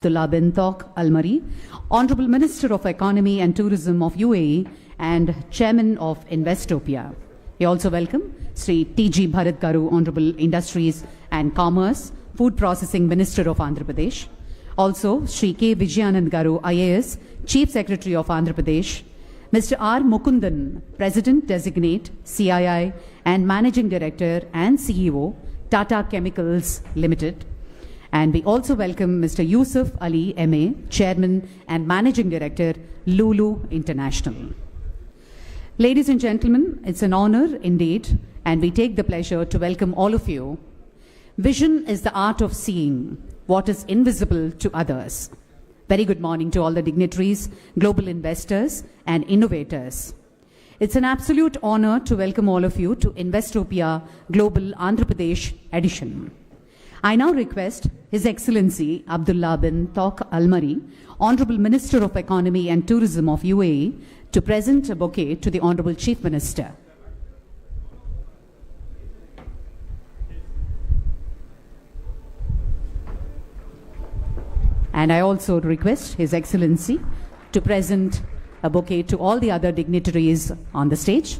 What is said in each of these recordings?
Abdullah bin Tok Almari, Honorable Minister of Economy and Tourism of UAE and Chairman of Investopia. We also welcome Sri T.G. Bharat Garu, Honorable Industries and Commerce, Food Processing Minister of Andhra Pradesh. Also, Sri K. Vijayanand Garu, IAS, Chief Secretary of Andhra Pradesh. Mr. R. Mukundan, President Designate, CII and Managing Director and CEO, Tata Chemicals Limited. And we also welcome Mr. Yusuf Ali MA, Chairman and Managing Director, Lulu International. Ladies and gentlemen, it's an honor indeed, and we take the pleasure to welcome all of you. Vision is the art of seeing what is invisible to others. Very good morning to all the dignitaries, global investors, and innovators. It's an absolute honor to welcome all of you to Investopia Global Andhra Pradesh edition. I now request His Excellency Abdullah bin Tok Almari, Honorable Minister of Economy and Tourism of UAE, to present a bouquet to the Honorable Chief Minister. And I also request His Excellency to present a bouquet to all the other dignitaries on the stage.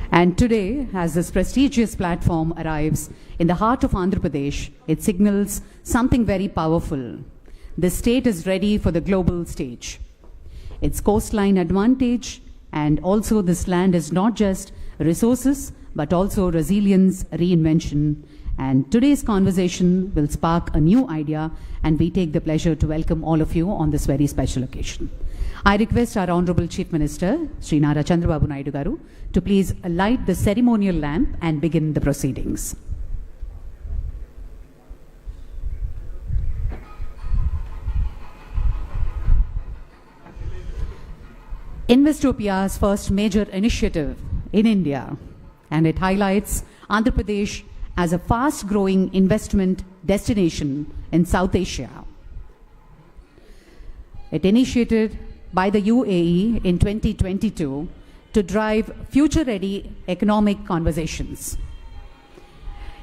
And today, as this prestigious platform arrives in the heart of Andhra Pradesh, it signals something very powerful. The state is ready for the global stage. Its coastline advantage, and also this land is not just resources, but also resilience, reinvention. And today's conversation will spark a new idea, and we take the pleasure to welcome all of you on this very special occasion. I request our Honorable Chief Minister, Sri Nara Chandrababu Naidu Garu, to please light the ceremonial lamp and begin the proceedings. Investopia's first major initiative in India, and it highlights Andhra Pradesh as a fast-growing investment destination in South Asia. It initiated by the UAE in 2022 to drive future-ready economic conversations.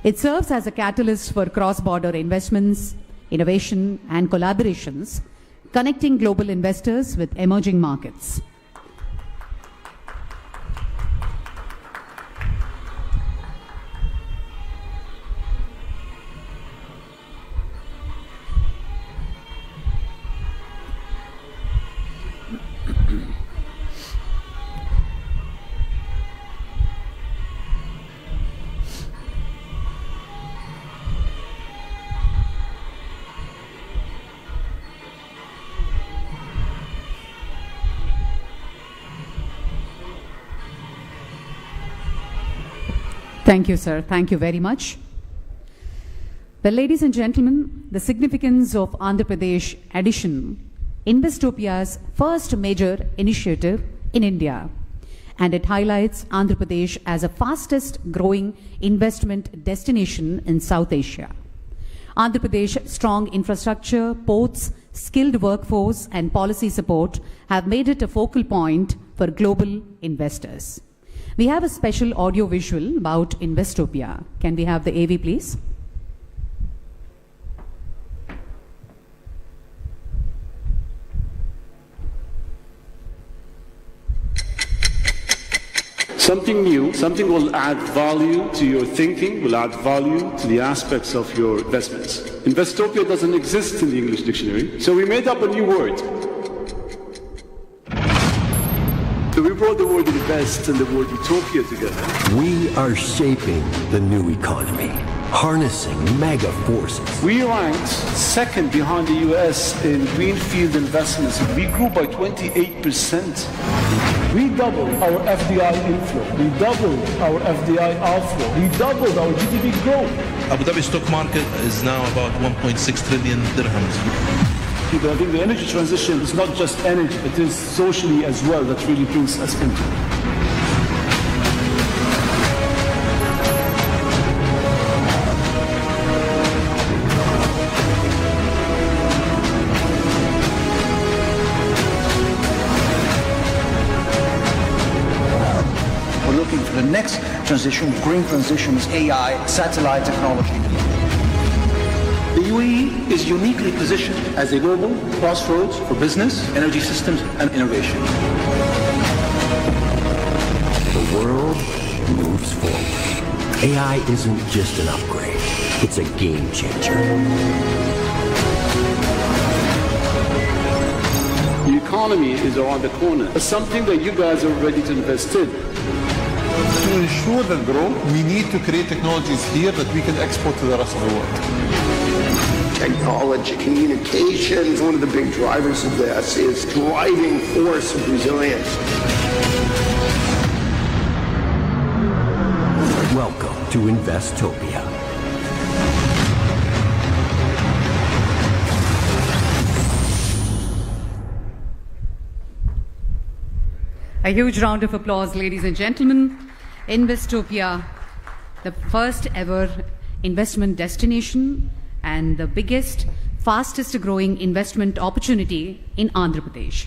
It serves as a catalyst for cross-border investments, innovation, and collaborations, connecting global investors with emerging markets. Thank you, sir. Thank you very much. Well, ladies and gentlemen, the significance of Andhra Pradesh addition, Investopia's first major initiative in India, and it highlights Andhra Pradesh as a fastest growing investment destination in South Asia. Andhra Pradesh's strong infrastructure, ports, skilled workforce, and policy support have made it a focal point for global investors. We have a special audio visual about Investopia. Can we have the AV, please? Something new, something will add value to your thinking, will add value to the aspects of your investments. Investopia doesn't exist in the English dictionary, so we made up a new word. So we brought the word invest and the word utopia together. We are shaping the new economy, harnessing mega forces. We ranked second behind the US in greenfield investments. We grew by 28%. We doubled our FDI inflow. We doubled our FDI outflow. We doubled our GDP growth. Abu Dhabi stock market is now about 1.6 trillion dirhams. I think the energy transition is not just energy, it is socially as well that really brings us into it. The next transition, green transition, is AI, satellite technology. The UAE is uniquely positioned as a global crossroads for business, energy systems, and innovation. The world moves forward. AI isn't just an upgrade, it's a game changer. The economy is around the corner. It's something that you guys are ready to invest in. To ensure that growth, we need to create technologies here that we can export to the rest of the world. Technology, communication is one of the big drivers of this, is driving force of resilience. Welcome to Investopia. A huge round of applause, ladies and gentlemen. Investopia, the first ever investment destination and the biggest, fastest growing investment opportunity in Andhra Pradesh.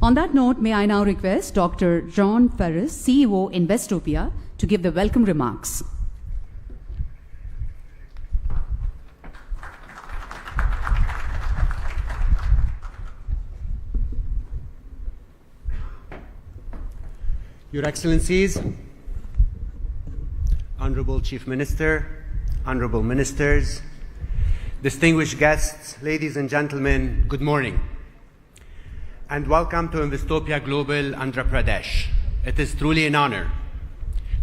On that note, may I now request Dr. John Ferris, CEO Investopia, to give the welcome remarks. Your Excellencies, Honorable Chief Minister, Honorable Ministers, distinguished guests, ladies and gentlemen, good morning. And welcome to Investopia Global Andhra Pradesh. It is truly an honor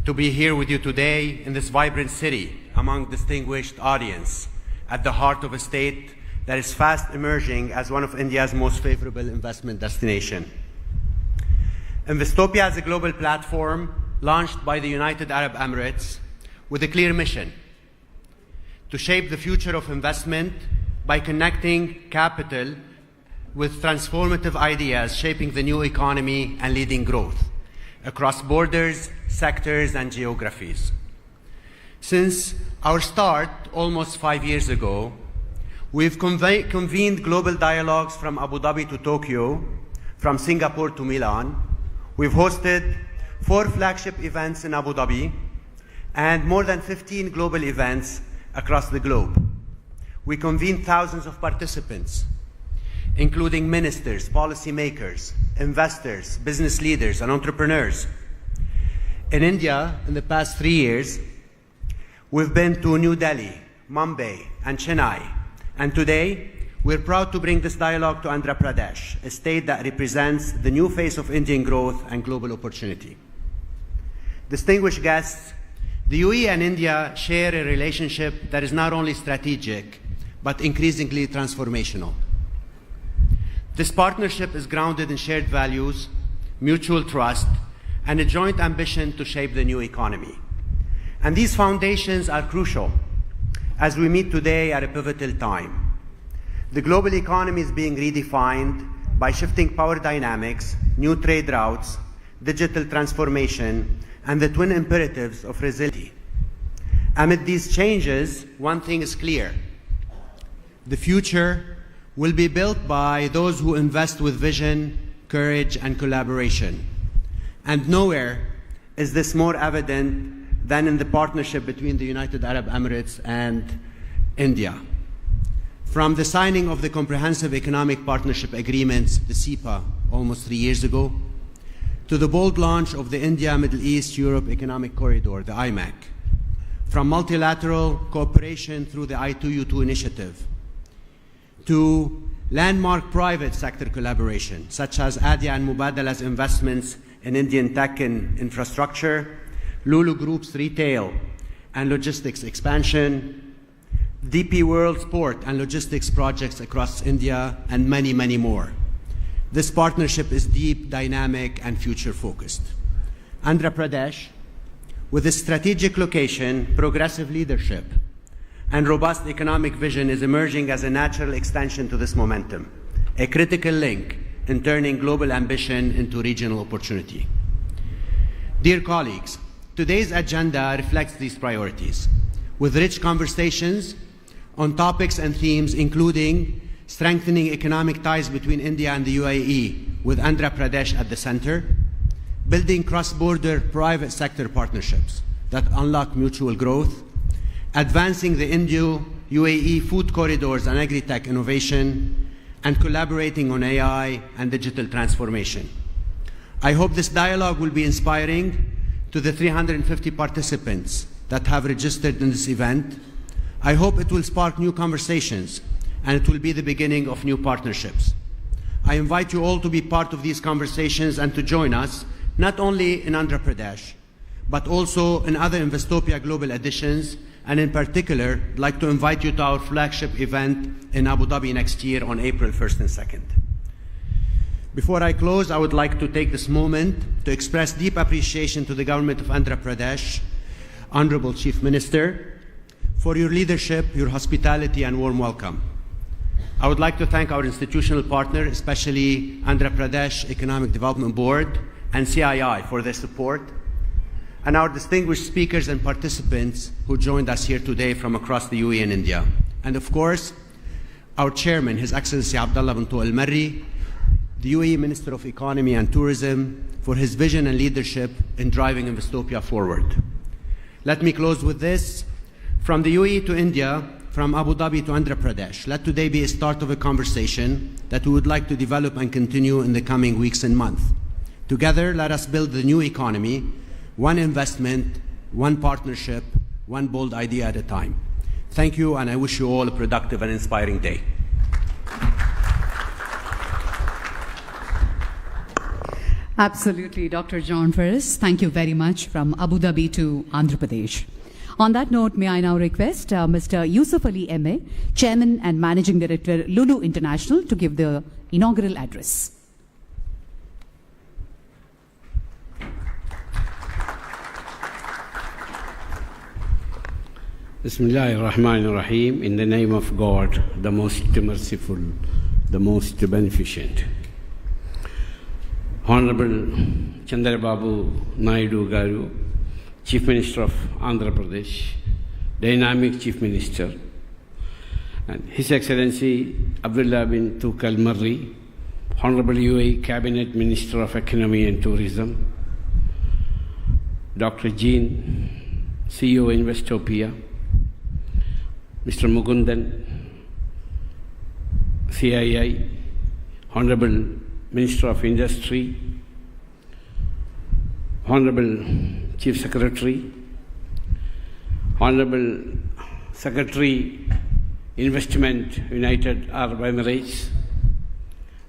to be here with you today in this vibrant city among distinguished audience at the heart of a state that is fast emerging as one of India's most favorable investment destinations. Investopia is a global platform launched by the United Arab Emirates with a clear mission: to shape the future of investment by connecting capital with transformative ideas, shaping the new economy and leading growth across borders, sectors, and geographies. Since our start almost 5 years ago, we've convened global dialogues from Abu Dhabi to Tokyo, from Singapore to Milan. We've hosted 4 flagship events in Abu Dhabi and more than 15 global events across the globe. We convened thousands of participants, including ministers, policymakers, investors, business leaders, and entrepreneurs. In India, in the past 3 years, we've been to New Delhi, Mumbai, and Chennai. And today, we're proud to bring this dialogue to Andhra Pradesh, a state that represents the new face of Indian growth and global opportunity. Distinguished guests, the UAE and India share a relationship that is not only strategic, but increasingly transformational. This partnership is grounded in shared values, mutual trust, and a joint ambition to shape the new economy. And these foundations are crucial as we meet today at a pivotal time. The global economy is being redefined by shifting power dynamics, new trade routes, digital transformation, and the twin imperatives of resilience. Amid these changes, one thing is clear: the future will be built by those who invest with vision, courage, and collaboration. And nowhere is this more evident than in the partnership between the United Arab Emirates and India. From the signing of the Comprehensive Economic Partnership Agreements, the CEPA, almost 3 years ago, to the bold launch of the India-Middle East-Europe Economic Corridor, the IMEC, from multilateral cooperation through the I2U2 initiative, to landmark private sector collaboration, such as ADIA and Mubadala's investments in Indian tech and infrastructure, Lulu Group's retail and logistics expansion, DP World's port and logistics projects across India, and many, many more. This partnership is deep, dynamic, and future-focused. Andhra Pradesh, with its strategic location, progressive leadership, and robust economic vision is emerging as a natural extension to this momentum, a critical link in turning global ambition into regional opportunity. Dear colleagues, today's agenda reflects these priorities, with rich conversations on topics and themes including strengthening economic ties between India and the UAE, with Andhra Pradesh at the center, building cross-border private sector partnerships that unlock mutual growth, advancing the Indo-UAE food corridors and agri-tech innovation, and collaborating on AI and digital transformation. I hope this dialogue will be inspiring to the 350 participants that have registered in this event. I hope it will spark new conversations and it will be the beginning of new partnerships. I invite you all to be part of these conversations and to join us, not only in Andhra Pradesh, but also in other Investopia global editions, and in particular, I'd like to invite you to our flagship event in Abu Dhabi next year on April 1st and 2nd. Before I close, I would like to take this moment to express deep appreciation to the government of Andhra Pradesh, Honorable Chief Minister, for your leadership, your hospitality, and warm welcome. I would like to thank our institutional partner, especially Andhra Pradesh Economic Development Board and CII for their support, and our distinguished speakers and participants who joined us here today from across the UAE and India. And of course, our chairman, His Excellency Abdullah bin Al Marri, the UAE Minister of Economy and Tourism, for his vision and leadership in driving Investopia forward. Let me close with this. From the UAE to India, from Abu Dhabi to Andhra Pradesh, let today be a start of a conversation that we would like to develop and continue in the coming weeks and months. Together, let us build the new economy, one investment, one partnership, one bold idea at a time. Thank you, and I wish you all a productive and inspiring day. Absolutely, Dr. John Ferris. Thank you very much from Abu Dhabi to Andhra Pradesh. On that note, may I now request Mr. Yusuf Ali M.A., Chairman and Managing Director, Lulu International, to give the inaugural address. Bismillahir Rahmanir Rahim, in the name of God, the most merciful, the most beneficent. Honorable Chandrababu Naidu Garu, Chief Minister of Andhra Pradesh, dynamic Chief Minister, and His Excellency Abdullah bin Al Marri, Honorable UAE Cabinet Minister of Economy and Tourism, Dr. Jean, CEO Investopia, Mr. Mugundan, CII, Honorable Minister of Industry, Honorable Chief Secretary, Honorable Secretary, Investment, United Arab Emirates,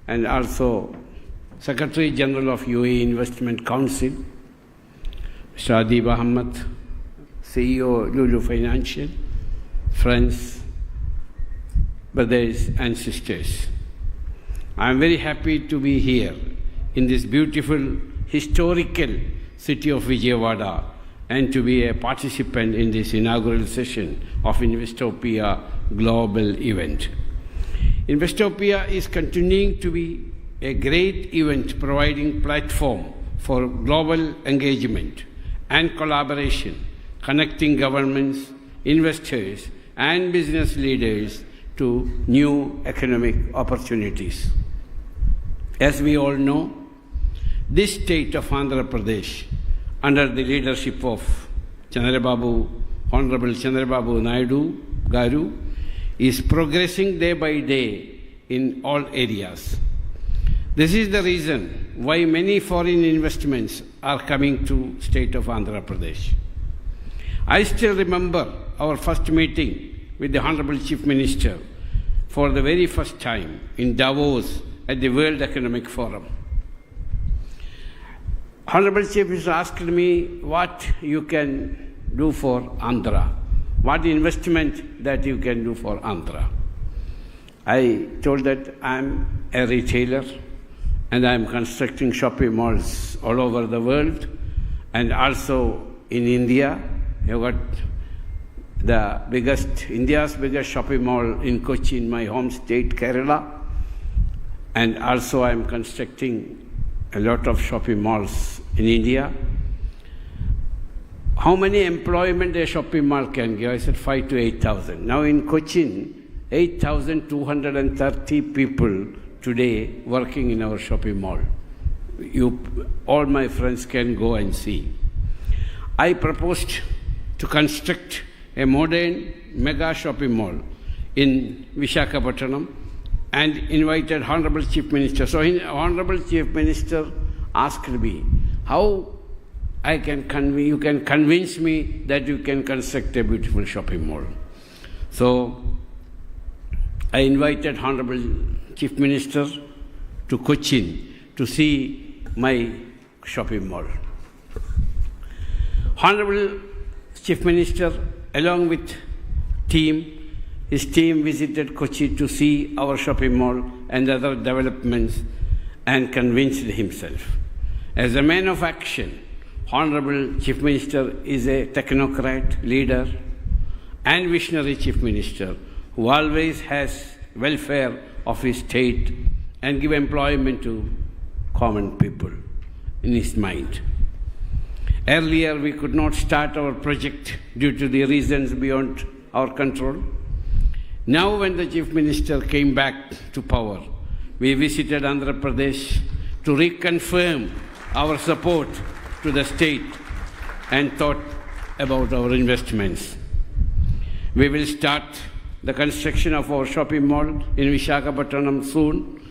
and also Secretary General of UAE Investment Council, Mr. Adib Ahmed, CEO Lulu Financial, friends, brothers and sisters. I am very happy to be here in this beautiful, historical city of Vijayawada and to be a participant in this inaugural session of Investopia Global Event. Investopia is continuing to be a great event providing platform for global engagement and collaboration, connecting governments, investors, and business leaders to new economic opportunities. As we all know, this state of Andhra Pradesh, under the leadership of Chandrababu, Honorable Chandrababu Naidu Garu, is progressing day by day in all areas. This is the reason why many foreign investments are coming to state of Andhra Pradesh. I still remember our first meeting with the Honorable Chief Minister for the very first time in Davos at the World Economic Forum. Honorable Chief Minister asked me what you can do for Andhra, what investment that you can do for Andhra. I told that I'm a retailer and I'm constructing shopping malls all over the world and also in India. You've got India's biggest shopping mall in Kochi, in my home state, Kerala. And also I am constructing a lot of shopping malls in India. How many employment a shopping mall can give? I said 5,000 to 8,000. Now in Cochin, 8,230 people today working in our shopping mall. All my friends can go and see. I proposed to construct a modern mega shopping mall in Visakhapatnam and invited Honorable Chief Minister. So Honorable Chief Minister asked me, how you can convince me that you can construct a beautiful shopping mall. So I invited Honorable Chief Minister to Cochin to see my shopping mall. Honorable Chief Minister, along with his team visited Kochi to see our shopping mall and other developments and convinced himself. As a man of action, Honorable Chief Minister is a technocrat, leader, and visionary Chief Minister who always has welfare of his state and give employment to common people in his mind. Earlier, we could not start our project due to the reasons beyond our control. Now, when the Chief Minister came back to power, we visited Andhra Pradesh to reconfirm our support to the state and thought about our investments. We will start the construction of our shopping mall in Visakhapatnam soon.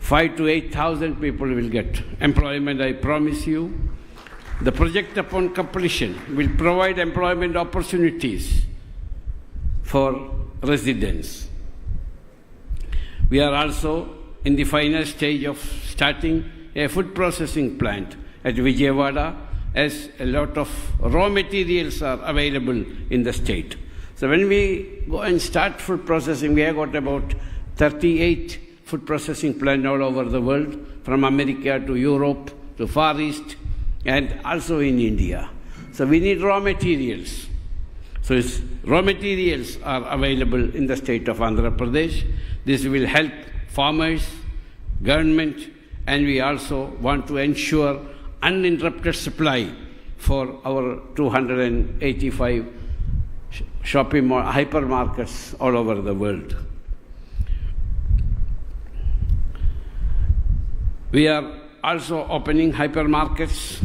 5,000 to 8,000 people will get employment, I promise you. The project upon completion will provide employment opportunities for residents. We are also in the final stage of starting a food processing plant at Vijayawada, as a lot of raw materials are available in the state. So when we go and start food processing, we have got about 38 food processing plants all over the world, from America to Europe to Far East, and also in India. So we need raw materials. So raw materials are available in the state of Andhra Pradesh. This will help farmers, government, and we also want to ensure uninterrupted supply for our 285 shopping mall, hypermarkets all over the world. We are also opening hypermarkets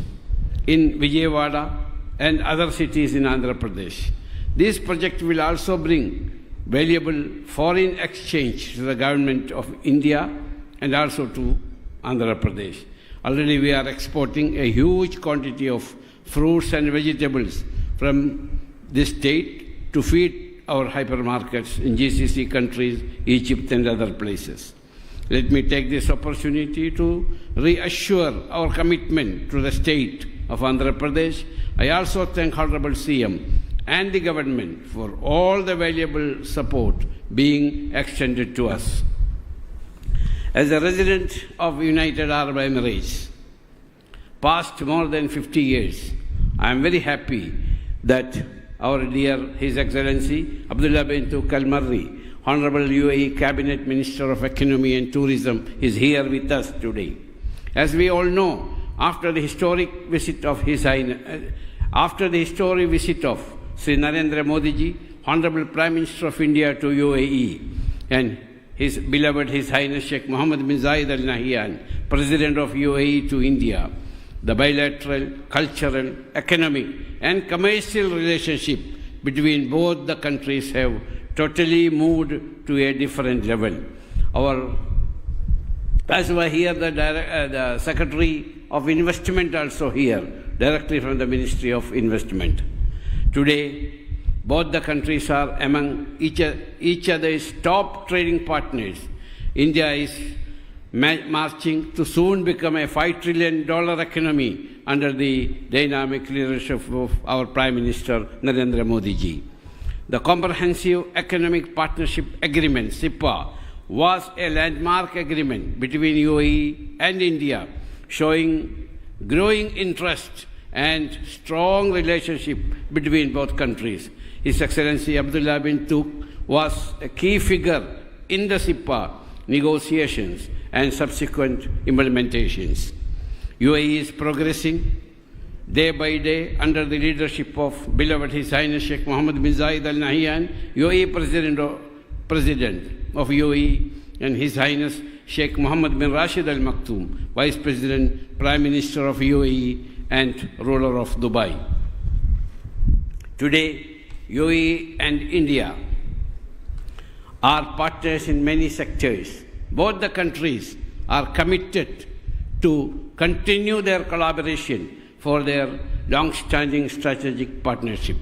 in Vijayawada and other cities in Andhra Pradesh. This project will also bring valuable foreign exchange to the government of India and also to Andhra Pradesh. Already we are exporting a huge quantity of fruits and vegetables from this state to feed our hypermarkets in GCC countries, Egypt and other places. Let me take this opportunity to reassure our commitment to the state of Andhra Pradesh. I also thank Honorable CM and the government for all the valuable support being extended to us. As a resident of United Arab Emirates, past more than 50 years, I am very happy that our dear His Excellency Abdullah bin Kalmarri, Honorable UAE Cabinet Minister of Economy and Tourism, is here with us today. As we all know, after the historic visit of Sri Narendra Modi ji, Honorable Prime Minister of India to UAE, and His beloved His Highness Sheikh Mohammed bin Zayed Al Nahyan, President of UAE to India, the bilateral, cultural, economic and commercial relationship between both the countries have totally moved to a different level. As we hear the Secretary of Investment also here, directly from the Ministry of Investment. Today, both the countries are among each other's top trading partners. India is marching to soon become a $5 trillion economy under the dynamic leadership of our Prime Minister Narendra Modi ji. The Comprehensive Economic Partnership Agreement, CEPA, was a landmark agreement between UAE and India, showing growing interest and strong relationship between both countries. His Excellency Abdullah bin Tuk was a key figure in the SIPA negotiations and subsequent implementations. UAE is progressing day by day under the leadership of beloved His Highness Sheikh Mohammed bin Zayed Al Nahyan, UAE President of UAE, and His Highness Sheikh Mohammed bin Rashid Al Maktoum, Vice President, Prime Minister of UAE and ruler of Dubai. Today, UAE and India are partners in many sectors. Both the countries are committed to continue their collaboration for their long-standing strategic partnership.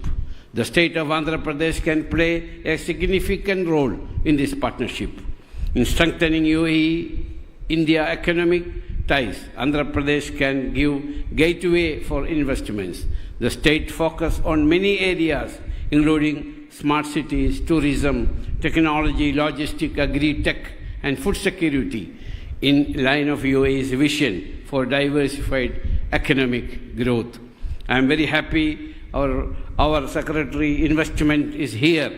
The state of Andhra Pradesh can play a significant role in this partnership. In strengthening UAE-India economic ties, Andhra Pradesh can give gateway for investments. The state focus on many areas, including smart cities, tourism, technology, logistics, agri-tech, and food security, in line of UAE's vision for diversified economic growth. I am very happy our Secretary Investment is here,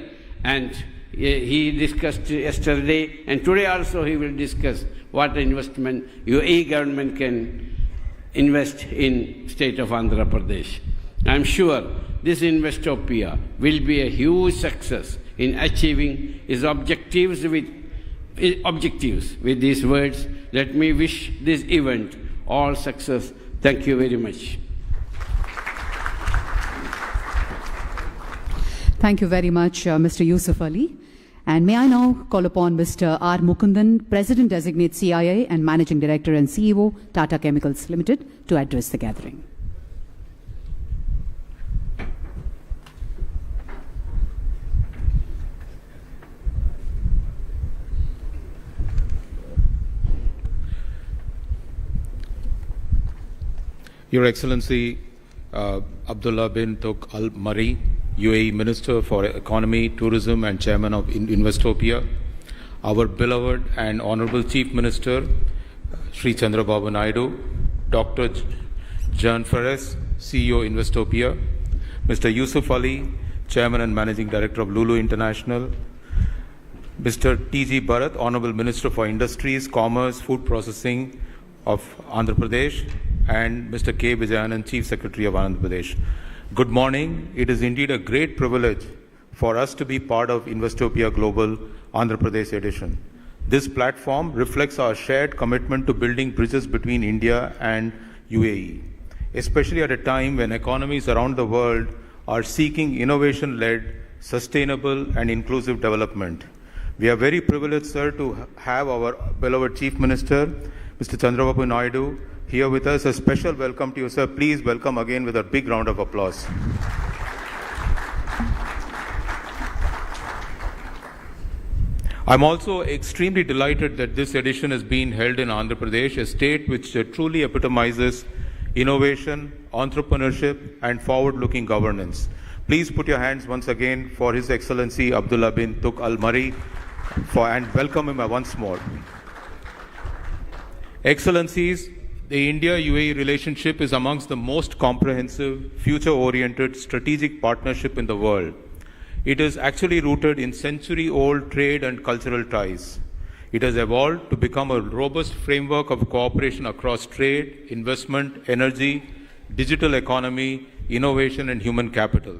and he discussed yesterday, and today also he will discuss what investment UAE government can invest in state of Andhra Pradesh. I am sure this Investopia will be a huge success in achieving its objectives. With these words, let me wish this event all success. Thank you very much. Thank you very much, Mr. Yusuf Ali. And may I now call upon Mr. R. Mukundan, President Designate CIA and Managing Director and CEO, Tata Chemicals Limited, to address the gathering. Your Excellency Abdullah bin Tuk Al Mari, UAE Minister for Economy, Tourism and Chairman of Investopia, our beloved and Honorable Chief Minister, Sri Chandrababu Naidu, Dr. John Ferres, CEO Investopia, Mr. Yusuf Ali, Chairman and Managing Director of Lulu International, Mr. T.G. Bharat, Honorable Minister for Industries, Commerce, Food Processing of Andhra Pradesh, and Mr. K. Vijayanand, Chief Secretary of Andhra Pradesh. Good morning. It is indeed a great privilege for us to be part of Investopia Global Andhra Pradesh edition. This platform reflects our shared commitment to building bridges between India and UAE, especially at a time when economies around the world are seeking innovation-led, sustainable and inclusive development. We are very privileged, sir, to have our beloved Chief Minister, Mr. Chandrababu Naidu, here with us. A special welcome to you, sir. Please welcome again with a big round of applause. I'm also extremely delighted that this edition is being held in Andhra Pradesh, a state which truly epitomizes innovation, entrepreneurship, and forward-looking governance. Please put your hands once again for His Excellency Abdullah bin Tuk Al Mari and welcome him once more. Excellencies, the India-UAE relationship is amongst the most comprehensive, future-oriented strategic partnership in the world. It is actually rooted in century-old trade and cultural ties. It has evolved to become a robust framework of cooperation across trade, investment, energy, digital economy, innovation, and human capital.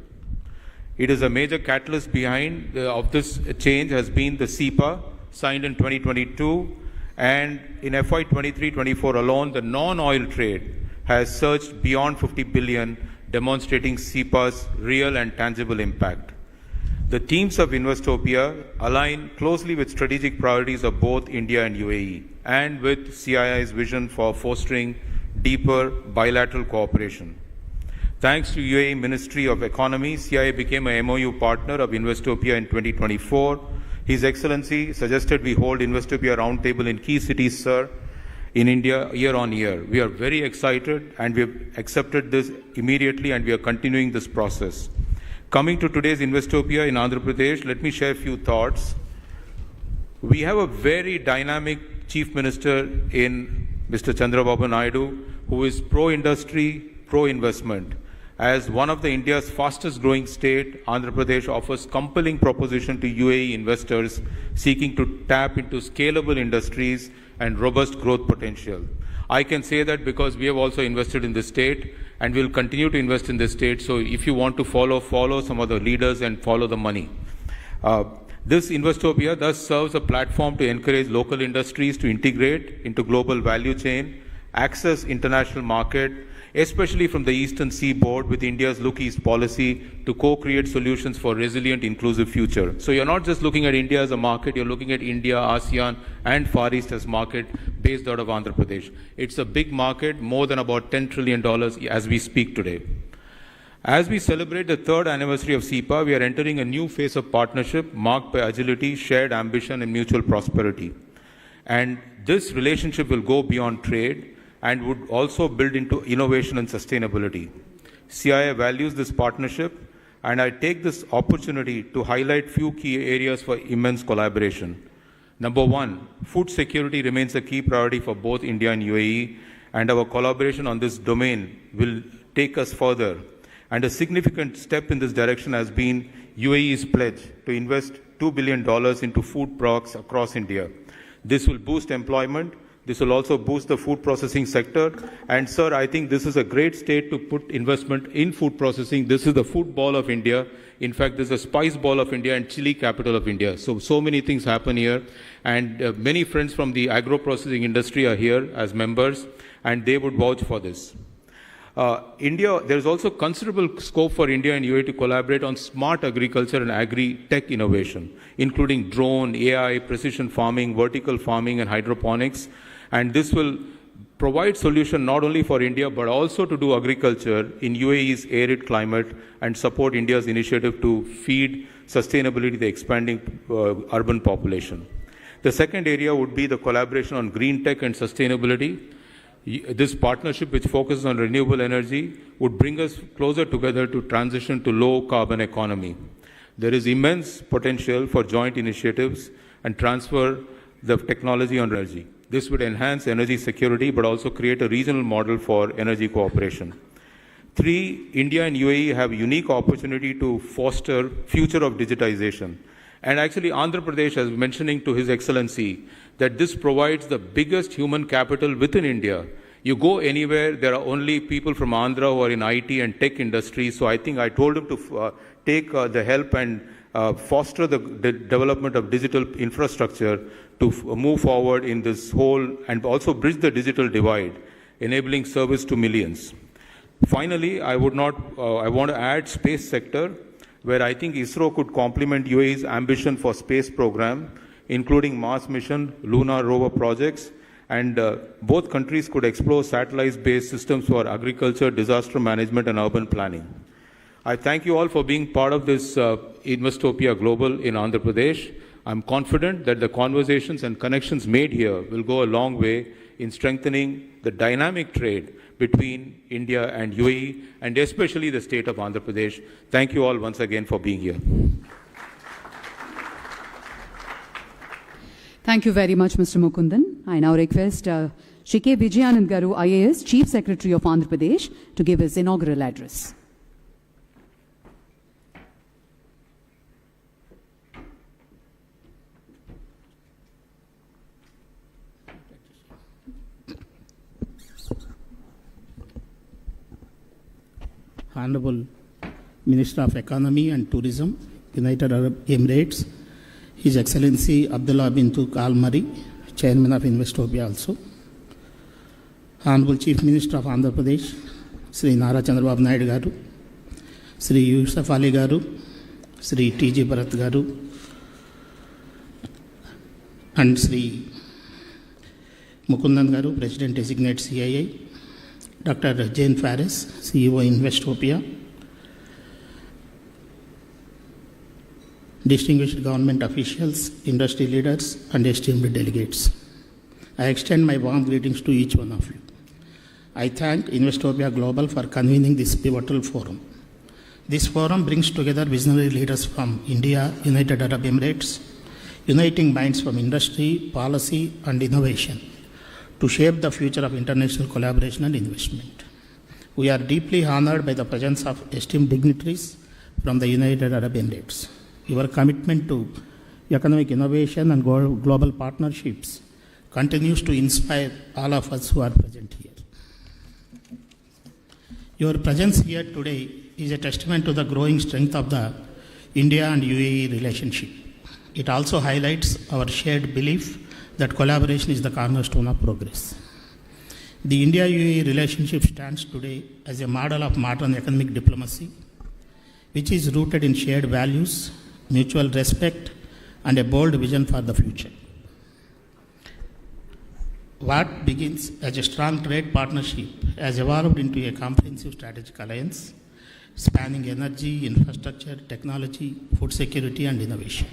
It is a major catalyst behind of this change has been the SIPA, signed in 2022, and in FY 23-24 alone, the non-oil trade has surged beyond 50 billion, demonstrating SIPA's real and tangible impact. The themes of Investopia align closely with strategic priorities of both India and UAE, and with CII's vision for fostering deeper bilateral cooperation. Thanks to UAE Ministry of Economy, CII became a MOU partner of Investopia in 2024. His Excellency suggested we hold Investopia Roundtable in key cities, sir, in India year on year. We are very excited and we have accepted this immediately and we are continuing this process. Coming to today's Investopia in Andhra Pradesh, let me share a few thoughts. We have a very dynamic Chief Minister in Mr. Chandrababu Naidu, who is pro-industry, pro-investment. As one of the India's fastest growing state, Andhra Pradesh offers compelling proposition to UAE investors seeking to tap into scalable industries and robust growth potential. I can say that because we have also invested in this state and will continue to invest in this state. So if you want to follow some of the leaders and follow the money. This Investopia thus serves a platform to encourage local industries to integrate into global value chain, access international market, especially from the eastern seaboard with India's Look East policy to co-create solutions for resilient, inclusive future. So you're not just looking at India as a market, you're looking at India, ASEAN, and Far East as market based out of Andhra Pradesh. It's a big market, more than about $10 trillion as we speak today. As we celebrate the third anniversary of SEPA, we are entering a new phase of partnership marked by agility, shared ambition, and mutual prosperity. And this relationship will go beyond trade and would also build into innovation and sustainability. CIA values this partnership, and I take this opportunity to highlight few key areas for immense collaboration. Number one, food security remains a key priority for both India and UAE, and our collaboration on this domain will take us further. And a significant step in this direction has been UAE's pledge to invest $2 billion into food products across India. This will boost employment. This will also boost the food processing sector. And sir, I think this is a great state to put investment in food processing. This is the food ball of India. In fact, this is a spice ball of India and chili capital of India. So many things happen here. And many friends from the agro-processing industry are here as members, and they would vouch for this. There is also considerable scope for India and UAE to collaborate on smart agriculture and agri-tech innovation, including drone, AI, precision farming, vertical farming, and hydroponics. And this will provide solution not only for India, but also to do agriculture in UAE's arid climate and support India's initiative to feed sustainability to the expanding urban population. The second area would be the collaboration on green tech and sustainability. This partnership, which focuses on renewable energy, would bring us closer together to transition to low carbon economy. There is immense potential for joint initiatives and transfer the technology on energy. This would enhance energy security, but also create a regional model for energy cooperation. 3, India and UAE have a unique opportunity to foster future of digitization. And actually, Andhra Pradesh is mentioning to His Excellency that this provides the biggest human capital within India. You go anywhere, there are only people from Andhra who are in IT and tech industry. So I think I told him to take the help and foster the development of digital infrastructure to move forward in this whole, and also bridge the digital divide, enabling service to millions. Finally, I want to add space sector, where I think ISRO could complement UAE's ambition for space program, including Mars mission, lunar rover projects, and both countries could explore satellite-based systems for agriculture, disaster management, and urban planning. I thank you all for being part of this Investopia Global in Andhra Pradesh. I'm confident that the conversations and connections made here will go a long way in strengthening the dynamic trade between India and UAE, and especially the state of Andhra Pradesh. Thank you all once again for being here. Thank you very much, Mr. Mukundan. I now request Shri K. Vijayanand Garu, IAS, Chief Secretary of Andhra Pradesh, to give his inaugural address. Honorable Minister of Economy and Tourism, United Arab Emirates, His Excellency Abdullah bin Tuq Al Mari, Chairman of Investopia also, Honorable Chief Minister of Andhra Pradesh, Sri Nara Chandrababu Naidu Garu, Sri Yusuf Ali Garu, Sri T.G. Bharat Garu, and Sri Mukundan Garu, President Designate CII, Dr. Jane Faris, CEO Investopia, distinguished government officials, industry leaders, and esteemed delegates. I extend my warm greetings to each one of you. I thank Investopia Global for convening this pivotal forum. This forum brings together visionary leaders from India, United Arab Emirates, uniting minds from industry, policy, and innovation to shape the future of international collaboration and investment. We are deeply honored by the presence of esteemed dignitaries from the United Arab Emirates. Your commitment to economic innovation and global partnerships continues to inspire all of us who are present here. Your presence here today is a testament to the growing strength of the India and UAE relationship. It also highlights our shared belief that collaboration is the cornerstone of progress. The India-UAE relationship stands today as a model of modern economic diplomacy, which is rooted in shared values, mutual respect, and a bold vision for the future. What begins as a strong trade partnership has evolved into a comprehensive strategic alliance spanning energy, infrastructure, technology, food security, and innovation.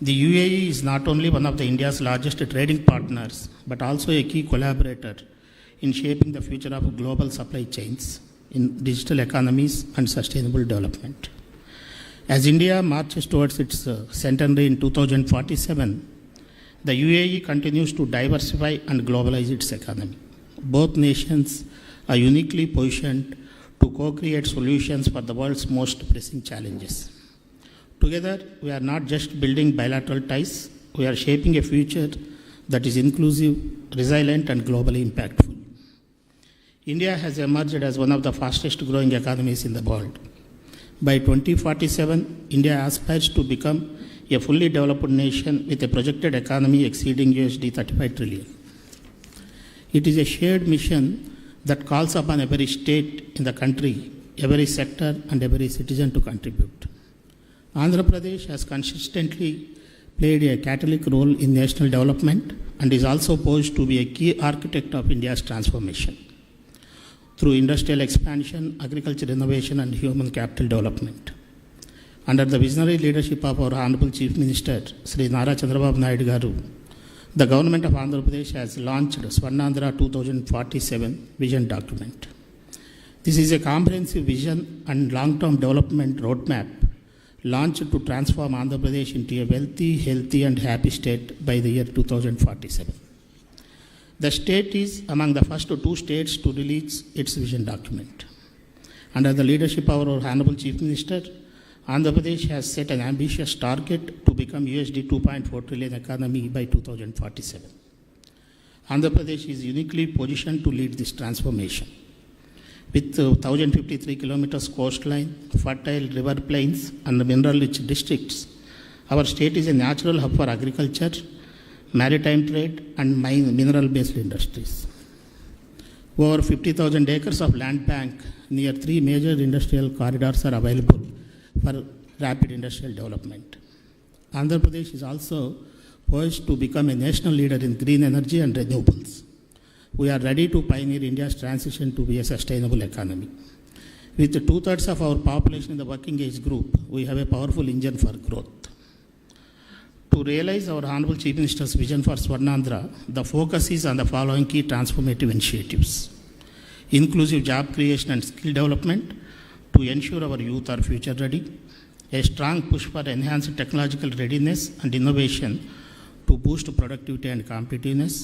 The UAE is not only one of India's largest trading partners, but also a key collaborator in shaping the future of global supply chains in digital economies and sustainable development. As India marches towards its centenary in 2047, the UAE continues to diversify and globalize its economy. Both nations are uniquely positioned to co-create solutions for the world's most pressing challenges. Together, we are not just building bilateral ties, we are shaping a future that is inclusive, resilient, and globally impactful. India has emerged as one of the fastest growing economies in the world. By 2047, India aspires to become a fully developed nation with a projected economy exceeding $35 trillion. It is a shared mission that calls upon every state in the country, every sector, and every citizen to contribute. Andhra Pradesh has consistently played a catalytic role in national development and is also poised to be a key architect of India's transformation through industrial expansion, agriculture innovation, and human capital development. Under the visionary leadership of our Honorable Chief Minister, Sri Nara Chandrababu Garu, the Government of Andhra Pradesh has launched Swarnandhra 2047 vision document. This is a comprehensive vision and long-term development roadmap launched to transform Andhra Pradesh into a wealthy, healthy, and happy state by the year 2047. The state is among the first 2 states to release its vision document. Under the leadership of our Honorable Chief Minister, Andhra Pradesh has set an ambitious target to become $2.4 trillion economy by 2047. Andhra Pradesh is uniquely positioned to lead this transformation. With 1,053 kilometers coastline, fertile river plains, and mineral-rich districts, our state is a natural hub for agriculture, maritime trade, and mineral-based industries. Over 50,000 acres of land bank near 3 major industrial corridors are available for rapid industrial development. Andhra Pradesh is also poised to become a national leader in green energy and renewables. We are ready to pioneer India's transition to be a sustainable economy. With 2/3 of our population in the working age group, we have a powerful engine for growth. To realize our Honorable Chief Minister's vision for Swarnandhra, the focus is on the following key transformative initiatives: inclusive job creation and skill development to ensure our youth are future ready, a strong push for enhanced technological readiness and innovation to boost productivity and competitiveness,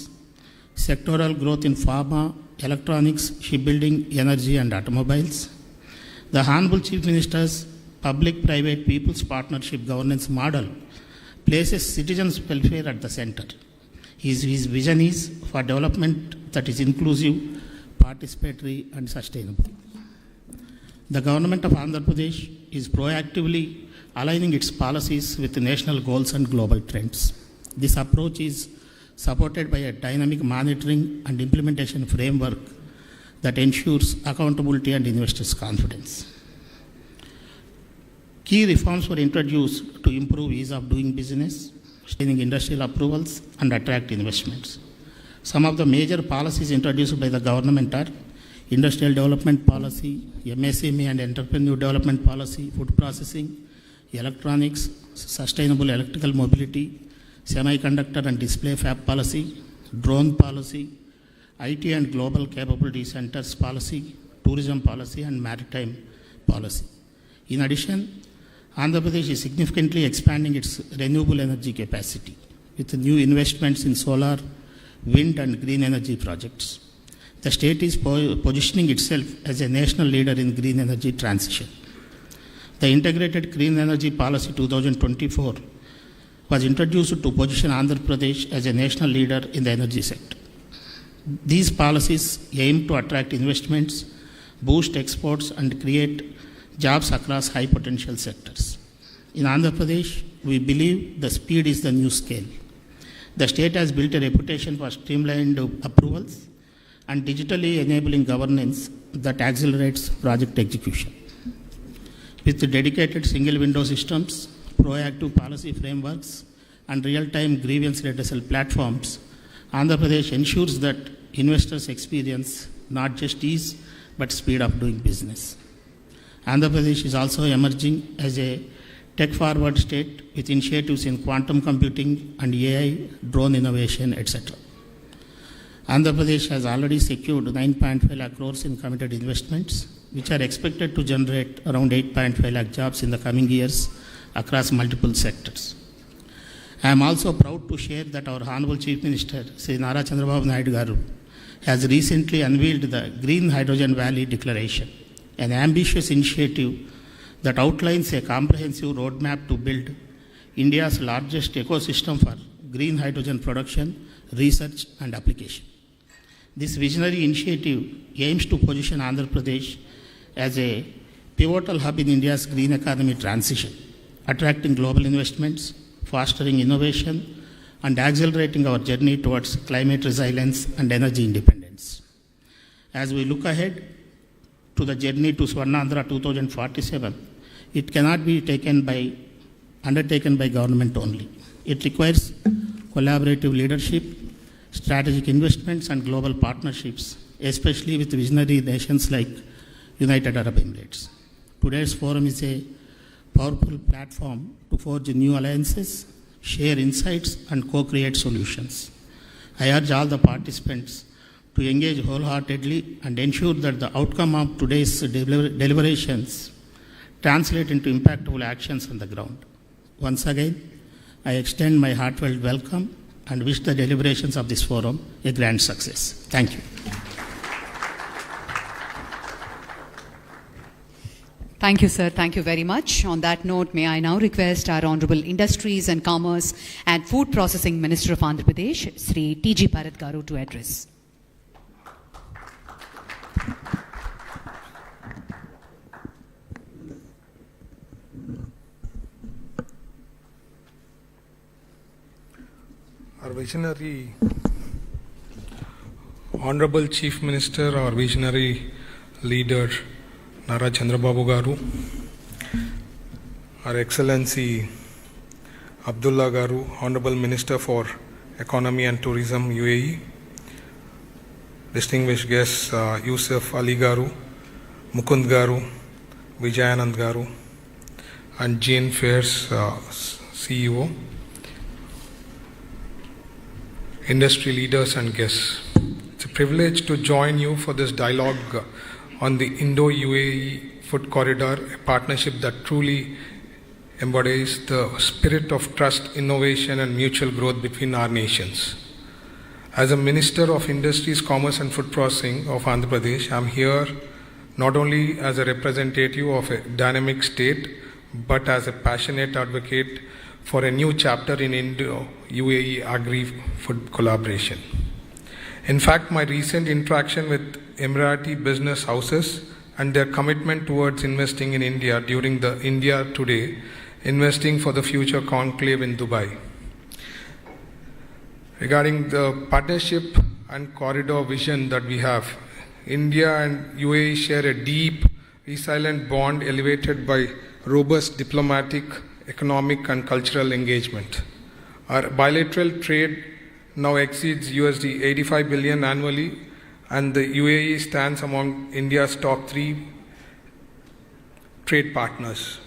sectoral growth in pharma, electronics, shipbuilding, energy, and automobiles. The Honorable Chief Minister's public-private people's partnership governance model places citizens' welfare at the center. His vision is for development that is inclusive, participatory, and sustainable. The government of Andhra Pradesh is proactively aligning its policies with national goals and global trends. This approach is supported by a dynamic monitoring and implementation framework that ensures accountability and investors' confidence. Key reforms were introduced to improve ease of doing business, strengthening industrial approvals, and attract investments. Some of the major policies introduced by the government are Industrial Development Policy, MSME and Entrepreneur Development Policy, Food Processing, Electronics, Sustainable Electrical Mobility, Semiconductor and Display Fab Policy, Drone Policy, IT and Global Capability Centers Policy, Tourism Policy, and Maritime Policy. In addition, Andhra Pradesh is significantly expanding its renewable energy capacity with new investments in solar, wind, and green energy projects. The state is positioning itself as a national leader in green energy transition. The Integrated Clean Energy Policy 2024 was introduced to position Andhra Pradesh as a national leader in the energy sector. These policies aim to attract investments, boost exports, and create jobs across high potential sectors. In Andhra Pradesh, we believe the speed is the new scale. The state has built a reputation for streamlined approvals and digitally enabling governance that accelerates project execution. With the dedicated single window systems, proactive policy frameworks, and real-time grievance redressal platforms, Andhra Pradesh ensures that investors experience not just ease, but speed of doing business. Andhra Pradesh is also emerging as a tech-forward state with initiatives in quantum computing and AI, drone innovation, etc. Andhra Pradesh has already secured 9.5 lakh crores in committed investments, which are expected to generate around 8.5 lakh jobs in the coming years across multiple sectors. I am also proud to share that our Honorable Chief Minister, Sri Nara Chandrababu Naidu Garu, has recently unveiled the Green Hydrogen Valley Declaration, an ambitious initiative that outlines a comprehensive roadmap to build India's largest ecosystem for green hydrogen production, research, and application. This visionary initiative aims to position Andhra Pradesh as a pivotal hub in India's green economy transition, attracting global investments, fostering innovation, and accelerating our journey towards climate resilience and energy independence. As we look ahead to the journey to Swarnandhra 2047, it cannot be undertaken by government only. It requires collaborative leadership, strategic investments, and global partnerships, especially with visionary nations like United Arab Emirates. Today's forum is a powerful platform to forge new alliances, share insights, and co-create solutions. I urge all the participants to engage wholeheartedly and ensure that the outcome of today's deliberations translate into impactful actions on the ground. Once again, I extend my heartfelt welcome and wish the deliberations of this forum a grand success. Thank you. Thank you, sir. Thank you very much. On that note, may I now request our Honorable Industries and Commerce and Food Processing Minister of Andhra Pradesh, Sri T.G. Bharat Garu, to address. Our visionary Honorable Chief Minister, our visionary leader, Nara Chandrababu Garu, Our Excellency Abdullah Garu, Honorable Minister for Economy and Tourism, UAE, distinguished guests Yusuf Ali Garu, Mukund Garu, Vijayanand Garu, and Jane Fairs CEO, industry leaders and guests. It's a privilege to join you for this dialogue on the Indo-UAE Food Corridor, a partnership that truly embodies the spirit of trust, innovation, and mutual growth between our nations. As a Minister of Industries, Commerce and Food Processing of Andhra Pradesh, I am here not only as a representative of a dynamic state, but as a passionate advocate for a new chapter in Indo-UAE agri-food collaboration. In fact, my recent interaction with Emirati business houses and their commitment towards investing in India during the India Today, Investing for the Future conclave in Dubai. Regarding the partnership and corridor vision that we have, India and UAE share a deep, resilient bond elevated by robust diplomatic, economic and cultural engagement. Our bilateral trade now exceeds USD 85 billion annually, and the UAE stands among India's top 3 trade partners.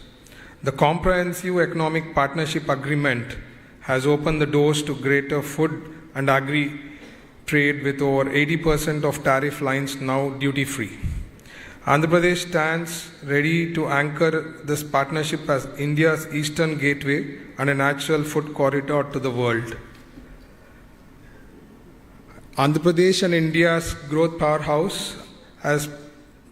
The Comprehensive Economic Partnership Agreement has opened the doors to greater food and agri trade, with over 80% of tariff lines now duty-free. Andhra Pradesh stands ready to anchor this partnership as India's eastern gateway and a natural food corridor to the world. Andhra Pradesh and India's growth powerhouse has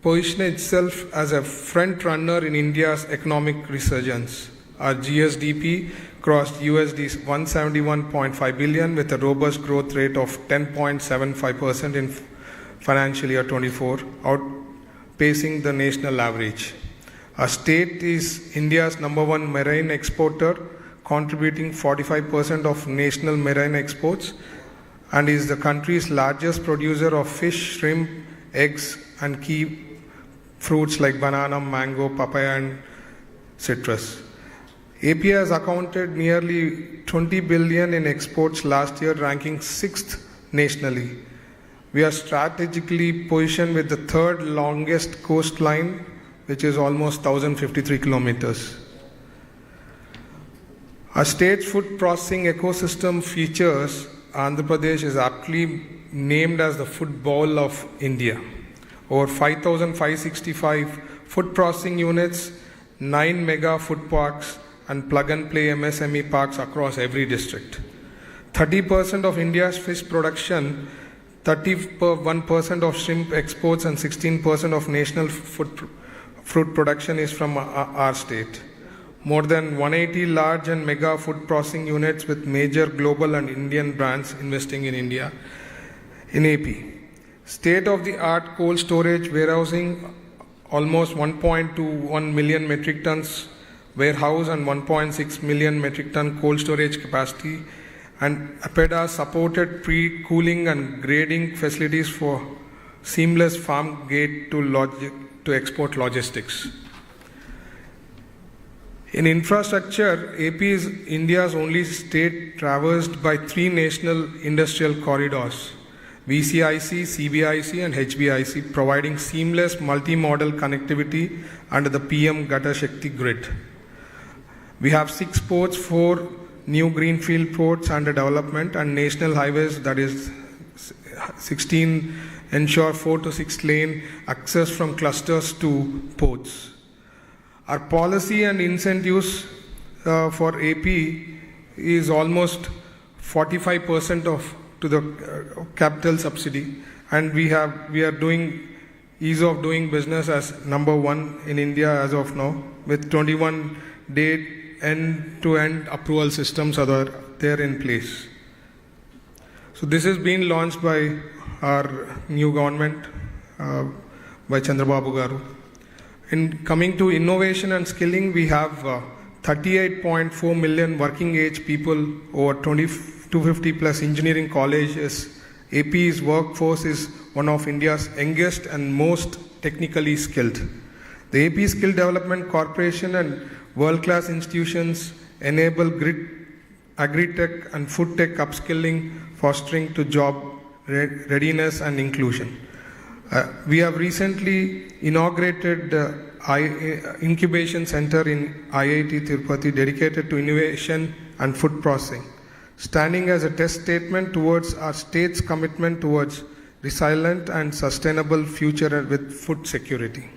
positioned itself as a front runner in India's economic resurgence. Our GSDP crossed USD 171.5 billion with a robust growth rate of 10.75% in financial year 24, outpacing the national average. Our state is India's number one marine exporter, contributing 45% of national marine exports, and is the country's largest producer of fish, shrimp, eggs, and key fruits like banana, mango, papaya, and citrus. AP has accounted nearly 20 billion in exports last year, ranking 6th nationally. We are strategically positioned with the third longest coastline, which is almost 1,053 kilometers. Our state's food processing ecosystem features Andhra Pradesh is aptly named as the food bowl of India. Over 5,565 food processing units, 9 mega food parks, and plug-and-play MSME parks across every district. 30% of India's fish production, 31% of shrimp exports, and 16% of national fruit production is from our state. More than 180 large and mega food processing units with major global and Indian brands investing in India in AP. State-of-the-art cold storage warehousing, almost 1.21 million metric tons warehouse and 1.6 million metric ton cold storage capacity, and APEDA supported pre-cooling and grading facilities for seamless farm gate to export logistics. In infrastructure, AP is India's only state traversed by 3 national industrial corridors, VCIC, CBIC, and HBIC, providing seamless multi-modal connectivity under the PM Gata Shakti grid. We have 6 ports, 4 new greenfield ports under development, and national highways, that is 16, ensure 4 to 6 lane access from clusters to ports. Our policy and incentives for AP is almost 45% to the capital subsidy, and we are doing ease of doing business as number 1 in India as of now, with 21-day end-to-end approval systems are there in place. So this is being launched by our new government, by Chandrababu Garu. In coming to innovation and skilling, we have 38.4 million working age people, over 250 plus engineering colleges. AP's workforce is one of India's youngest and most technically skilled. The AP Skill Development Corporation and world-class institutions enable agri-tech and food tech upskilling, fostering to job readiness and inclusion. We have recently inaugurated incubation center in IIT Tirupati dedicated to innovation and food processing, standing as a test statement towards our state's commitment towards resilient and sustainable future with food security.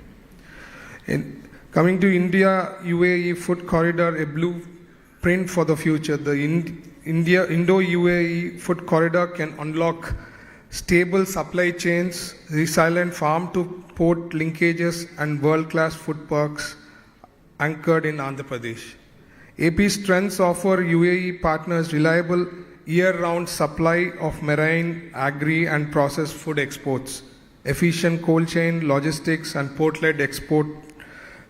Coming to India UAE Food Corridor, a blueprint for the future. The Indo-UAE Food Corridor can unlock stable supply chains, resilient farm-to-port linkages, and world-class food parks anchored in Andhra Pradesh. AP's strengths offer UAE partners reliable year-round supply of marine, agri, and processed food exports, efficient cold chain logistics, and port-led export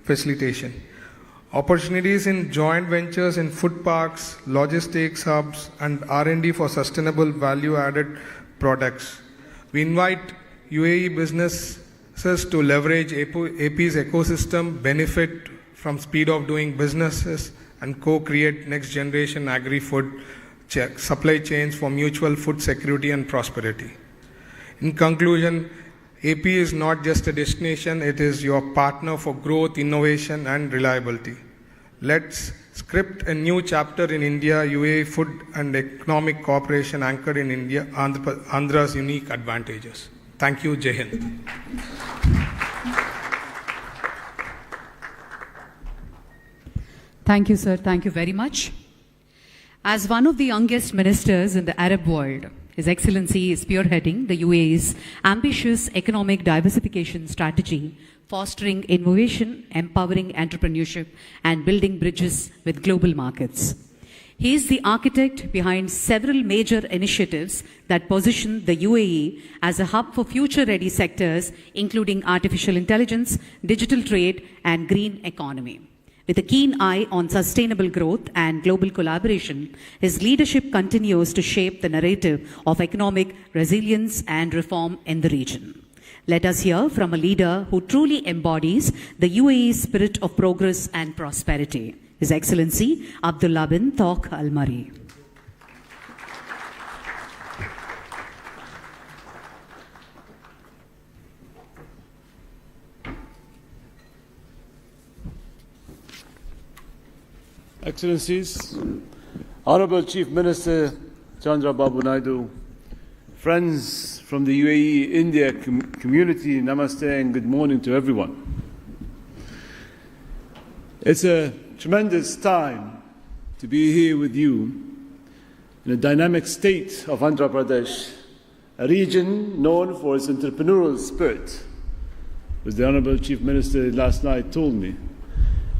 facilitation. Opportunities in joint ventures in food parks, logistics hubs, and R&D for sustainable value-added products. We invite UAE businesses to leverage AP's ecosystem, benefit from speed of doing businesses, and co-create next-generation agri-food supply chains for mutual food security and prosperity. In conclusion, AP is not just a destination, it is your partner for growth, innovation, and reliability. Let's script a new chapter in India, UAE food and economic cooperation anchored in India, Andhra's unique advantages. Thank you, Jai Hind. Thank you, sir. Thank you very much. As one of the youngest ministers in the Arab world, His Excellency is spearheading the UAE's ambitious economic diversification strategy, fostering innovation, empowering entrepreneurship, and building bridges with global markets. He is the architect behind several major initiatives that position the UAE as a hub for future-ready sectors, including artificial intelligence, digital trade, and green economy. With a keen eye on sustainable growth and global collaboration, his leadership continues to shape the narrative of economic resilience and reform in the region. Let us hear from a leader who truly embodies the UAE's spirit of progress and prosperity. His Excellency Abdullah bin Tawq Al Mari. Excellencies, Honorable Chief Minister Chandrababu Naidu, friends from the UAE India community, namaste and good morning to everyone. It's a tremendous time to be here with you in a dynamic state of Andhra Pradesh, a region known for its entrepreneurial spirit. As the Honorable Chief Minister last night told me,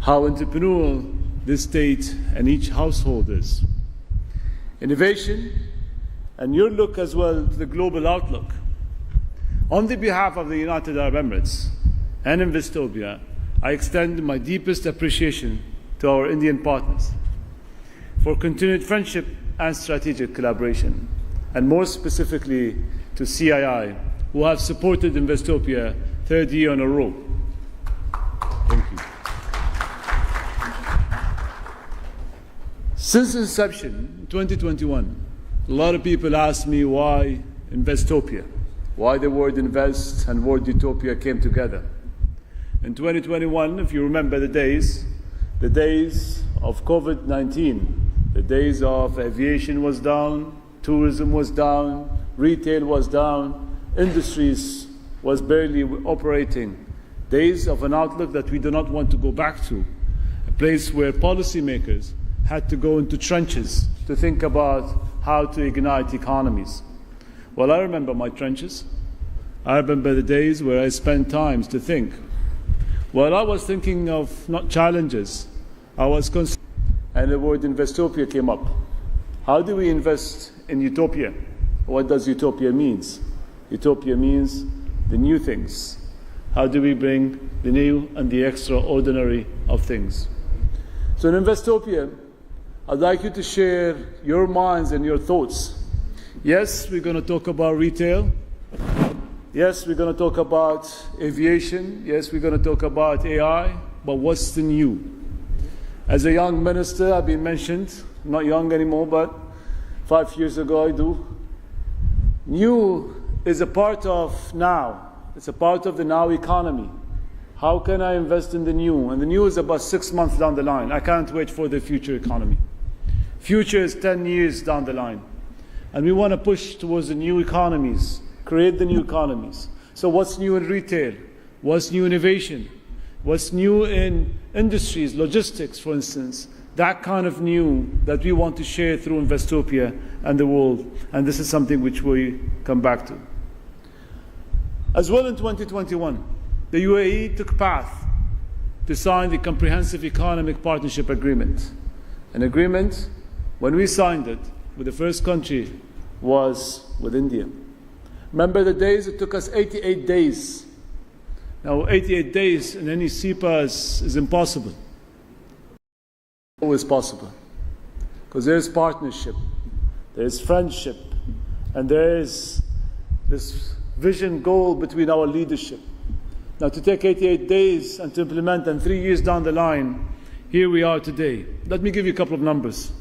how entrepreneurial this state and each household is. Innovation and your look as well to the global outlook. On the behalf of the United Arab Emirates and Investopia, I extend my deepest appreciation to our Indian partners for continued friendship and strategic collaboration, and more specifically to CII, who have supported Investopia third year in a row. Thank you. Since inception, in 2021, a lot of people ask me why Investopia, why the word invest and word utopia came together. In 2021, if you remember the days of COVID-19, the days of aviation was down, tourism was down, retail was down, industries was barely operating. Days of an outlook that we do not want to go back to, a place where policymakers had to go into trenches to think about how to ignite economies. Well, I remember my trenches. I remember the days where I spent times to think. Well, I was thinking of not challenges, I was concerned, and the word Investopia came up. How do we invest in utopia? What does utopia mean? Utopia means the new things. How do we bring the new and the extraordinary of things? So in Investopia, I'd like you to share your minds and your thoughts. Yes, we're going to talk about retail. Yes, we're going to talk about aviation. Yes, we're going to talk about AI. But what's the new? As a young minister, I've been mentioned, I'm not young anymore, but 5 years ago I do. New is a part of now. It's a part of the now economy. How can I invest in the new? And the new is about 6 months down the line. I can't wait for the future economy. Future is 10 years down the line. And we want to push towards the new economies, create the new economies. So what's new in retail? What's new in innovation? What's new in industries, logistics, for instance? That kind of new that we want to share through Investopia and the world. And this is something which we come back to. As well in 2021, the UAE took path to sign the Comprehensive Economic Partnership Agreement. An agreement, when we signed it, with the first country was with India. Remember the days? It took us 88 days. Now, 88 days in any SEPA is impossible. Always possible. Because there is partnership, there is friendship, and there is this vision goal between our leadership. Now, to take 88 days and to implement, and 3 years down the line, here we are today. Let me give you a couple of numbers.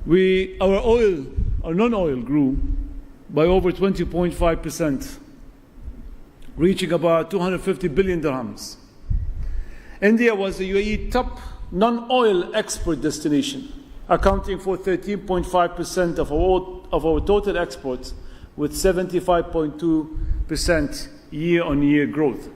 Our non-oil grew by over 20.5%, reaching about 250 billion dirhams. India was the UAE top non-oil export destination, accounting for 13.5% of our total exports, with 75.2% year-on-year growth.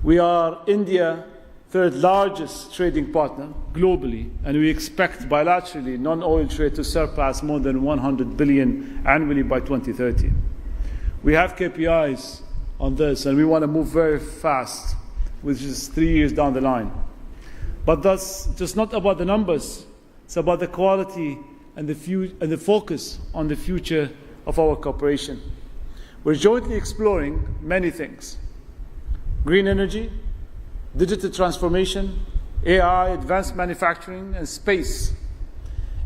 We are India third largest trading partner globally, and we expect bilaterally non-oil trade to surpass more than 100 billion annually by 2030. We have KPIs on this, and we want to move very fast, which is 3 years down the line. But that's just not about the numbers. It's about the quality and the focus on the future of our cooperation. We're jointly exploring many things: green energy, digital transformation, AI, advanced manufacturing, and space.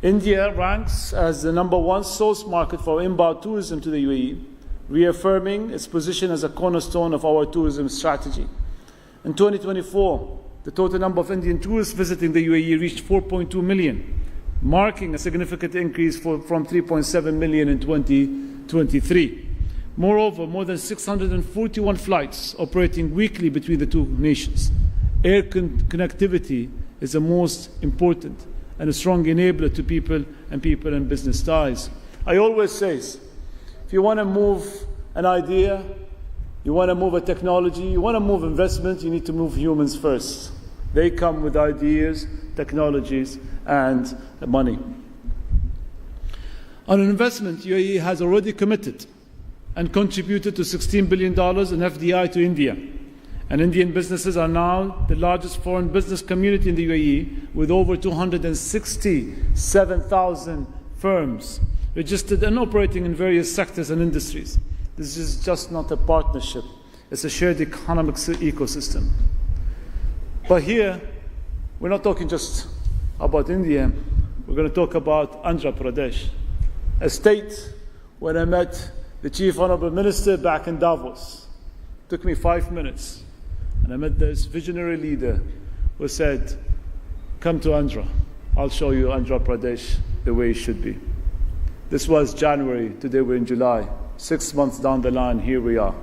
India ranks as the #1 source market for inbound tourism to the UAE, reaffirming its position as a cornerstone of our tourism strategy. In 2024, the total number of Indian tourists visiting the UAE reached 4.2 million, marking a significant increase from 3.7 million in 2023. Moreover, more than 641 flights operating weekly between the two nations. Air connectivity is the most important and a strong enabler to people and business ties. I always say, if you want to move an idea, you want to move a technology, you want to move investment, you need to move humans first. They come with ideas, technologies, and money. On investment, UAE has already committed and contributed to $16 billion in FDI to India. And Indian businesses are now the largest foreign business community in the UAE, with over 267,000 firms registered and operating in various sectors and industries. This is just not a partnership. It's a shared economic ecosystem. But here, we're not talking just about India. We're going to talk about Andhra Pradesh, a state where I met the Chief Honorable Minister back in Davos. It took me 5 minutes. And I met this visionary leader who said, "Come to Andhra. I'll show you Andhra Pradesh the way it should be." This was January. Today we're in July. 6 months down the line, here we are.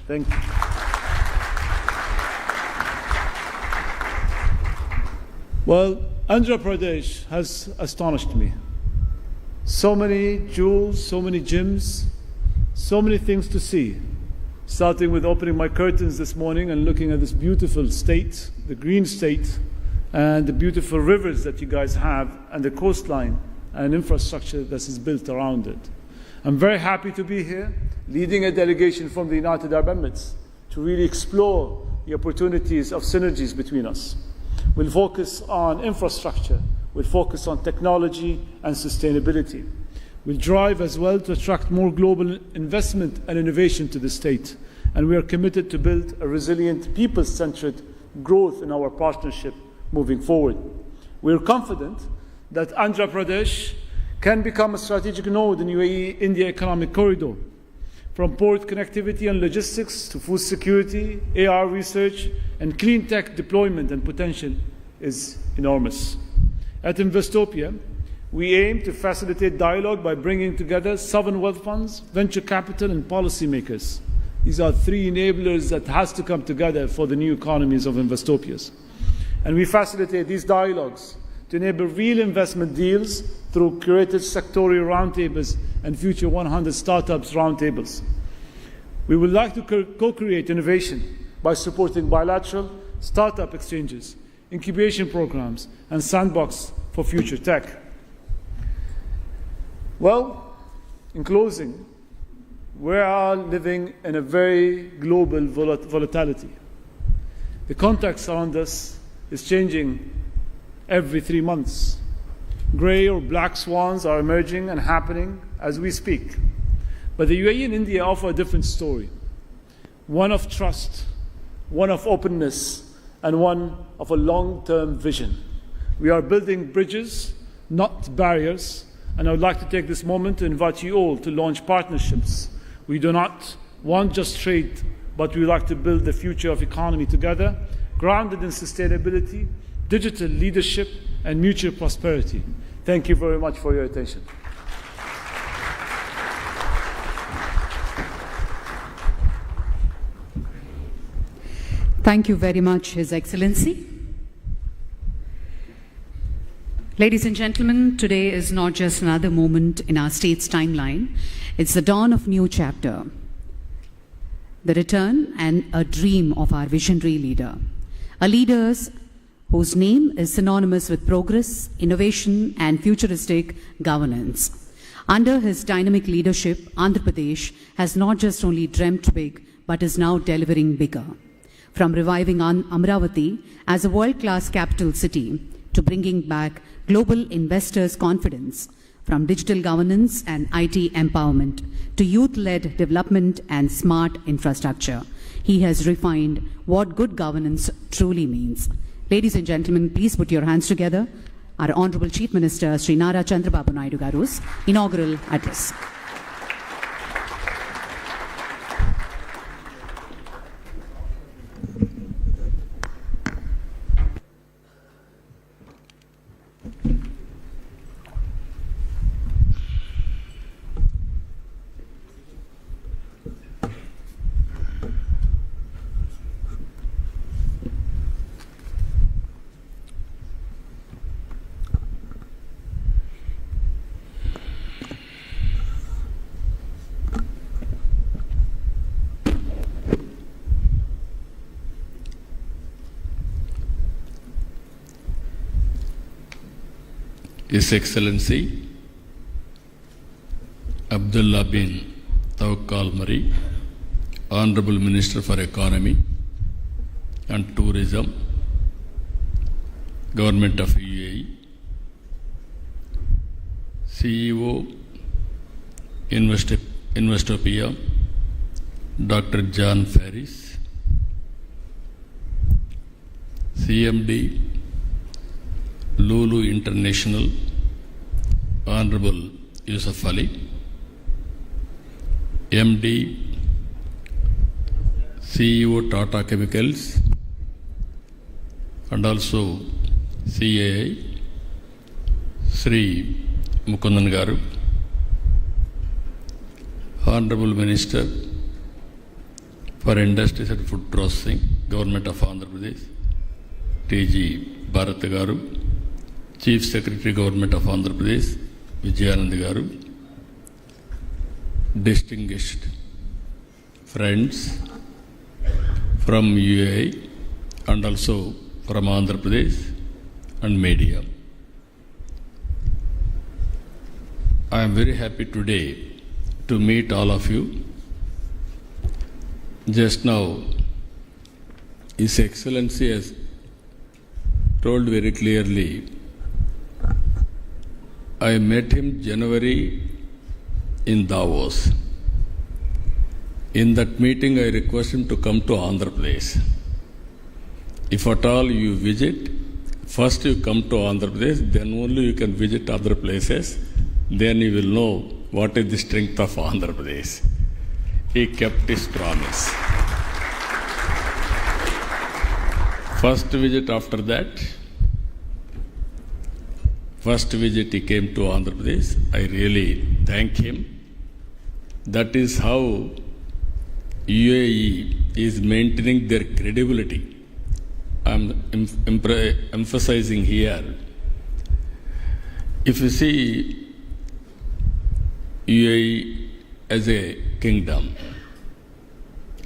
Thank you. Well, Andhra Pradesh has astonished me. So many jewels, so many gems, so many things to see. Starting with opening my curtains this morning and looking at this beautiful state, the green state, and the beautiful rivers that you guys have, and the coastline and infrastructure that is built around it. I'm very happy to be here, leading a delegation from the United Arab Emirates to really explore the opportunities of synergies between us. We'll focus on infrastructure, we'll focus on technology and sustainability. We'll drive as well to attract more global investment and innovation to the state. And we are committed to build a resilient, people-centered growth in our partnership moving forward. We are confident that Andhra Pradesh can become a strategic node in UAE-India economic corridor. From port connectivity and logistics to food security, AR research, and clean tech deployment and potential is enormous. At Investopia, we aim to facilitate dialogue by bringing together sovereign wealth funds, venture capital, and policymakers. These are three enablers that has to come together for the new economies of Investopias. And we facilitate these dialogues to enable real investment deals through curated sectorial roundtables and Future 100 Startups roundtables. We would like to co-create innovation by supporting bilateral startup exchanges, incubation programs, and sandbox for future tech. Well, in closing, we are living in a very global volatility. The context around us is changing every 3 months. Grey or black swans are emerging and happening as we speak. But the UAE and India offer a different story. One of trust, one of openness, and one of a long-term vision. We are building bridges, not barriers, and I would like to take this moment to invite you all to launch partnerships. We do not want just trade, but we would like to build the future of economy together, grounded in sustainability, digital leadership, and mutual prosperity. Thank you very much for your attention. Thank you very much, His Excellency. Ladies and gentlemen, today is not just another moment in our state's timeline. It's the dawn of a new chapter, the return and a dream of our visionary leader. a leader whose name is synonymous with progress, innovation, and futuristic governance. Under his dynamic leadership, Andhra Pradesh has not just only dreamt big, but is now delivering bigger. From reviving Amravati as a world-class capital city to bringing back global investors' confidence, from digital governance and IT empowerment to youth-led development and smart infrastructure, he has refined what good governance truly means. Ladies and gentlemen, please put your hands together. Our Honorable Chief Minister, Sri Nara Chandrababu Naidu Garu's inaugural address. His Excellency Abdullah bin Tawakkal Mari, Honorable Minister for Economy and Tourism, Government of UAE, CEO Investopia, Dr. John Ferris, CMD Lulu International, Honorable Yusuf Ali, MD, CEO Tata Chemicals, and also CAI, Sri Mukundan Garu, Honorable Minister for Industries and Food Processing, Government of Andhra Pradesh, TG Bharat Garu, Chief Secretary Government of Andhra Pradesh, Vijayanand Garu, distinguished friends from UAE and also from Andhra Pradesh and media. I am very happy today to meet all of you. Just now, His Excellency has told very clearly, I met him January in Davos. In that meeting, I request him to come to Andhra Pradesh. If at all you visit, first you come to Andhra Pradesh, then only you can visit other places. Then you will know what is the strength of Andhra Pradesh. He kept his promise. First visit after that, first visit he came to Andhra Pradesh. I really thank him. That is how UAE is maintaining their credibility. I am emphasizing here. If you see UAE as a kingdom,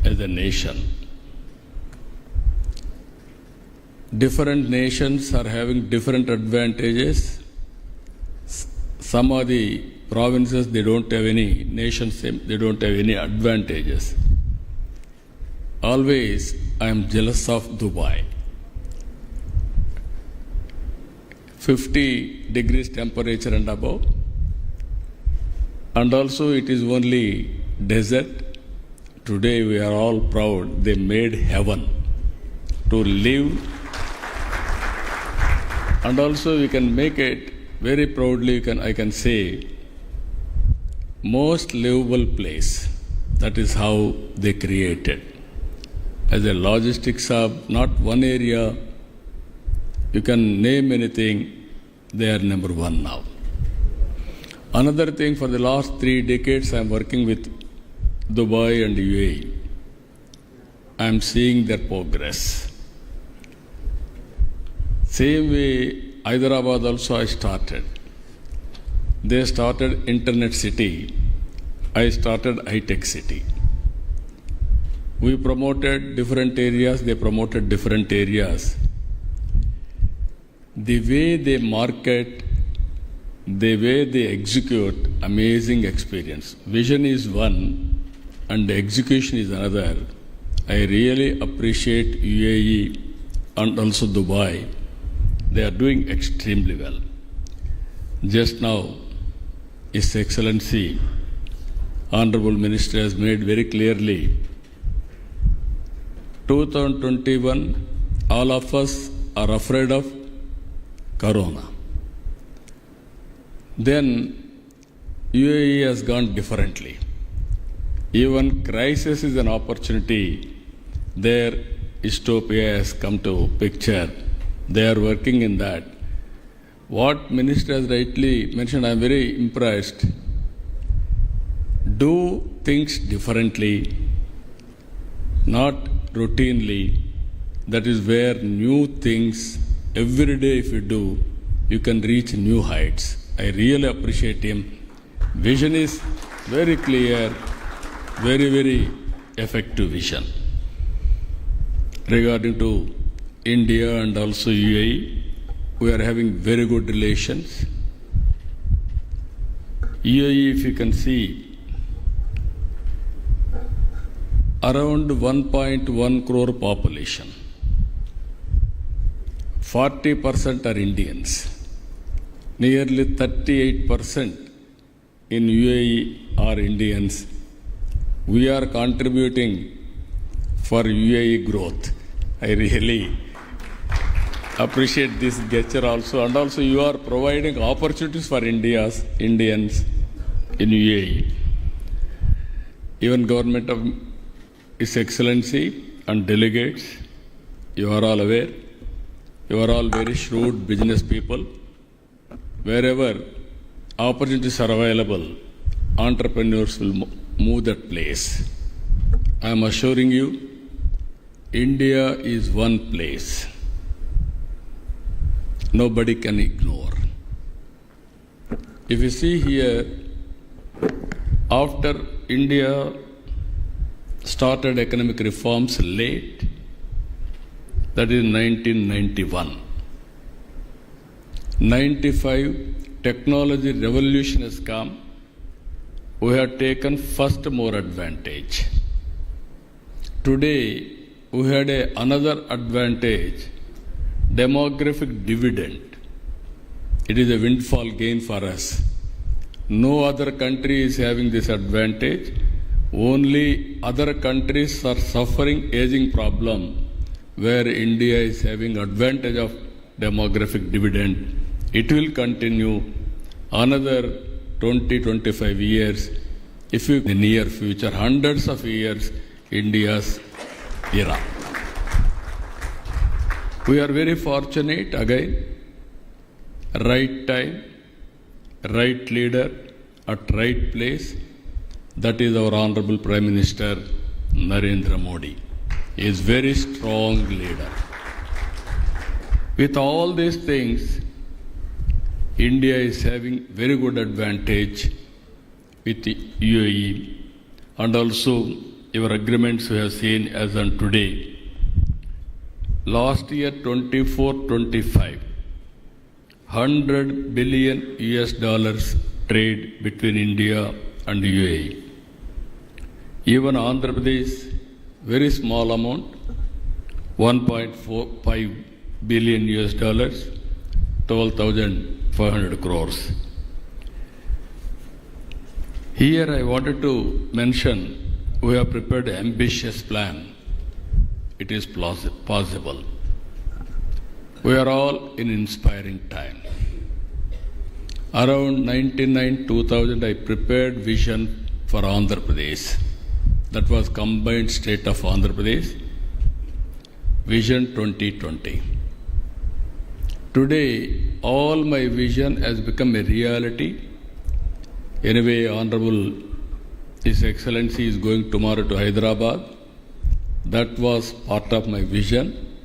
as a nation, different nations are having different advantages. Some of the provinces, they don't have any nations, they don't have any advantages. Always I am jealous of Dubai. 50 degrees temperature and above. And also it is only desert. Today we are all proud. They made heaven to live. And also we can make it very proudly, I can say, most livable place. That is how they created. As a logistics hub, not one area, you can name anything, they are number one now. Another thing, for the last 3 decades I am working with Dubai and UAE. I am seeing their progress. Same way, Hyderabad also I started. They started Internet City. I started High-Tech City. We promoted different areas, they promoted different areas. The way they market, the way they execute, amazing experience. Vision is one and execution is another. I really appreciate UAE and also Dubai. They are doing extremely well. Just now, His Excellency, Honorable Minister has made very clearly, 2021, all of us are afraid of Corona. Then UAE has gone differently. Even crisis is an opportunity. There, Investopia has come to picture. They are working in that. What Minister has rightly mentioned, I am very impressed. Do things differently, not routinely. That is where new things, every day if you do, you can reach new heights. I really appreciate him. Vision is very clear, very, very effective vision. Regarding to India and also UAE, we are having very good relations. UAE, if you can see, around 1.1 crore population. 40% are Indians. Nearly 38% in UAE are Indians. We are contributing for UAE growth. I really appreciate this gesture also. And also you are providing opportunities for Indians in UAE. Even government of His Excellency and delegates, you are all aware. You are all very shrewd business people. Wherever opportunities are available, entrepreneurs will move that place. I am assuring you, India is one place. Nobody can ignore. If you see here, after India started economic reforms late, that is 1991. 95, technology revolution has come. We have taken first more advantage. Today, we had another advantage, demographic dividend. It is a windfall gain for us. No other country is having this advantage. Only other countries are suffering aging problem, where India is having advantage of demographic dividend. It will continue another 20-25 years. If you in the near future, hundreds of years, India's era. We are very fortunate again. Right time, right leader, at right place. That is our Honorable Prime Minister Narendra Modi. He is very strong leader. With all these things, India is having very good advantage with the UAE, and also your agreements we have seen as on today. Last year 24-25, $100 billion US trade between India and UAE. Even Andhra Pradesh, very small amount, 1.45 billion US, 12,500 crores. Here I wanted to mention, we have prepared an ambitious plan. It is possible. We are all in inspiring time. Around 1999-2000, I prepared vision for Andhra Pradesh. That was combined state of Andhra Pradesh, Vision 2020. Today, all my vision has become a reality. Anyway, Honorable His Excellency is going tomorrow to Hyderabad. That was part of my vision.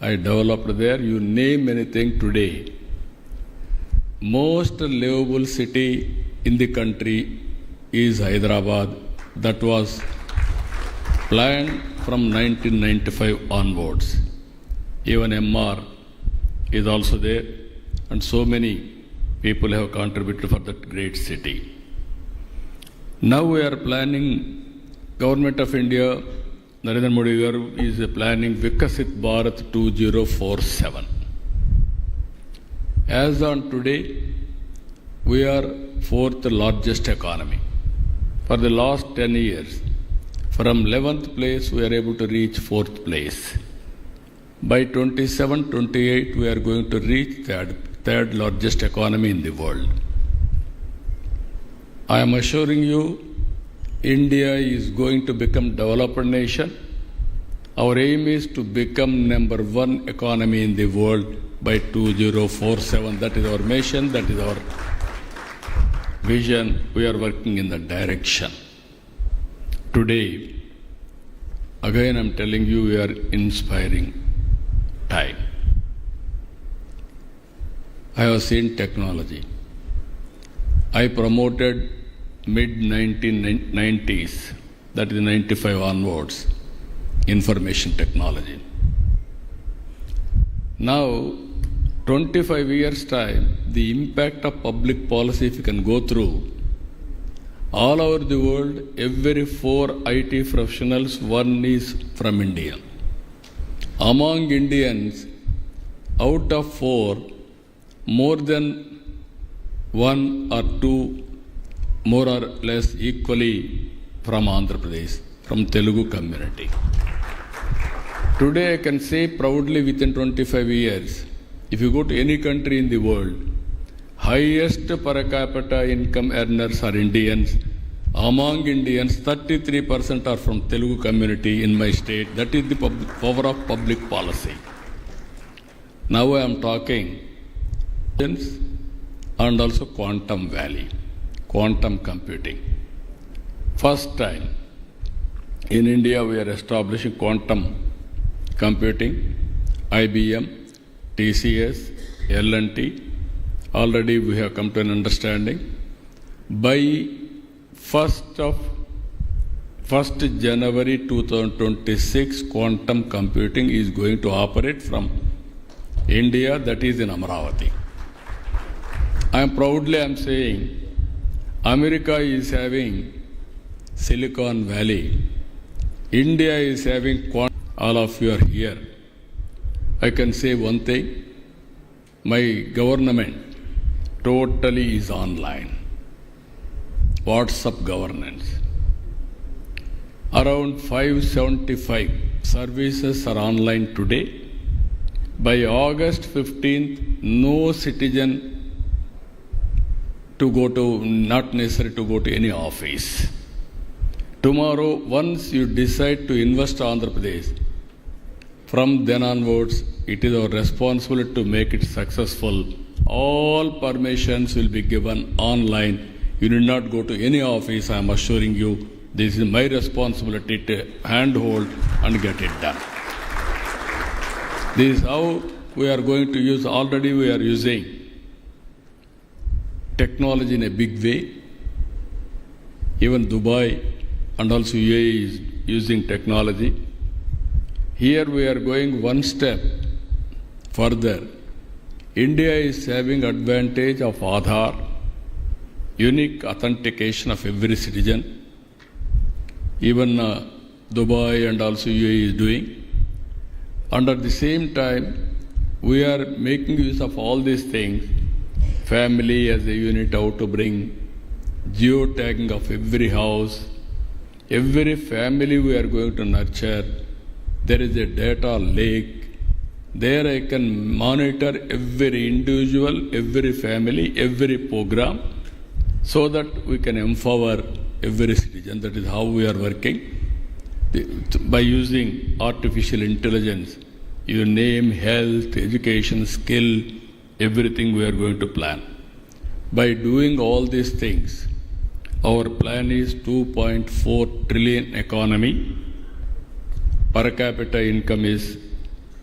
I developed there. You name anything today. Most livable city in the country is Hyderabad. That was planned from 1995 onwards. Even MR is also there, and so many people have contributed for that great city. Now we are planning, Government of India, Narendra Modi garu is planning Vikasit Bharat 2047. As on today, we are fourth largest economy. For the last 10 years, from 11th place, we are able to reach 4th place. By 27-28, we are going to reach third largest economy in the world. I am assuring you, India is going to become developed nation. Our aim is to become number one economy in the world by 2047. That is our mission, that is our vision. We are working in that direction. Today, again I am telling you, we are inspiring time. I have seen technology. I promoted mid-1990s, that is 95 onwards, information technology. Now, 25 years' time, the impact of public policy, if you can go through, all over the world, every 4 IT professionals, one is from India. Among Indians, out of 4, more than 1 or 2, more or less equally from Andhra Pradesh, from Telugu community. Today I can say proudly, within 25 years, if you go to any country in the world, highest per capita income earners are Indians. Among Indians, 33% are from Telugu community in my state. That is the power of public policy. Now I am talking and also quantum valley, quantum computing. First time in India we are establishing quantum computing. IBM, TCS, L&T, already we have come to an understanding. By 1st January 2026, quantum computing is going to operate from India, that is in Amravati. I am saying, America is having Silicon Valley. India is having quantum. All of you are here. I can say one thing, my government totally is online. WhatsApp governance. Around 575 services are online today. By August 15th, no citizen not necessary to go to any office. Tomorrow, once you decide to invest Andhra Pradesh, from then onwards, it is our responsibility to make it successful. All permissions will be given online. You need not go to any office. I am assuring you, this is my responsibility to handhold and get it done. This is how we are going to use. Already we are using technology in a big way. Even Dubai and also UAE is using technology. Here we are going one step further. India is having advantage of Aadhaar, unique authentication of every citizen. Even Dubai and also UAE is doing. And at the same time, we are making use of all these things. Family as a unit, how to bring geotagging of every house. Every family we are going to nurture. There is a data lake. There I can monitor every individual, every family, every program, so that we can empower every citizen. That is how we are working. By using artificial intelligence, your name, health, education, skill, everything we are going to plan. By doing all these things, our plan is 2.4 trillion economy. Per capita income is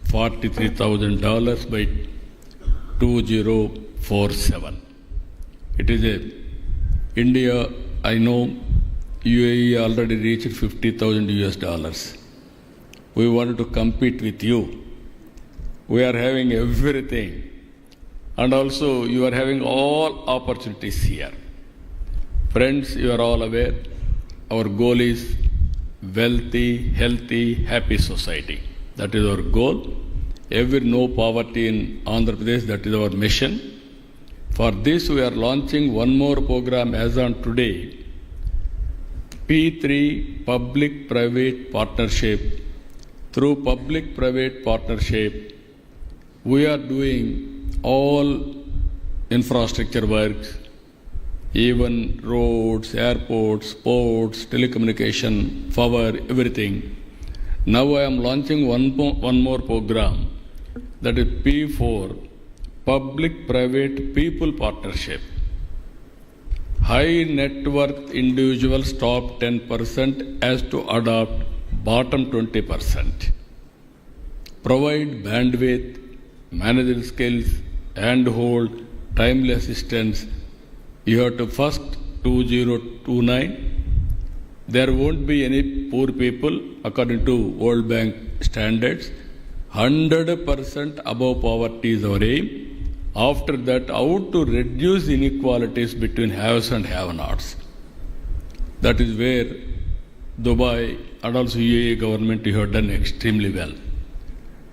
$43,000 by 2047. It is India, I know UAE already reached $50,000. We wanted to compete with you. We are having everything. And also, you are having all opportunities here. Friends, you are all aware, our goal is wealthy, healthy, happy society. That is our goal. No poverty in Andhra Pradesh, that is our mission. For this, we are launching one more program as on today. P3 Public-Private Partnership. Through Public-Private Partnership, we are doing all infrastructure works, even roads, airports, ports, telecommunication, power, everything. Now I am launching one more program, that is P4 Public-Private People Partnership. High net worth individuals top 10% as to adopt bottom 20%. Provide bandwidth, managerial skills, handhold, timely assistance. You have to first 2029. There won't be any poor people according to World Bank standards. 100% above poverty is our aim. After that, how to reduce inequalities between haves and have-nots. That is where Dubai and also UAE government you have done extremely well.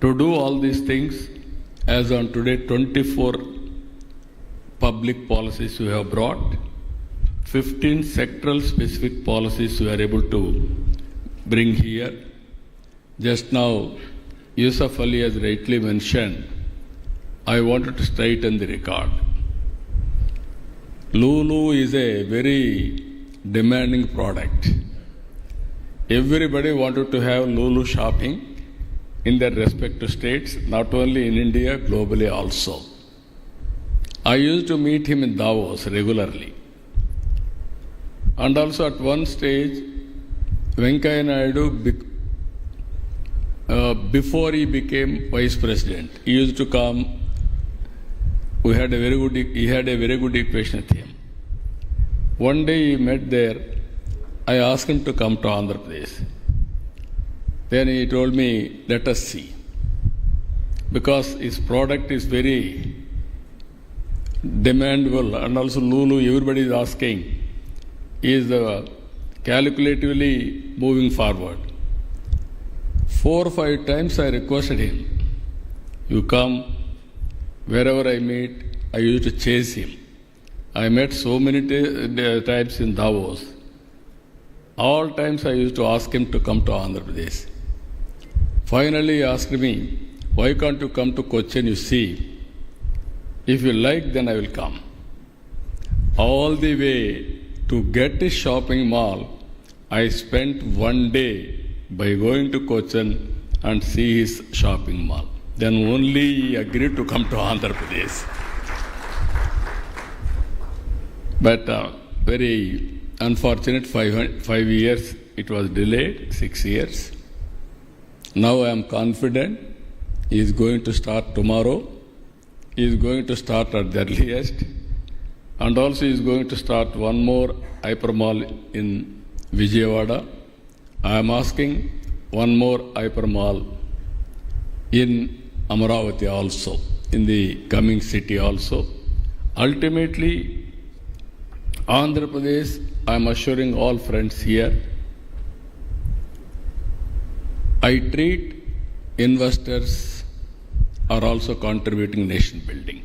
To do all these things, as on today, 24 public policies we have brought, 15 sectoral specific policies we are able to bring here. Just now, Yusuf Ali has rightly mentioned, I wanted to straighten the record. Lulu is a very demanding product. Everybody wanted to have Lulu shopping in their respective states, not only in India, globally also. I used to meet him in Davos regularly. And also at one stage, Venkaiah Naidu, before he became vice president, he used to come. He had a very good equation with him. One day he met there. I asked him to come to Andhra Pradesh. Then he told me, let us see. Because his product is very demandable, and also Lulu, everybody is asking, is calculatively moving forward. 4 or 5 times I requested him, you come. Wherever I meet, I used to chase him. I met so many times in Davos. All times I used to ask him to come to Andhra Pradesh. Finally, he asked me, why can't you come to Cochin? You see, if you like, then I will come. All the way to get his shopping mall, I spent one day by going to Cochin and see his shopping mall. Then only he agreed to come to Andhra Pradesh. But very unfortunate, 5 years it was delayed, 6 years. Now I am confident he is going to start tomorrow. He is going to start at the earliest. And also he is going to start one more hypermall in Vijayawada. I am asking one more hypermall in Amaravati also, in the coming city also. Ultimately, Andhra Pradesh, I am assuring all friends here, I treat investors are also contributing nation building.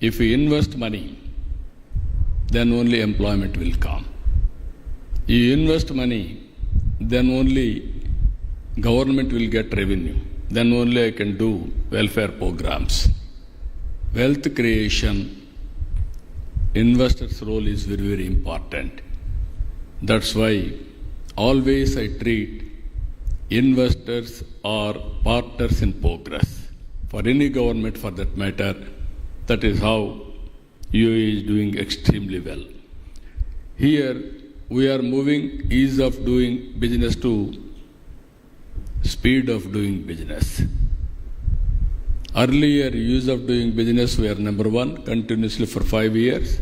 If you invest money, then only employment will come. You invest money, then only government will get revenue. Then only I can do welfare programs. Wealth creation, investors' role is very, very important. That's why always I treat investors are partners in progress. For any government, for that matter, that is how UAE is doing extremely well. Here, we are moving ease of doing business to speed of doing business. Earlier, ease of doing business, we are number 1 continuously for 5 years.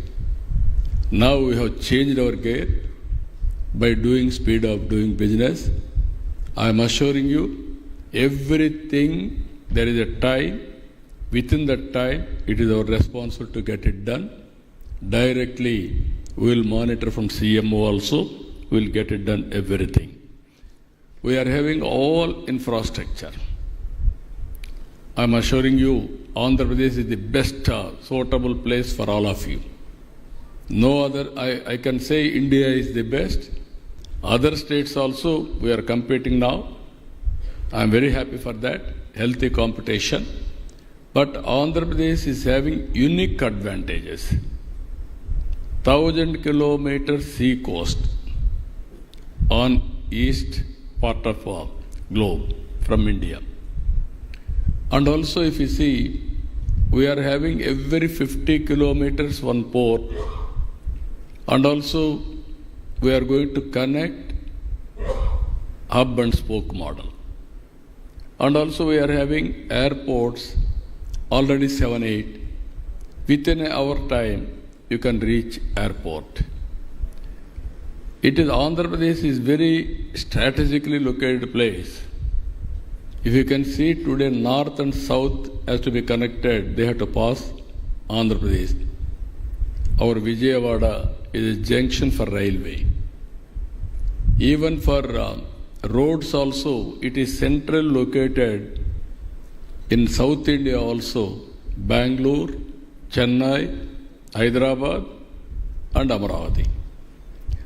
Now we have changed our gear. by doing speed of doing business. I am assuring you, everything, there is a time. Within that time, it is our responsibility to get it done. Directly, we will monitor from CMO also. We will get it done, everything. We are having all infrastructure. I am assuring you, Andhra Pradesh is the best suitable place for all of you. No other, I can say India is the best. Other states also, we are competing now. I am very happy for that, healthy competition. But Andhra Pradesh is having unique advantages. 1,000 kilometers sea coast on east part of globe from India. And also if you see, we are having every 50 kilometers one port, and also we are going to connect hub and spoke model. And also we are having airports, already 7, 8. Within an hour time, you can reach airport. It is Andhra Pradesh is very strategically located place. If you can see today, north and south has to be connected, they have to pass Andhra Pradesh. Our Vijayawada is a junction for railway. Even for roads also, it is central located in South India also, Bangalore, Chennai, Hyderabad and Amaravati.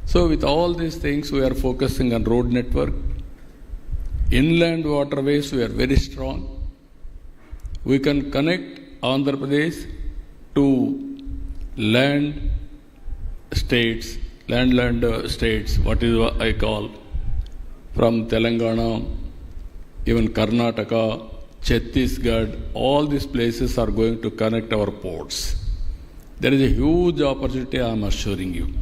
So with all these things, we are focusing on road network. Inland waterways, we are very strong. We can connect Andhra Pradesh to land states, what is what I call, from Telangana, even Karnataka, Chhattisgarh, all these places are going to connect our ports. There is a huge opportunity, I am assuring you.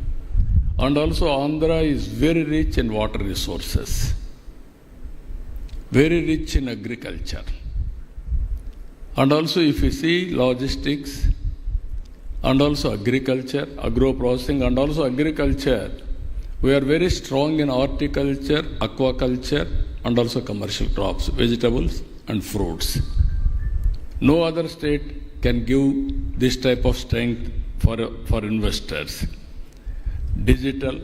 And also Andhra is very rich in water resources, very rich in agriculture. And also if you see logistics, and also agriculture, agro-processing, and also agriculture, we are very strong in horticulture, aquaculture, and also commercial crops, vegetables and fruits. No other state can give this type of strength for investors. Digital,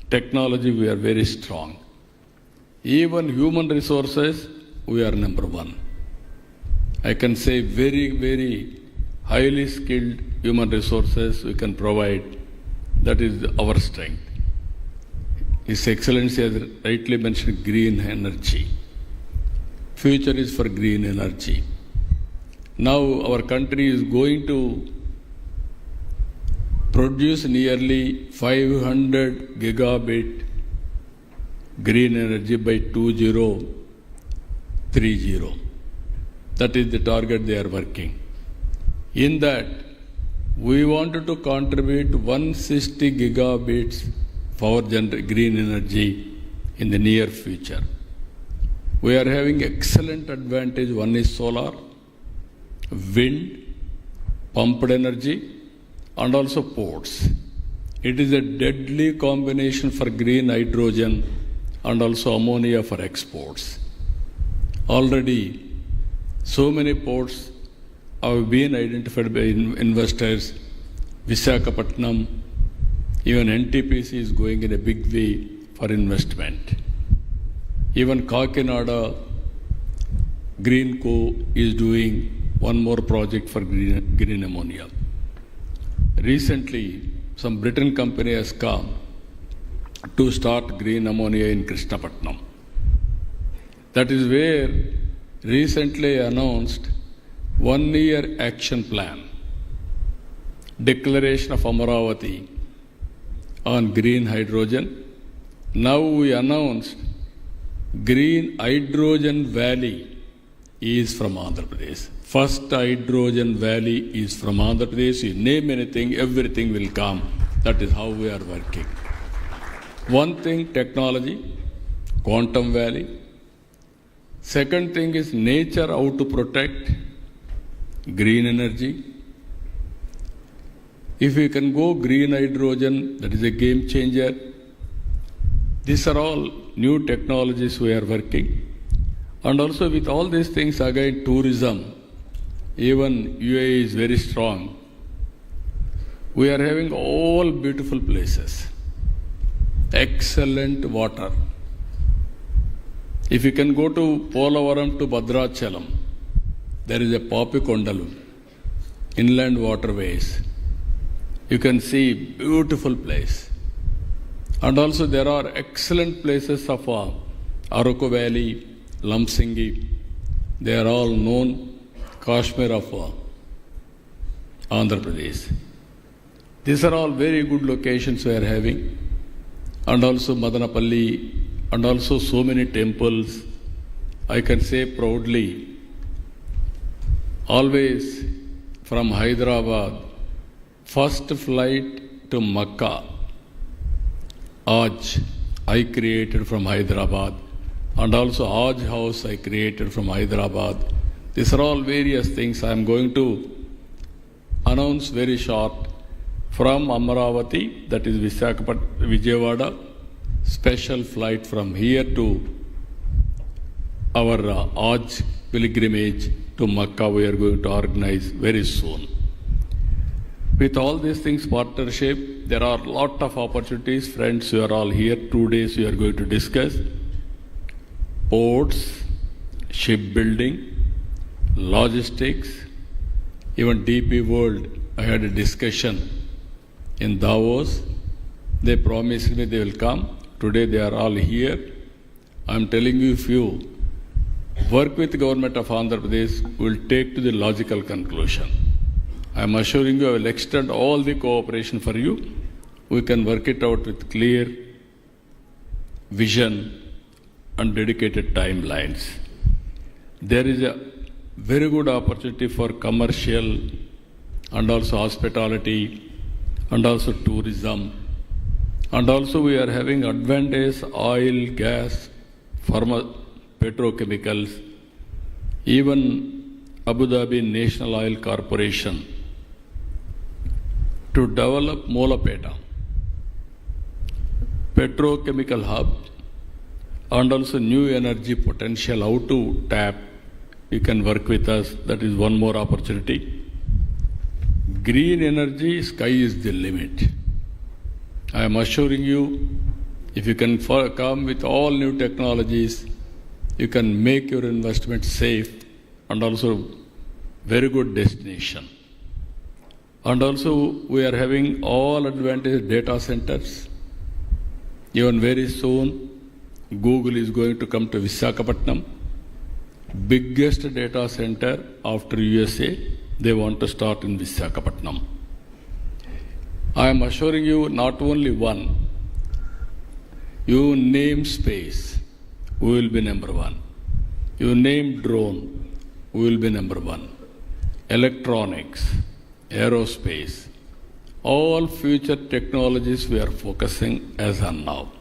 technology, we are very strong. Even human resources, we are number one. I can say very, very highly skilled human resources we can provide. That is our strength. His Excellency has rightly mentioned green energy. Future is for green energy. Now our country is going to produce nearly 500 gigabit green energy by 2030. That is the target they are working. In that, we wanted to contribute 160 gigabits for green energy in the near future. We are having excellent advantage. One is solar, wind, pumped energy, and also ports. It is a deadly combination for green hydrogen and also ammonia for exports. Already, so many ports have been identified by investors. Visakhapatnam, even NTPC is going in a big way for investment. Even Kakinada, Greenco is doing one more project for green ammonia. Recently, some Britain company has come to start green ammonia in Krishnapatnam. That is where recently announced 1 year action plan, declaration of Amaravati on green hydrogen. Now we announced green hydrogen valley is from Andhra Pradesh. First hydrogen valley is from Andhra Pradesh. You name anything, everything will come. That is how we are working. One thing, technology, quantum valley. Second thing is nature, how to protect green energy. If we can go green hydrogen, that is a game changer. These are all new technologies we are working. And also with all these things, again, tourism, even UAE is very strong. We are having all beautiful places, excellent water. If you can go to Polavaram to Bhadrachalam, there is a Papikondalu, inland waterways. You can see beautiful place. And also there are excellent places of Araku Valley, Lamsingi. They are all known Kashmir of Andhra Pradesh. These are all very good locations we are having. And also Madanapalli, and also so many temples. I can say proudly, always from Hyderabad, first flight to Makkah, Aj I created from Hyderabad, and also Aj House I created from Hyderabad. These are all various things I am going to announce very short. From Amaravati, that is Vijayawada, special flight from here to our Aj pilgrimage to Makkah we are going to organize very soon. With all these things, partnership, there are a lot of opportunities. Friends, you are all here. 2 days we are going to discuss ports, shipbuilding, logistics, even DP World. I had a discussion in Davos. They promised me they will come. Today they are all here. I am telling you, if you work with the government of Andhra Pradesh, we will take to the logical conclusion. I am assuring you I will extend all the cooperation for you. We can work it out with clear vision and dedicated timelines. There is a very good opportunity for commercial and also hospitality and also tourism. And also we are having advantage oil, gas, petrochemicals, even Abu Dhabi National Oil Corporation to develop Molapeta, petrochemical hub, and also new energy potential, how to tap. You can work with us. That is one more opportunity. Green energy, sky is the limit. I am assuring you, if you can come with all new technologies, you can make your investment safe and also very good destination. And also we are having all advantage data centers. Even very soon, Google is going to come to Visakhapatnam, biggest data center after USA. They want to start in Visakhapatnam. I am assuring you, not only one. You name space, we will be number one. You name drone, we will be number one. Electronics, aerospace, all future technologies we are focusing as on now.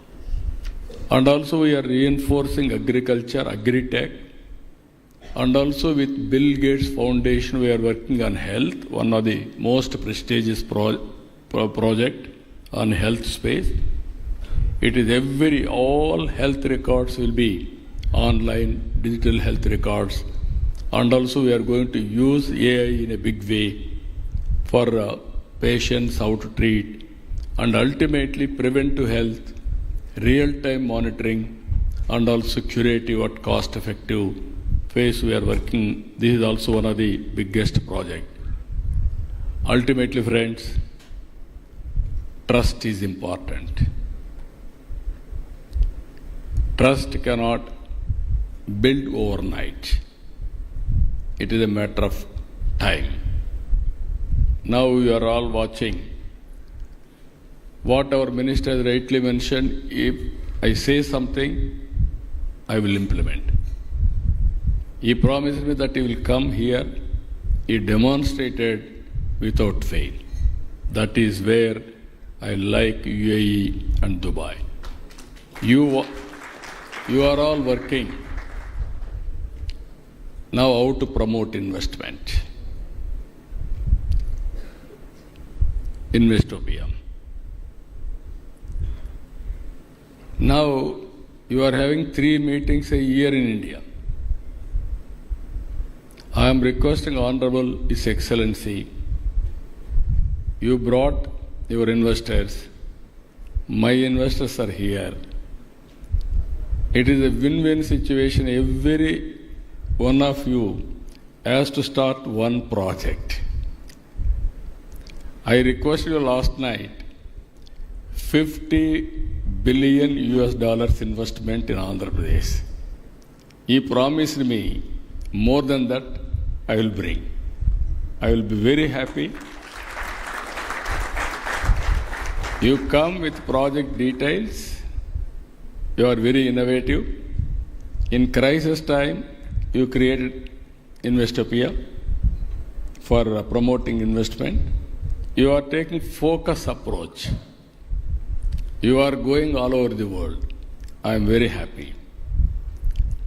And also we are reinforcing agriculture, agri-tech. And also with Bill Gates Foundation, we are working on health, one of the most prestigious project on health space. It is all health records will be online, digital health records. And also we are going to use AI in a big way for patients, how to treat, and ultimately preventive health, real-time monitoring, and also curative or cost-effective phase we are working. This is also one of the biggest projects. Ultimately, friends, trust is important. Trust cannot build overnight. It is a matter of time. Now you are all watching. What our minister has rightly mentioned, if I say something, I will implement. He promised me that he will come here. He demonstrated without fail. That is where I like UAE and Dubai. You are all working now how to promote investment. Investopia. Now, you are having 3 meetings a year in India. I am requesting Honorable His Excellency, you brought your investors. My investors are here. It is a win-win situation. Every one of you has to start one project. I requested you last night, 50 billion US dollars investment in Andhra Pradesh. He promised me more than that I will bring. I will be very happy. You come with project details. You are very innovative. In crisis time, you created Investopia for promoting investment. You are taking focus approach. You are going all over the world. I am very happy.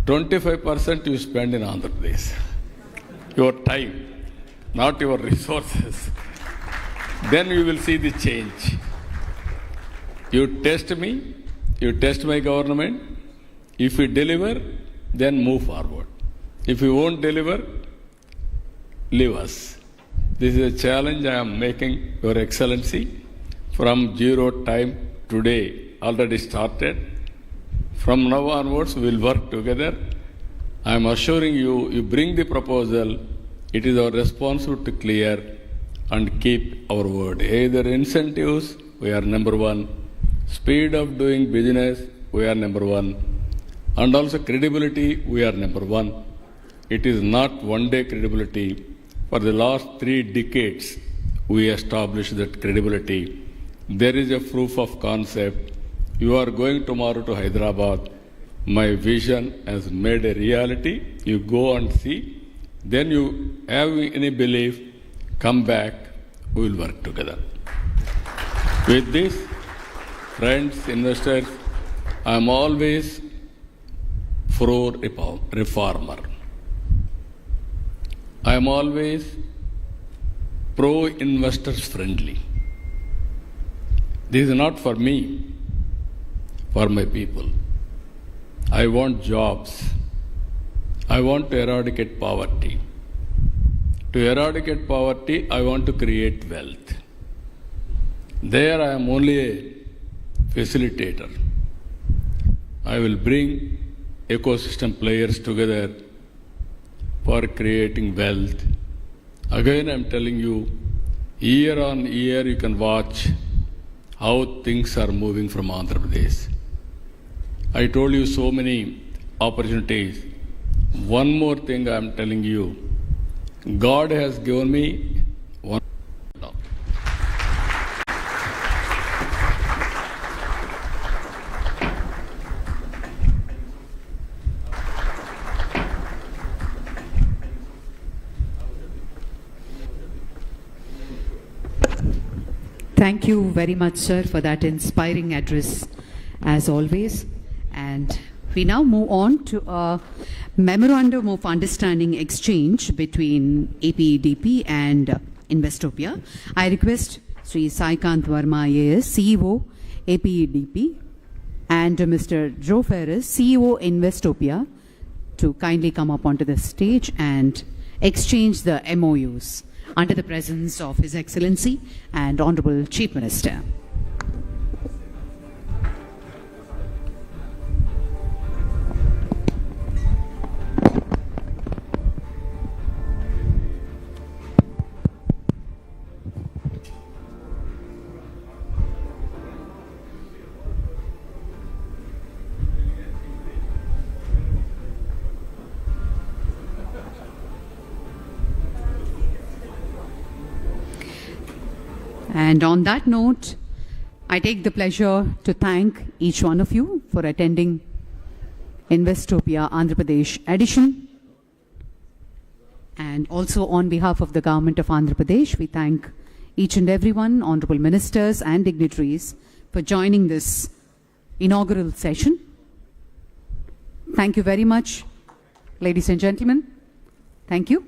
25% you spend in Andhra Pradesh. Your time, not your resources. Then you will see the change. You test me, you test my government. If we deliver, then move forward. If we won't deliver, leave us. This is a challenge I am making, Your Excellency. From zero time today, already started. From now onwards, we will work together. I am assuring you, you bring the proposal, it is our responsibility to clear and keep our word. Either incentives, we are number one. Speed of doing business, we are number one. And also credibility, we are number one. It is not one-day credibility. For the last 3 decades, we established that credibility. There is a proof of concept. You are going tomorrow to Hyderabad. My vision has made a reality. You go and see. Then you have any belief, come back, we will work together. With this, friends, investors, I am always pro-reformer. I am always pro-investors friendly. This is not for me, for my people. I want jobs. I want to eradicate poverty. To eradicate poverty, I want to create wealth. There I am only a facilitator. I will bring ecosystem players together for creating wealth. Again, I am telling you, year on year you can watch how things are moving from Andhra Pradesh. I told you so many opportunities. One more thing I am telling you. God has given me one. Thank you very much, sir, for that inspiring address, as always. And we now move on to a memorandum of understanding exchange between APEDP and Investopia. I request Sri Saikant Verma IAS, CEO, APEDP, and Mr. Joe Ferris, CEO, Investopia, to kindly come up onto the stage and exchange the MOUs under the presence of His Excellency and Honorable Chief Minister. And on that note, I take the pleasure to thank each one of you for attending Investopia Andhra Pradesh edition. And also on behalf of the Government of Andhra Pradesh, we thank each and everyone, honorable ministers and dignitaries, for joining this inaugural session. Thank you very much, ladies and gentlemen. Thank you.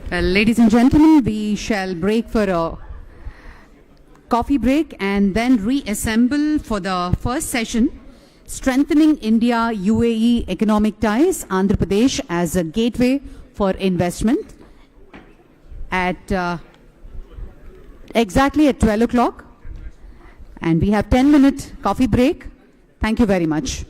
Ladies and gentlemen, we shall break for a coffee break and then reassemble for the first session, Strengthening India-UAE Economic Ties, Andhra Pradesh as a Gateway for Investment, at exactly at 12 o'clock. And we have 10-minute coffee break. Thank you very much.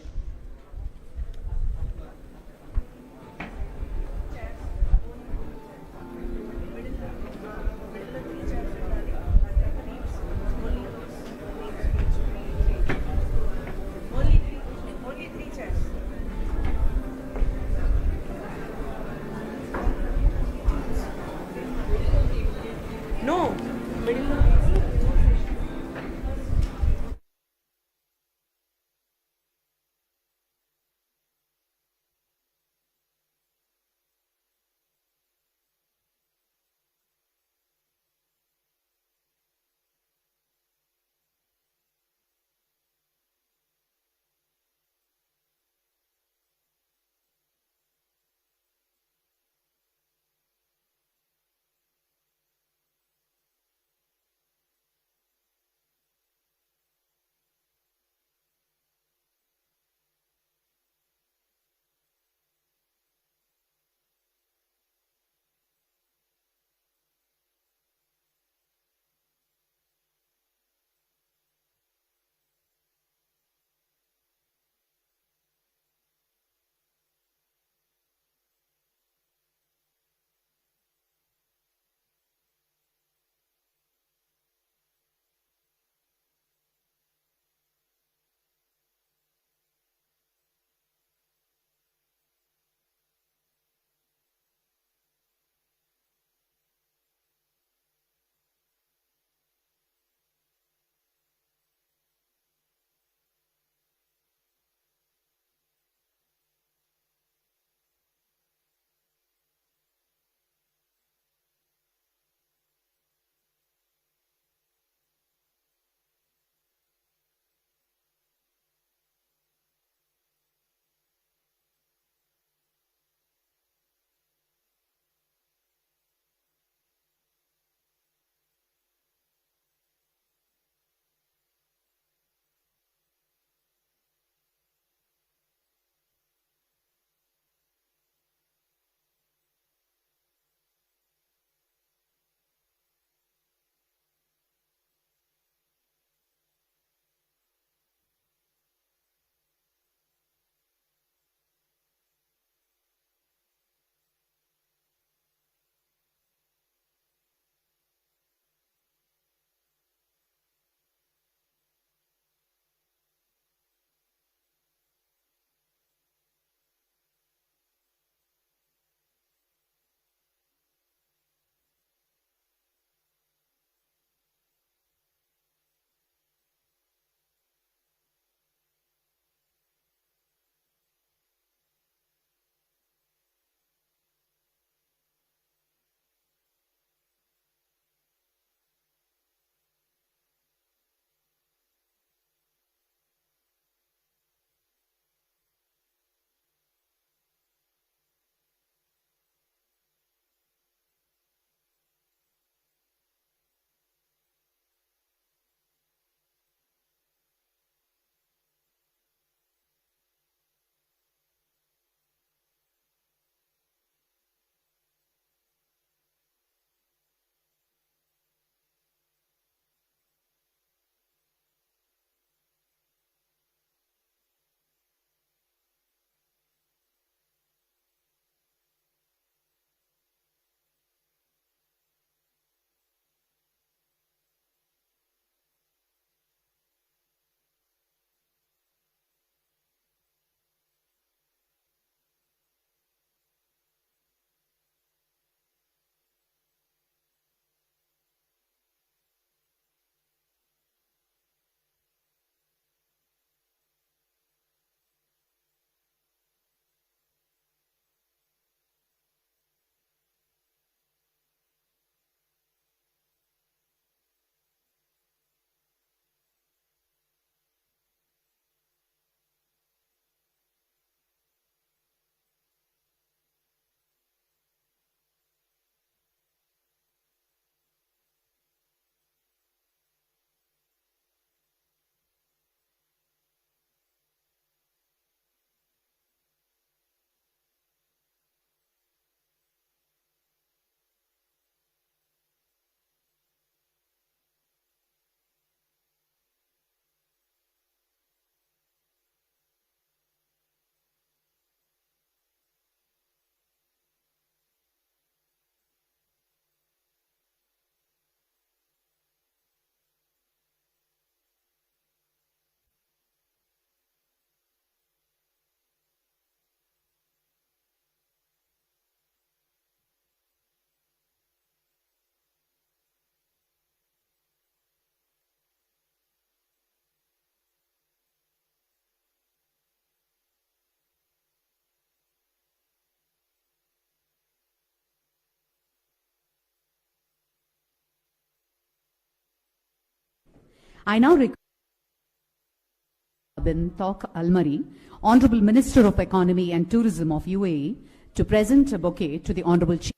I now request bin Tok Almari, Honorable Minister of Economy and Tourism of UAE, to present a bouquet to the Honorable Chief.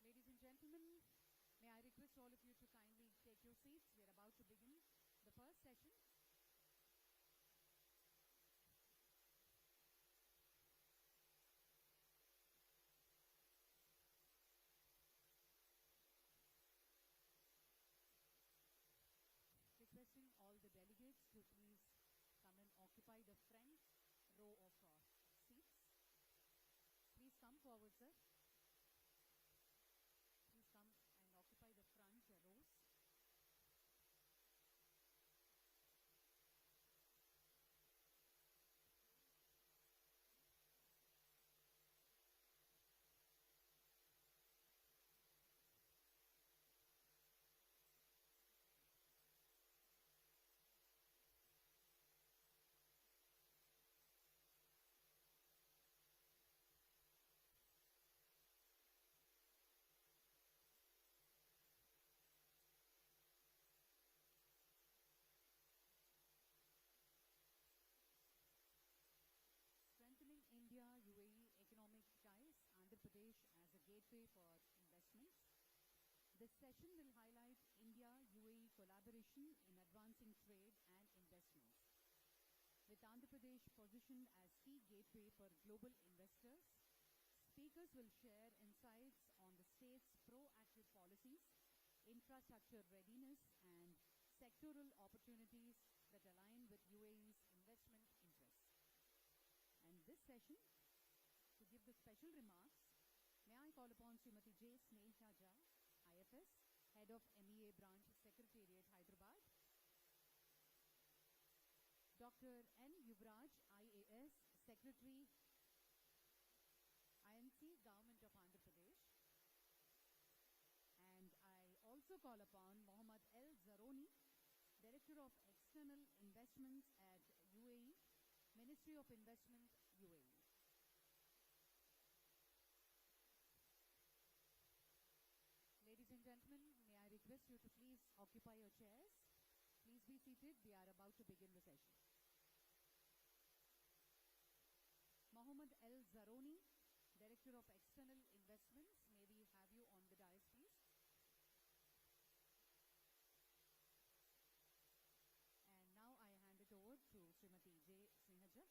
Ladies and gentlemen, may I request all of you to kindly take your seats. We are about to begin the first session. Requesting all the delegates to please come and occupy the front row of seats. Please come forward, sir. Please come and occupy the front rows. This session will highlight India-UAE collaboration in advancing trade and investment. With Andhra Pradesh positioned as key gateway for global investors, speakers will share insights on the state's proactive policies, infrastructure readiness, and sectoral opportunities that align with UAE's investment interests. And this session, to give the special remarks, may I call upon Srimati J. Sneha Jha, IFS, Head of MEA Branch Secretariat, Hyderabad, Dr. N. Yuvraj, IAS, Secretary, INC, Government of Andhra Pradesh. And I also call upon Mohammad L. Zaroni, Director of External Investments at UAE, Ministry of Investment, UAE. Ladies and gentlemen, may I request you to please occupy your chairs. Please be seated. We are about to begin the session. Mohammad L. Zaroni, Director of External Investments. May we have you on the dais, please? And now I hand it over to Srimati J. Sneha Jha.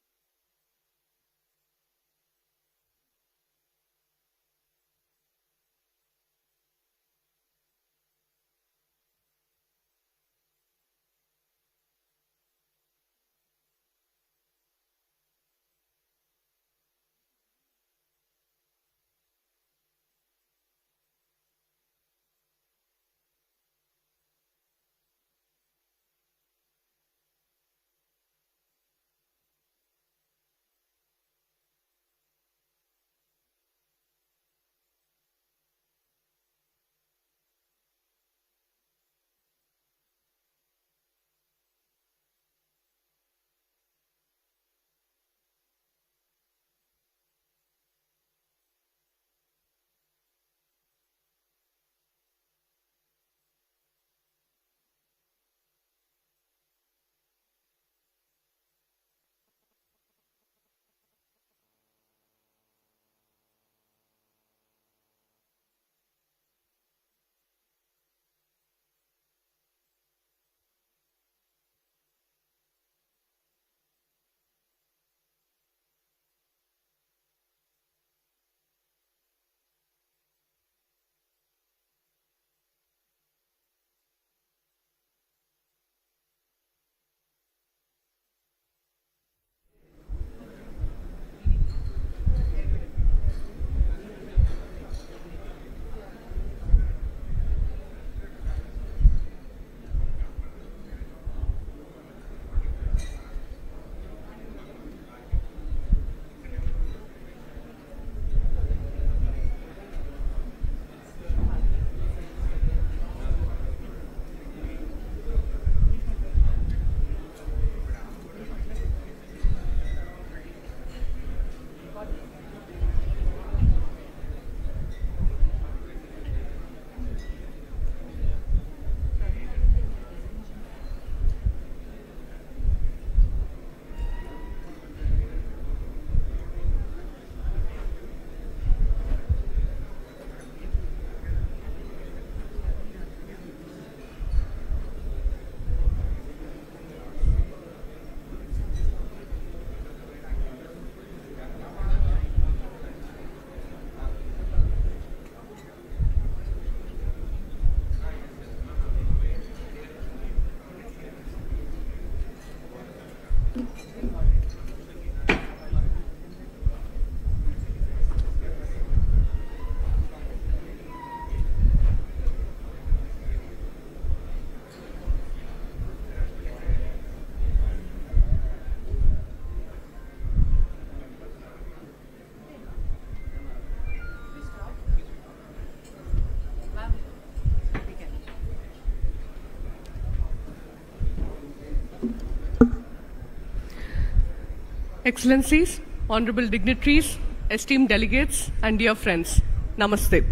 Excellencies, honorable dignitaries, esteemed delegates, and dear friends, Namaste.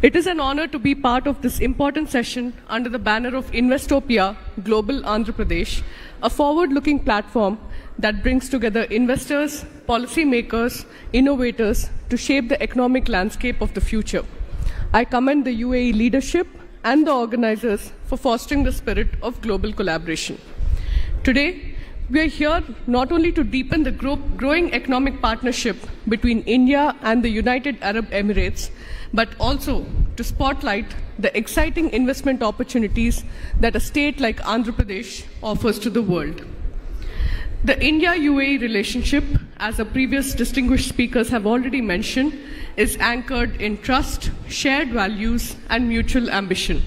It is an honor to be part of this important session under the banner of Investopia, Global Andhra Pradesh, a forward-looking platform that brings together investors, policymakers, innovators to shape the economic landscape of the future. I commend the UAE leadership and the organizers for fostering the spirit of global collaboration. Today, we are here not only to deepen the growing economic partnership between India and the United Arab Emirates, but also to spotlight the exciting investment opportunities that a state like Andhra Pradesh offers to the world. The India-UAE relationship, as our previous distinguished speakers have already mentioned, is anchored in trust, shared values, and mutual ambition.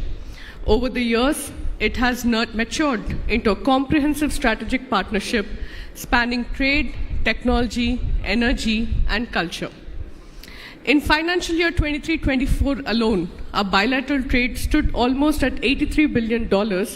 Over the years, it has matured into a comprehensive strategic partnership spanning trade, technology, energy, and culture. In financial year 23-24 alone, our bilateral trade stood almost at $83 billion,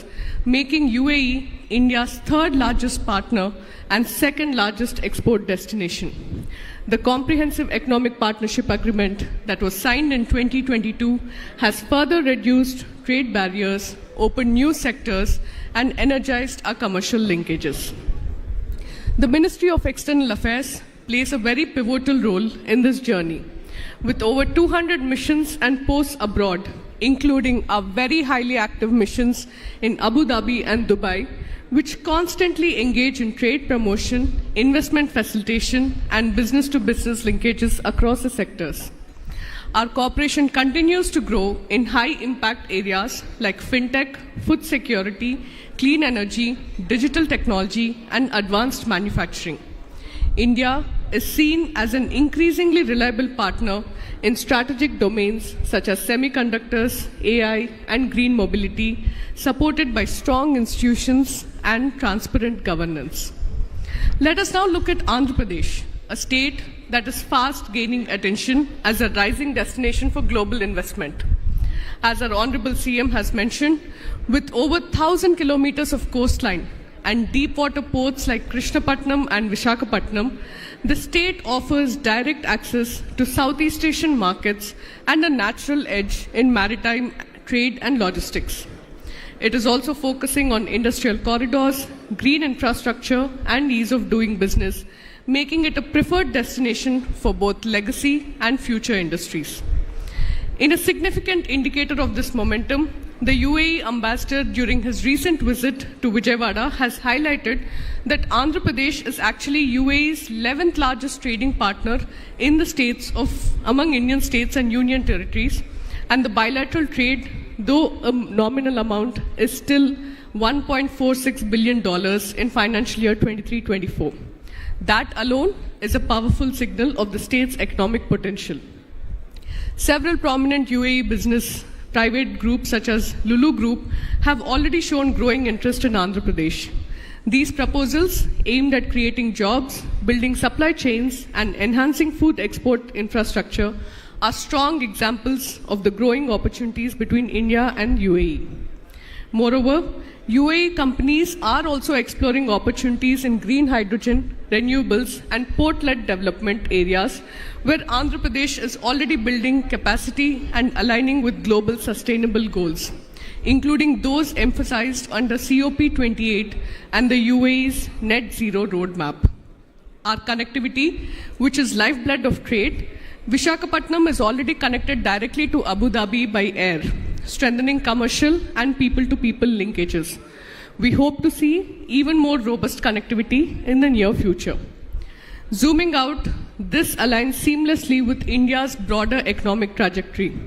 making UAE India's third largest partner and second largest export destination. The Comprehensive Economic Partnership Agreement that was signed in 2022 has further reduced trade barriers, opened new sectors, and energized our commercial linkages. The Ministry of External Affairs plays a very pivotal role in this journey, with over 200 missions and posts abroad, including our very highly active missions in Abu Dhabi and Dubai, which constantly engage in trade promotion, investment facilitation, and business-to-business linkages across the sectors. Our cooperation continues to grow in high-impact areas like fintech, food security, clean energy, digital technology, and advanced manufacturing. India is seen as an increasingly reliable partner in strategic domains such as semiconductors, AI, and green mobility, supported by strong institutions and transparent governance. Let us now look at Andhra Pradesh, a state that is fast gaining attention as a rising destination for global investment. As our Honorable CM has mentioned, with over 1,000 kilometers of coastline and deep water ports like Krishnapatnam and Visakhapatnam, the state offers direct access to Southeast Asian markets and a natural edge in maritime trade and logistics. It is also focusing on industrial corridors, green infrastructure, and ease of doing business, making it a preferred destination for both legacy and future industries. In a significant indicator of this momentum, the UAE ambassador during his recent visit to Vijayawada has highlighted that Andhra Pradesh is actually UAE's 11th largest trading partner in the states among Indian states and union territories, and the bilateral trade, though a nominal amount, is still $1.46 billion in financial year 23-24. That alone is a powerful signal of the state's economic potential. Several prominent UAE business private groups such as Lulu Group have already shown growing interest in Andhra Pradesh. These proposals, aimed at creating jobs, building supply chains, and enhancing food export infrastructure, are strong examples of the growing opportunities between India and UAE. Moreover, UAE companies are also exploring opportunities in green hydrogen, renewables, and port-led development areas where Andhra Pradesh is already building capacity and aligning with global sustainable goals, including those emphasized under COP28 and the UAE's net zero roadmap. Our connectivity, which is lifeblood of trade, Visakhapatnam is already connected directly to Abu Dhabi by air, strengthening commercial and people-to-people linkages. We hope to see even more robust connectivity in the near future. Zooming out, this aligns seamlessly with India's broader economic trajectory.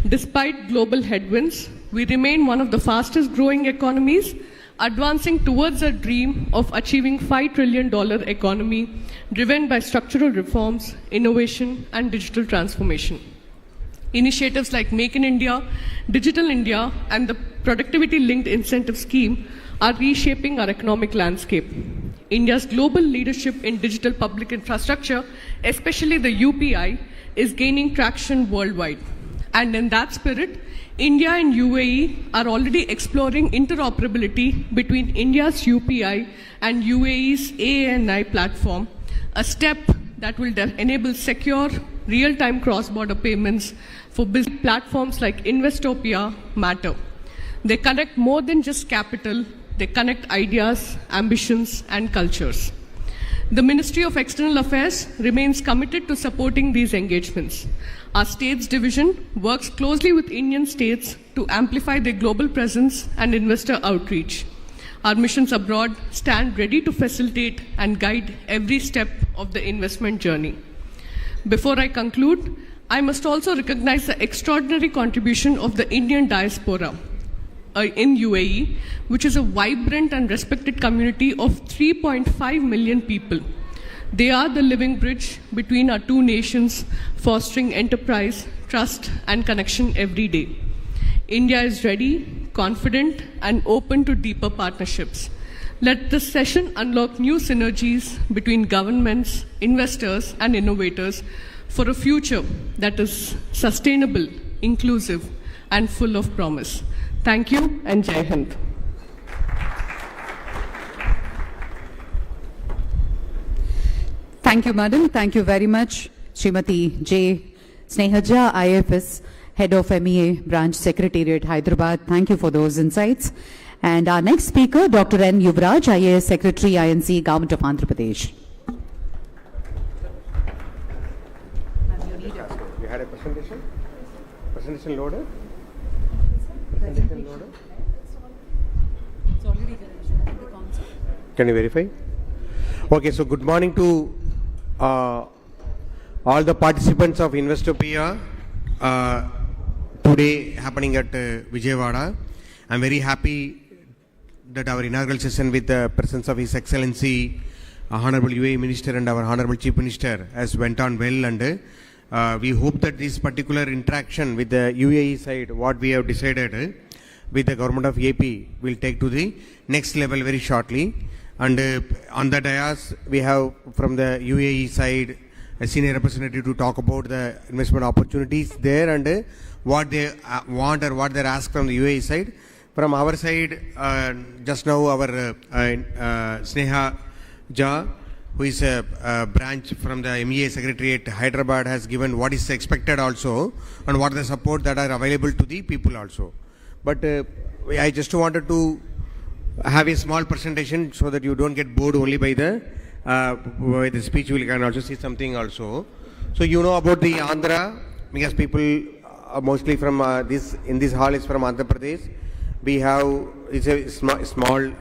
Despite global headwinds, we remain one of the fastest growing economies, advancing towards a dream of achieving $5 trillion economy driven by structural reforms, innovation, and digital transformation. Initiatives like Make in India, Digital India, and the Productivity-Linked Incentive Scheme are reshaping our economic landscape. India's global leadership in digital public infrastructure, especially the UPI, is gaining traction worldwide. And in that spirit, India and UAE are already exploring interoperability between India's UPI and UAE's AANI platform, a step that will enable secure, real-time cross-border payments for business platforms like Investopia matter. They connect more than just capital, they connect ideas, ambitions, and cultures. The Ministry of External Affairs remains committed to supporting these engagements. Our States Division works closely with Indian states to amplify their global presence and investor outreach. Our missions abroad stand ready to facilitate and guide every step of the investment journey. Before I conclude, I must also recognize the extraordinary contribution of the Indian diaspora in UAE, which is a vibrant and respected community of 3.5 million people. They are the living bridge between our two nations, fostering enterprise, trust, and connection every day. India is ready, confident, and open to deeper partnerships. Let this session unlock new synergies between governments, investors, and innovators for a future that is sustainable, inclusive, and full of promise. Thank you, and Jai Hind. Thank you, madam. Thank you very much, Srimati J. Snehaja, IFS, Head of MEA, Branch Secretariat, Hyderabad. Thank you for those insights. And our next speaker, Dr. N. Yuvraj, IAS Secretary, INC, Government of Andhra Pradesh. You had a presentation? Presentation loaded? Can you verify? Okay, so good morning to all the participants of Investopia today happening at Vijayawada. I'm very happy that our inaugural session with the presence of His Excellency Honorable UAE Minister and our Honorable Chief Minister has went on well, and we hope that this particular interaction with the UAE side, what we have decided with the government of AP, will take to the next level very shortly. And on the dais, we have from the UAE side a senior representative to talk about the investment opportunities there and what they want or what they're asked from the UAE side. From our side, just now our Sneha Jha, who is a branch from the MEA Secretariat Hyderabad, has given what is expected also and what the support that are available to the people also. But I just wanted to have a small presentation so that you don't get bored only by the speech. We can also see something also. So you know about the Andhra, because people mostly from in this hall is from Andhra Pradesh. We have, it's a small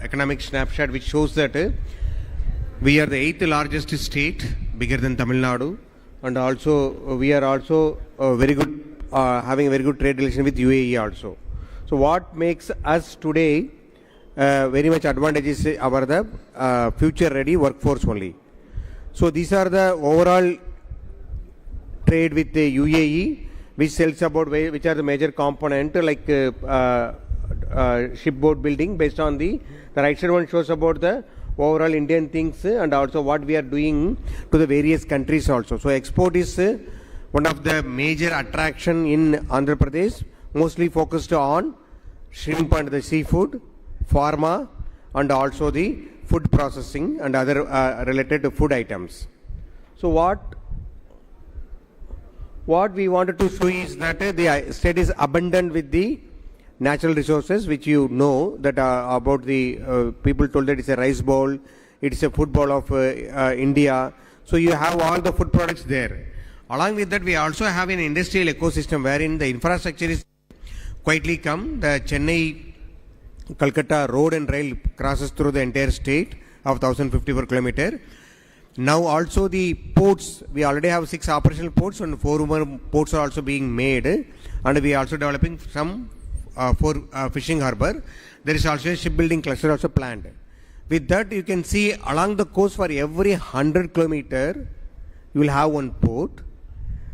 economic snapshot which shows that we are the 8th largest state, bigger than Tamil Nadu, and also we are also very good, having a very good trade relation with UAE also. So what makes us today very much advantages our the future ready workforce only. So these are the overall trade with the UAE, which tells about which are the major component, like shipboard building. Based on the right side one shows about the overall Indian things and also what we are doing to the various countries also. So export is one of the major attraction in Andhra Pradesh, mostly focused on shrimp and the seafood, pharma, and also the food processing and other related to food items. So what we wanted to show is that the state is abundant with the natural resources, which you know that about the people told that it's a rice bowl, it's a food bowl of India. So you have all the food products there. Along with that, we also have an industrial ecosystem wherein the infrastructure is quietly come. The Chennai-Calcutta road and rail crosses through the entire state of 1054 kilometers. Now also the ports, we already have 6 operational ports and 4 more ports are also being made, and we are also developing some for fishing harbour. There is also a shipbuilding cluster also planned. With that, you can see along the coast for every 100 kilometers you will have one port,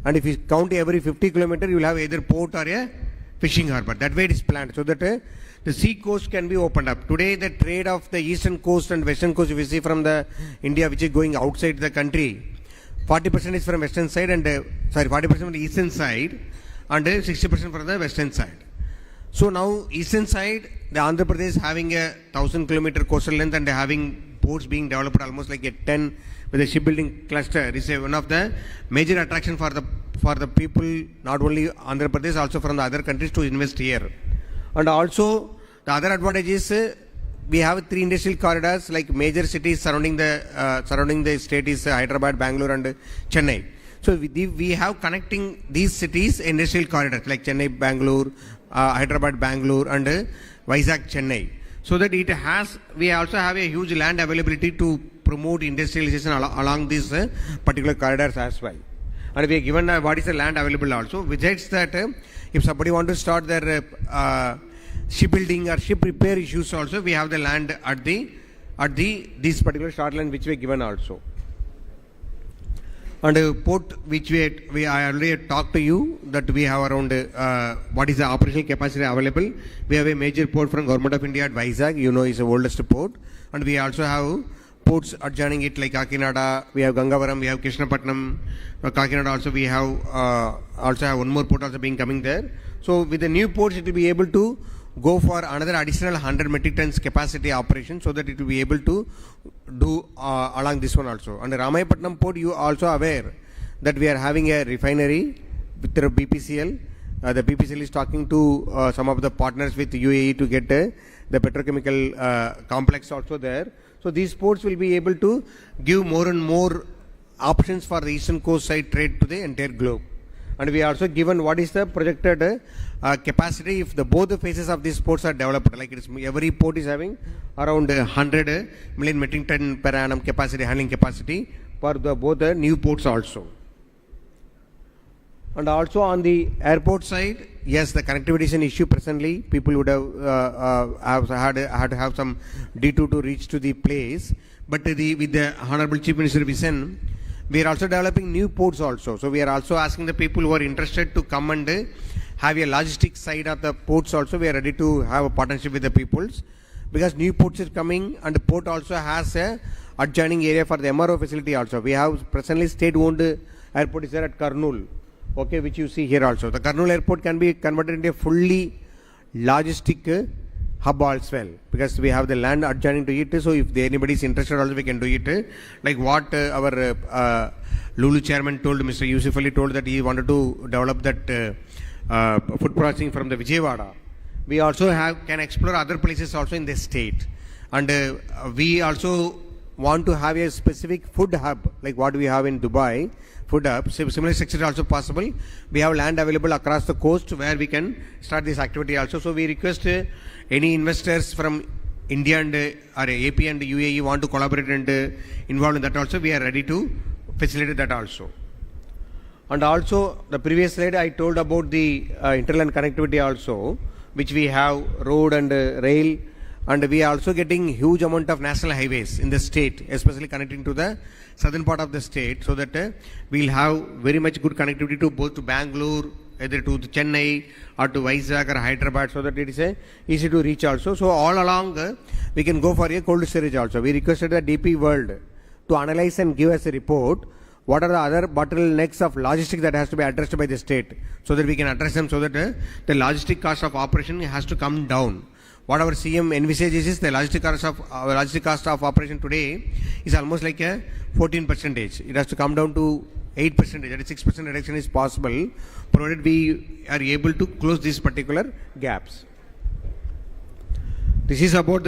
and if you count every 50 kilometers you will have either port or a fishing harbour. That way it is planned so that the sea coast can be opened up. Today the trade of the eastern coast and western coast, if you see from the India which is going outside the country, 40% is from western side and 40% from the eastern side and 60% from the western side. So now eastern side, the Andhra Pradesh having a 1000 kilometer coastal length and having ports being developed almost like a 10 with a shipbuilding cluster is one of the major attraction for the people, not only Andhra Pradesh, also from the other countries to invest here. And also the other advantage is we have 3 industrial corridors, like major cities surrounding the state is Hyderabad, Bangalore and Chennai. So we have connecting these cities industrial corridors like Chennai, Bangalore, Hyderabad, Bangalore and Vizag, Chennai. So that we also have a huge land availability to promote industrialization along these particular corridors as well. And we are given what is the land available also. Besides that, if somebody want to start their shipbuilding or ship repair issues also, we have the land at this particular start land which we are given also. And a port which I already talked to you that we have around what is the operational capacity available. We have a major port from Government of India at Vizag, is the oldest port, and we also have ports adjoining it like Kakinada, we have Gangavaram, we have Krishnapatnam, Kakinada also we have one more port also being coming there. So with the new ports it will be able to go for another additional 100 metric tons capacity operation, so that it will be able to do along this one also. And Ramayapatnam port, you are also aware that we are having a refinery with the BPCL. The BPCL is talking to some of the partners with UAE to get the petrochemical complex also there. So these ports will be able to give more and more options for the eastern coast side trade to the entire globe. And we are also given what is the projected capacity if both the phases of these ports are developed. Like every port is having around 100 million metric ton per annum capacity, handling capacity for both the new ports also. And also on the airport side, yes, the connectivity is an issue presently. People would have had to have some detour to reach to the place. But with the Honorable Chief Minister vision, we are also developing new ports also. So we are also asking the people who are interested to come and have a logistics side of the ports also. We are ready to have a partnership with the peoples, because new ports is coming, and the port also has a adjoining area for the MRO facility also. We have presently state-owned airport is there at Kurnool, okay, which you see here also. The Kurnool airport can be converted into a fully logistic hub as well, because we have the land adjoining to it. So if anybody is interested also, we can do it. Like what our Lulu chairman told, Mr. Yusuf Ali told that he wanted to develop that food processing from the Vijayawada. We also can explore other places also in the state. And we also want to have a specific food hub like what we have in Dubai, food hub. Similar structure is also possible. We have land available across the coast where we can start this activity also. So we request any investors from India and or AP and UAE want to collaborate and involved in that also. We are ready to facilitate that also. And also the previous slide I told about the interland connectivity also, which we have road and rail, and we are also getting huge amount of national highways in the state, especially connecting to the southern part of the state, so that we'll have very much good connectivity to both to Bangalore, either to Chennai or to Vizag or Hyderabad, so that it is easy to reach also. So all along we can go for a cold storage also. We requested the DP World to analyze and give us a report what are the other bottlenecks of logistics that has to be addressed by the state, so that we can address them, so that the logistic cost of operation has to come down. What our CM envisages is the logistic cost of operation today is almost like a 14%. It has to come down to 8%. That is 6% reduction is possible, provided we are able to close these particular gaps. This is about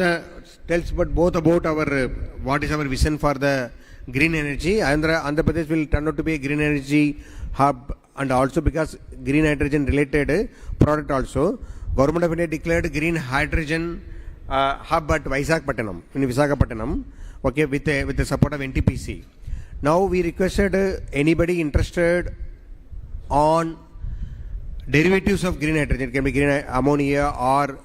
tells both about our what is our vision for the green energy. Andhra Pradesh will turn out to be a green energy hub, and also because green hydrogen related product also. Government of India declared green hydrogen hub at Visakhapatnam, in Visakhapatnam, okay, with the support of NTPC. Now we requested anybody interested on derivatives of green hydrogen, it can be green ammonia or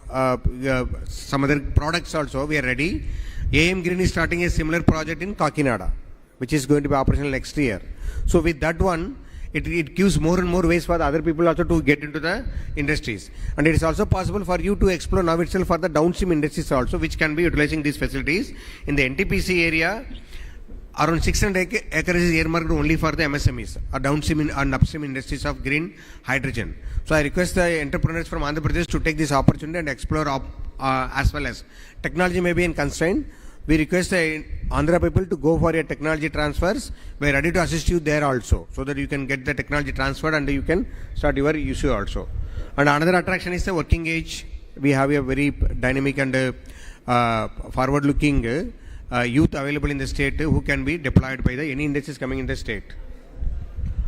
some other products also, we are ready. AM Green is starting a similar project in Kakinada, which is going to be operational next year. So with that one, it gives more and more ways for the other people also to get into the industries. And it is also possible for you to explore now itself for the downstream industries also, which can be utilizing these facilities. In the NTPC area, around 600 acres is earmarked only for the MSMEs, or downstream and upstream industries of green hydrogen. So I request the entrepreneurs from Andhra Pradesh to take this opportunity and explore as well as technology may be in constraint. We request the Andhra people to go for a technology transfers. We are ready to assist you there also, so that you can get the technology transferred and you can start your issue also. And another attraction is the working age. We have a very dynamic and forward-looking youth available in the state who can be deployed by any industries coming in the state.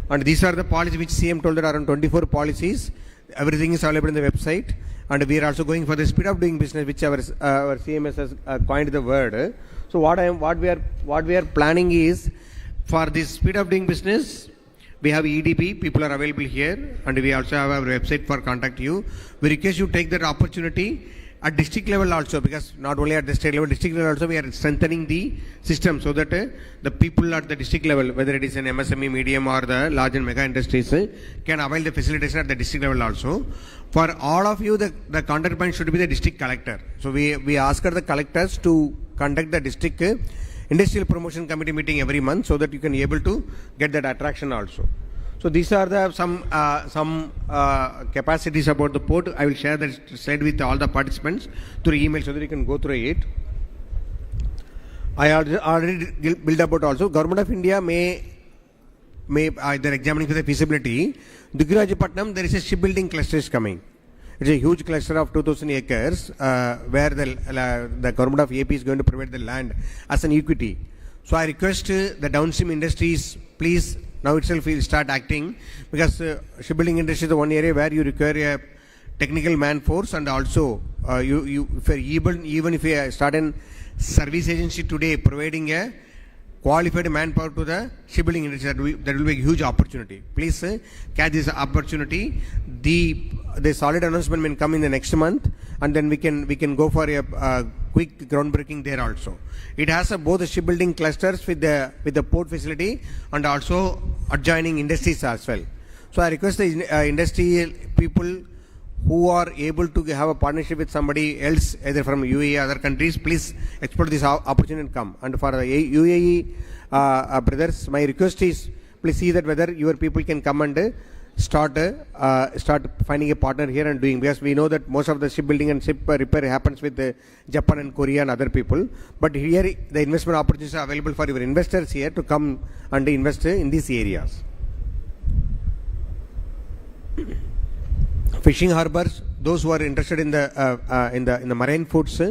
And these are the policies which CM told that around 24 policies. Everything is available in the website. And we are also going for the speed of doing business, which our CMS has coined the word. So what we are planning is, for this speed of doing business, we have EDP, people are available here, and we also have our website for contact you. We request you take that opportunity at district level also, because not only at the state level, district level also we are strengthening the system so that the people at the district level, whether it is an MSME, medium or the large and mega industries, can avail the facilitation at the district level also. For all of you, the contact point should be the district collector. So we ask the collectors to conduct the district industrial promotion committee meeting every month so that you can be able to get that attraction also. So these are the some capacities about the port. I will share that slide with all the participants through email so that you can go through it. I already built about also. Government of India may either examining for the feasibility. Dugirajapatnam, there is a shipbuilding cluster is coming. It's a huge cluster of 2,000 acres where the government of AP is going to provide the land as an equity. So I request the downstream industries, please now itself will start acting, because shipbuilding industry is the one area where you require a technical man force, and also if you're even if you start a service agency today providing a qualified manpower to the shipbuilding industry, that will be a huge opportunity. Please catch this opportunity. The solid announcement will come in the next month, and then we can go for a quick groundbreaking there also. It has both the shipbuilding clusters with the port facility and also adjoining industries as well. So I request the industry people who are able to have a partnership with somebody else, either from UAE or other countries, please explore this opportunity and come. And for the UAE brothers, my request is, please see that whether your people can come and start finding a partner here and doing, because we know that most of the shipbuilding and ship repair happens with Japan and Korea and other people. But here the investment opportunities are available for your investors here to come and invest in these areas. Fishing harbors, those who are interested in the marine foods,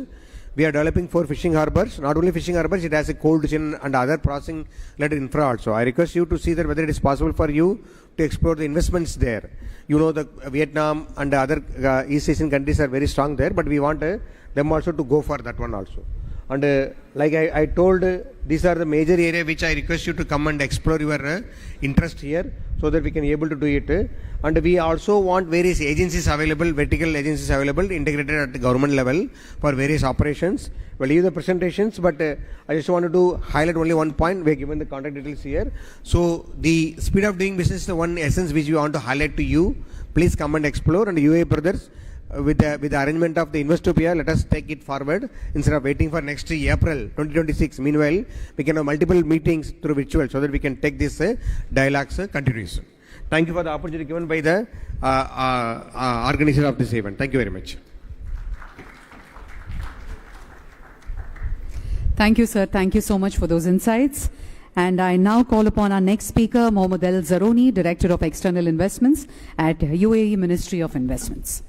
we are developing 4 fishing harbors. Not only fishing harbors, it has a cold chain and other processing related infra also. I request you to see that whether it is possible for you to explore the investments there. You know, the Vietnam and the other East Asian countries are very strong there, but we want them also to go for that one also. And like I told, these are the major area which I request you to come and explore your interest here, so that we can be able to do it. And we also want various agencies available, vertical agencies available, integrated at the government level for various operations. We'll leave the presentations, but I just wanted to highlight only one point. We are given the contact details here. So the speed of doing business is the one essence which we want to highlight to you. Please come and explore. And UAE brothers, with the arrangement of the Investopia, let us take it forward instead of waiting for next April 2026. Meanwhile, we can have multiple meetings through virtual so that we can take this dialogues continuation. Thank you for the opportunity given by the organizer of this event. Thank you very much. Thank you, sir. Thank you so much for those insights. And I now call upon our next speaker, Mohammed El Zaroni, Director of External Investments at UAE Ministry of Investments.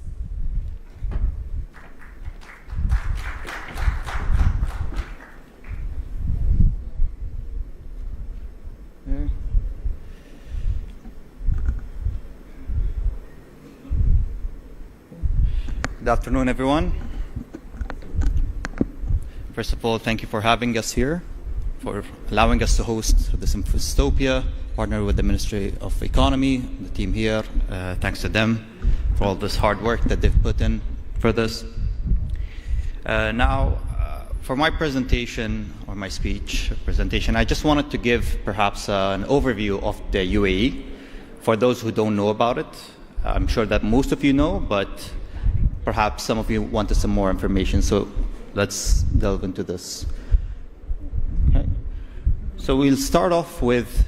Good afternoon, everyone. First of all, thank you for having us here, for allowing us to host this Investopia, partner with the Ministry of Economy, the team here. Thanks to them for all this hard work that they've put in for this. Now, for my presentation, or my speech presentation, I just wanted to give perhaps an overview of the UAE for those who don't know about it. I'm sure that most of you know, but perhaps some of you wanted some more information, so let's delve into this. Okay. So we'll start off with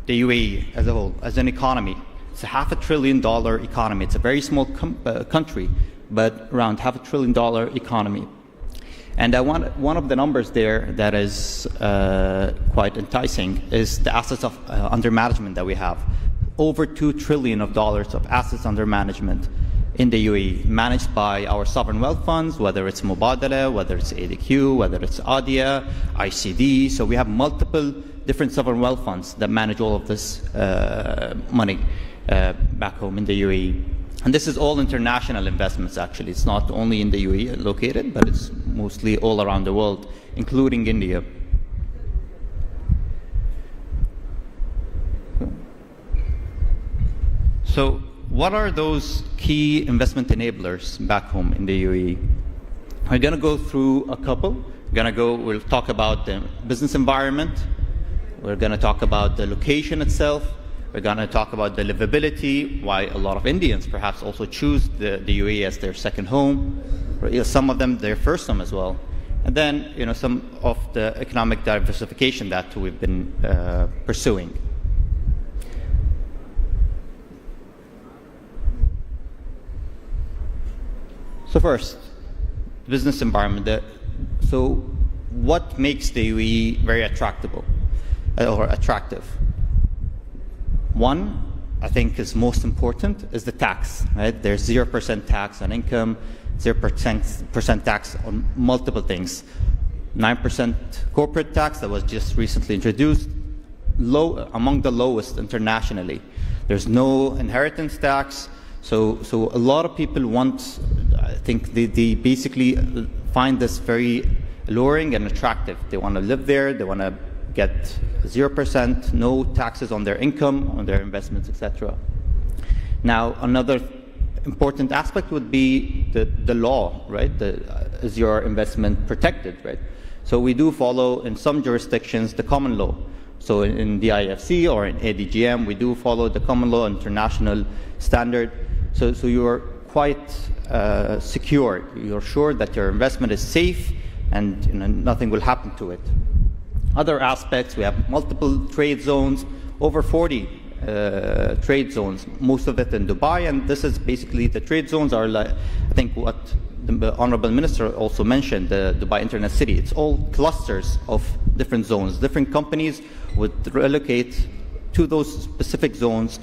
the UAE as a whole, as an economy. It's a $500 billion economy. It's a very small country, but around $500 billion economy. And one of the numbers there that is quite enticing is the assets under management that we have. Over $2 trillion of assets under management. in the UAE, managed by our sovereign wealth funds, whether it's Mubadala, whether it's ADQ, whether it's ADIA, ICD. So we have multiple different sovereign wealth funds that manage all of this money back home in the UAE. And this is all international investments, actually. It's not only in the UAE located, but it's mostly all around the world, including India. So what are those key investment enablers back home in the UAE? We're going to go through a couple. We'll talk about the business environment. We're going to talk about the location itself. We're going to talk about the livability, why a lot of Indians perhaps also choose the UAE as their second home, or some of them their first home as well. And then, some of the economic diversification that we've been pursuing. So first, business environment. So what makes the UAE very attractive? One, I think is most important, is the tax. Right? There's 0% tax on income, 0% tax on multiple things. 9% corporate tax that was just recently introduced, among the lowest internationally. There's no inheritance tax. So a lot of people I think they basically find this very alluring and attractive. They want to live there, they want to get 0%, no taxes on their income, on their investments, etc. Now, another important aspect would be the law, right? Is your investment protected, right? So we do follow, in some jurisdictions, the common law. So in the IFC or in ADGM, we do follow the common law international standard. So you're quite secure. You're sure that your investment is safe and nothing will happen to it. Other aspects, we have multiple trade zones, over 40 trade zones, most of it in Dubai, and this is basically, the trade zones are like, I think what the Honorable Minister also mentioned, the Dubai Internet City. It's all clusters of different zones. Different companies would relocate to those specific zones,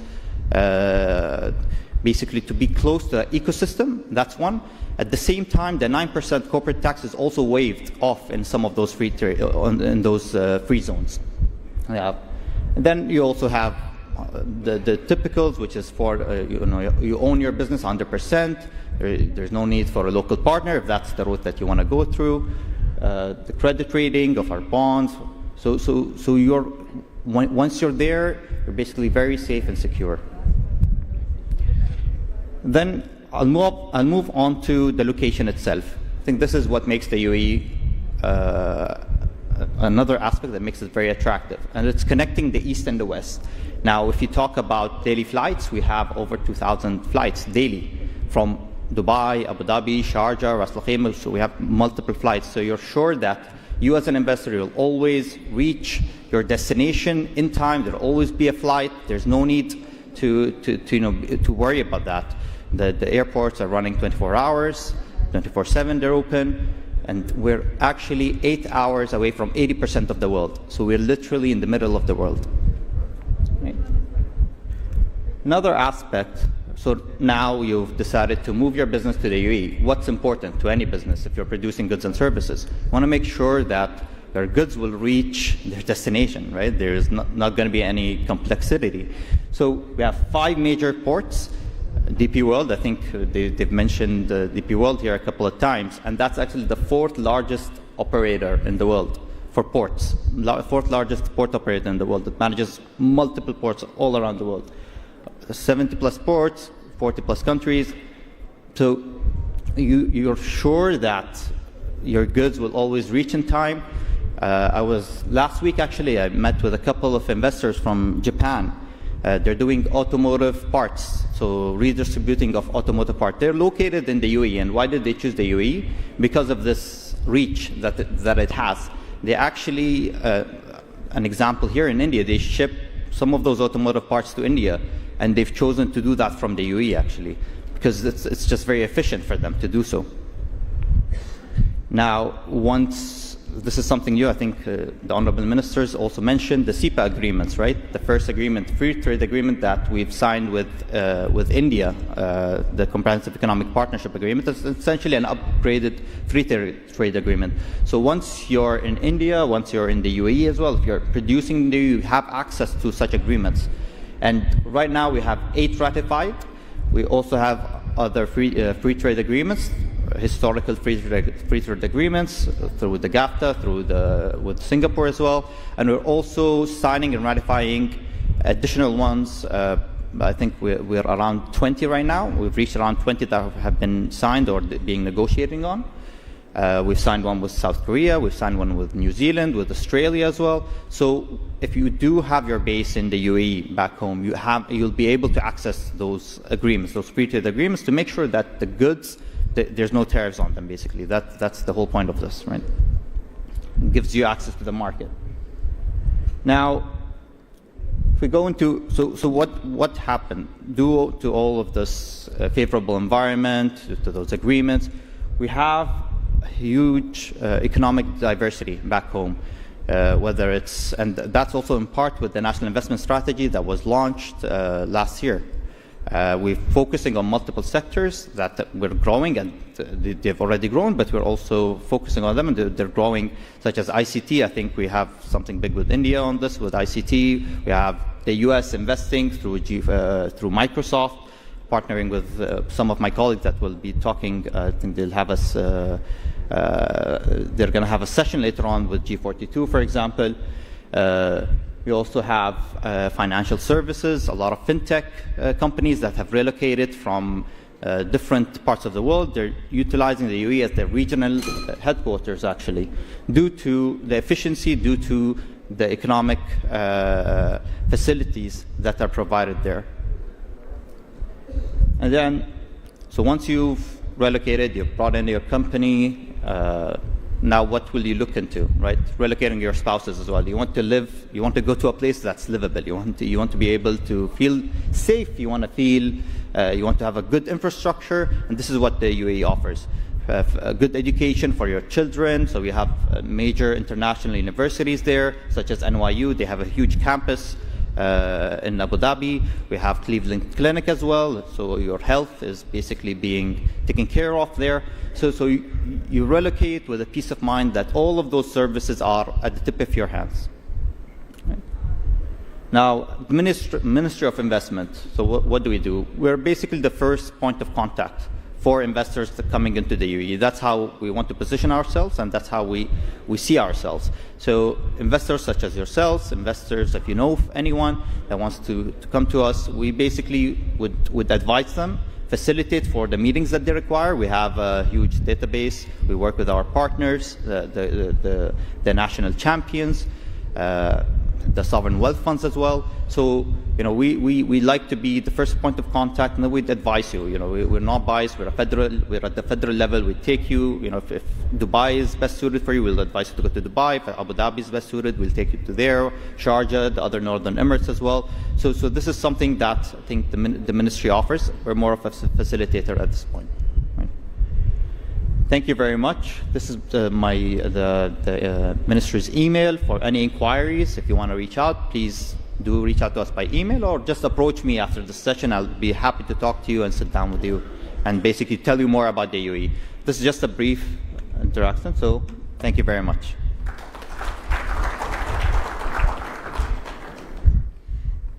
basically to be close to the ecosystem. That's one. At the same time, the 9% corporate tax is also waived off in some of those free zones. Yeah. And then you also have the typicals, which is for you own your business 100%. There's no need for a local partner if that's the route that you want to go through. The credit rating of our bonds. So once you're there, you're basically very safe and secure. Then I'll move on to the location itself. I think this is what makes the UAE another aspect that makes it very attractive, and it's connecting the east and the west. Now, if you talk about daily flights, we have over 2,000 flights daily from Dubai, Abu Dhabi, Sharjah, Ras Al Khaimah. So we have multiple flights. So you're sure that you as an investor will always reach your destination in time. There'll always be a flight. There's no need to worry about that. The airports are running 24 hours, 24/7 they're open, and we're actually 8 hours away from 80% of the world. So we're literally in the middle of the world. Right. Another aspect, so now you've decided to move your business to the UAE. What's important to any business if you're producing goods and services? You want to make sure that your goods will reach their destination, right? There's not going to be any complexity. So we have 5 major ports. DP World, I think they've mentioned DP World here a couple of times, and that's actually the 4th largest operator in the world for ports. 4th largest port operator in the world that manages multiple ports all around the world. 70 plus ports, 40 plus countries. So you're sure that your goods will always reach in time. Last week actually, I met with a couple of investors from Japan. They're doing automotive parts, so redistributing of automotive parts. They're located in the UAE, and why did they choose the UAE? Because of this reach that it has. They actually, an example here in India, they ship some of those automotive parts to India, and they've chosen to do that from the UAE actually, because it's just very efficient for them to do so. Now, once this is something new. I think the honorable ministers also mentioned the CEPA agreements, right? The first agreement, free trade agreement that we've signed with India, the Comprehensive Economic Partnership Agreement, is essentially an upgraded free trade agreement. So once you're in India, once you're in the UAE as well, if you're producing there, you have access to such agreements. And right now we have 8 ratified. We also have other free trade agreements, historical free trade agreements through the GAFTA, with Singapore as well, and we're also signing and ratifying additional ones. I think we're around 20 right now. We've reached around 20 that have been signed or being negotiating on. We've signed one with South Korea, we've signed one with New Zealand, with Australia as well. So if you do have your base in the UAE back home, you'll be able to access those agreements, those free trade agreements, to make sure that the goods, there's no tariffs on them, basically. That's the whole point of this, right? It gives you access to the market. Now, if we go into, so what happened? Due to all of this favorable environment, to those agreements, we have huge economic diversity back home, whether it's, and that's also in part with the National Investment Strategy that was launched last year. We're focusing on multiple sectors that we're growing, and they've already grown, but we're also focusing on them, and they're growing, such as ICT. I think we have something big with India on this, with ICT. We have the US investing through Microsoft, partnering with some of my colleagues that will be talking. I think they'll have us, they're going to have a session later on with G42, for example. We also have financial services, a lot of fintech companies that have relocated from different parts of the world. They're utilizing the UAE as their regional headquarters, actually, due to the efficiency, due to the economic facilities that are provided there. And then, so once you've relocated, you've brought in your company, now what will you look into, right? Relocating your spouses as well. You want to live, you want to go to a place that's livable. You want to be able to feel safe. You want to feel, you want to have a good infrastructure, and this is what the UAE offers. A good education for your children. So we have major international universities there, such as NYU. They have a huge campus in Abu Dhabi. We have Cleveland Clinic as well. So your health is basically being taken care of there. So you relocate with a peace of mind that all of those services are at the tip of your hands. Right? Now, the Ministry of Investment. So what do we do? We're basically the first point of contact for investors coming into the UAE. That's how we want to position ourselves, and that's how we see ourselves. So investors such as yourselves, investors, if you know of anyone that wants to come to us, we basically would advise them, facilitate for the meetings that they require. We have a huge database. We work with our partners, the national champions, the sovereign wealth funds as well. So, we like to be the first point of contact, and then we'd advise you. We're not biased. We're at the federal level. We take you. If Dubai is best suited for you, we'll advise you to go to Dubai. If Abu Dhabi is best suited, we'll take you to there. Sharjah, the other northern Emirates as well. So this is something that I think the ministry offers. We're more of a facilitator at this point. Right? Thank you very much. This is the ministry's email for any inquiries. If you want to reach out, please do reach out to us by email, or just approach me after the session. I'll be happy to talk to you and sit down with you and basically tell you more about the UAE. This is just a brief interaction, so thank you very much.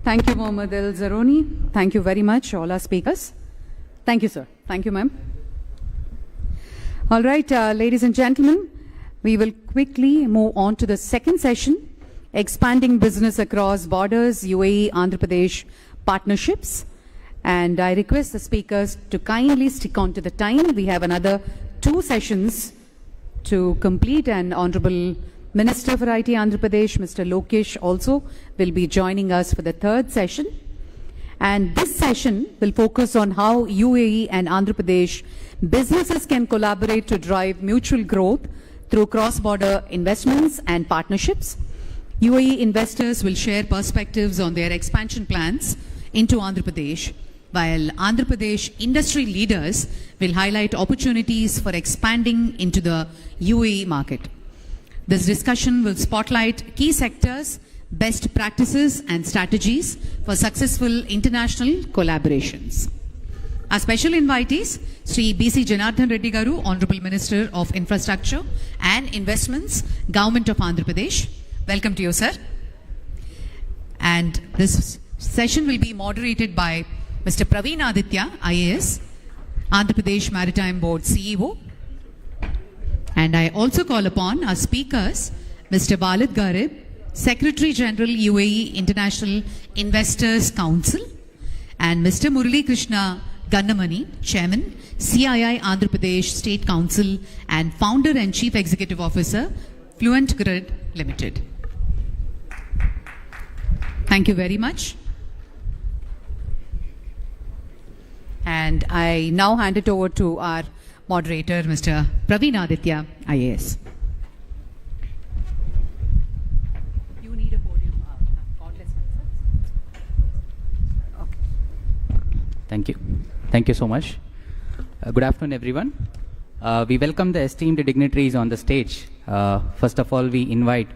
Thank you, Mohammed El Zaroni. Thank you very much, all our speakers. Thank you, sir. Thank you, ma'am. All right, ladies and gentlemen, we will quickly move on to the second session, Expanding Business Across Borders, UAE, Andhra Pradesh Partnerships. And I request the speakers to kindly stick on to the time. We have another 2 sessions to complete, and Honorable Minister for IT Andhra Pradesh, Mr. Lokesh, also will be joining us for the 3rd session. And this session will focus on how UAE and Andhra Pradesh businesses can collaborate to drive mutual growth through cross-border investments and partnerships. UAE investors will share perspectives on their expansion plans into Andhra Pradesh, while Andhra Pradesh industry leaders will highlight opportunities for expanding into the UAE market. This discussion will spotlight key sectors, best practices and strategies for successful international collaborations. Our special invitees, Sri B.C. Janardhan Reddy Garu, Honorable Minister of Infrastructure and Investments, Government of Andhra Pradesh. Welcome to you, sir. And this session will be moderated by Mr. Praveen Aditya, IAS, Andhra Pradesh Maritime Board CEO. And I also call upon our speakers, Mr. Walid Garib, Secretary General UAE International Investors Council, and Mr. Murali Krishna Gannamani, Chairman, CII Andhra Pradesh State Council and Founder and Chief Executive Officer, Fluent Grid Limited. Thank you very much. And I now hand it over to our moderator, Mr. Praveen Aditya, IAS. You need a podium. Cordless mic. Okay. Thank you. Thank you so much. Good afternoon, everyone. We welcome the esteemed dignitaries on the stage. First of all, we invite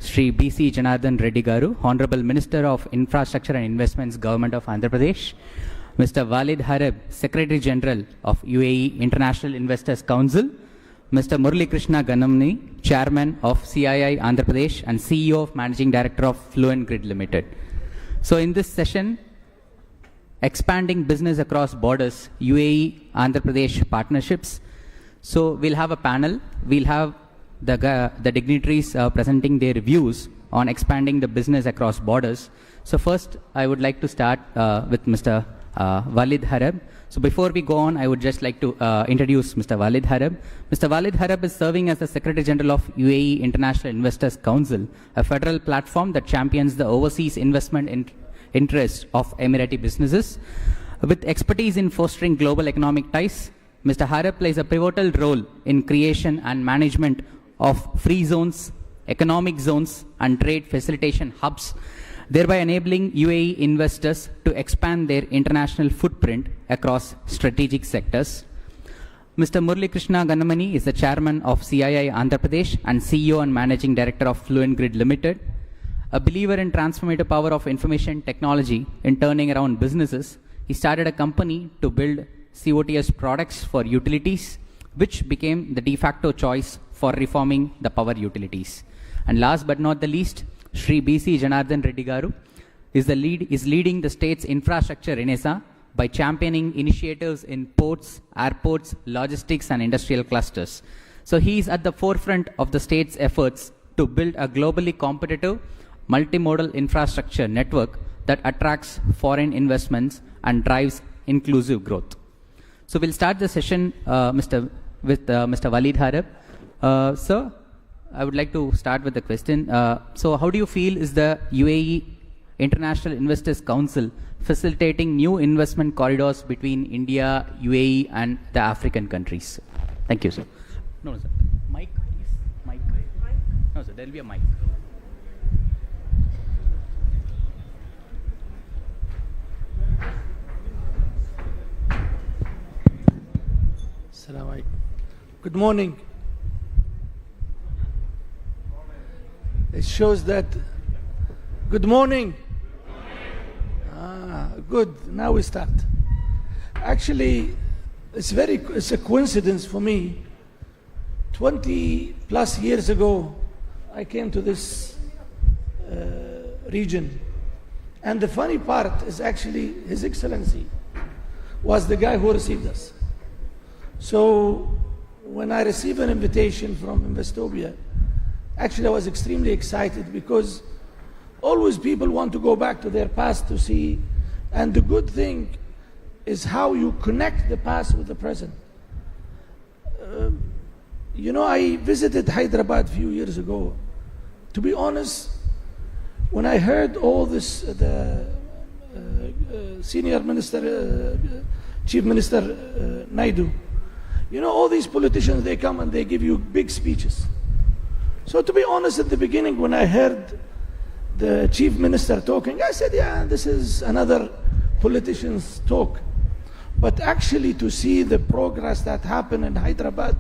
Sri B.C. Janardhan Reddy Garu, Honorable Minister of Infrastructure and Investments, Government of Andhra Pradesh. Mr. Walid Harib, Secretary General of UAE International Investors Council, Mr. Murali Krishna Gannamani, Chairman of CII Andhra Pradesh and CEO of Managing Director of Fluent Grid Limited. So in this session, expanding business across borders, UAE Andhra Pradesh partnerships. So we'll have a panel. We'll have the dignitaries presenting their views on expanding the business across borders. So first, I would like to start with Mr. Walid Harib. So before we go on, I would just like to introduce Mr. Walid Harib. Mr. Walid Harib is serving as the Secretary General of UAE International Investors Council, a federal platform that champions the overseas investment interests of Emirati businesses. With expertise in fostering global economic ties, Mr. Harib plays a pivotal role in creation and management of free zones, economic zones, and trade facilitation hubs, thereby enabling UAE investors to expand their international footprint across strategic sectors. Mr. Murali Krishna Gannamani is the Chairman of CII Andhra Pradesh and CEO and Managing Director of Fluent Grid Limited. A believer in transformative power of information technology in turning around businesses, he started a company to build COTS products for utilities, which became the de facto choice for reforming the power utilities. And last but not the least, Sri B.C. Janardhan Reddy Garu is leading the state's infrastructure renaissance by championing initiatives in ports, airports, logistics, and industrial clusters. So he is at the forefront of the state's efforts to build a globally competitive, multimodal infrastructure network that attracts foreign investments and drives inclusive growth. So we'll start the session, Mr. Walid Harib. Sir, I would like to start with the question. So how do you feel is the UAE International Investors Council facilitating new investment corridors between India, UAE, and the African countries? Thank you, sir. No, sir. Mic, please. Mic. No, sir. There will be a mic. Good morning. It shows that. Good morning. Good. Now we start. Actually, it's a coincidence for me. 20 plus years ago, I came to this region, and the funny part is actually His Excellency was the guy who received us. So when I received an invitation from Investopia, actually I was extremely excited because always people want to go back to their past to see, and the good thing is how you connect the past with the present. I visited Hyderabad a few years ago. To be honest, when I heard all this, the senior minister, Chief Minister Naidu, all these politicians, they come and they give you big speeches. So to be honest, at the beginning, when I heard the Chief Minister talking, I said, yeah, this is another politician's talk. But actually to see the progress that happened in Hyderabad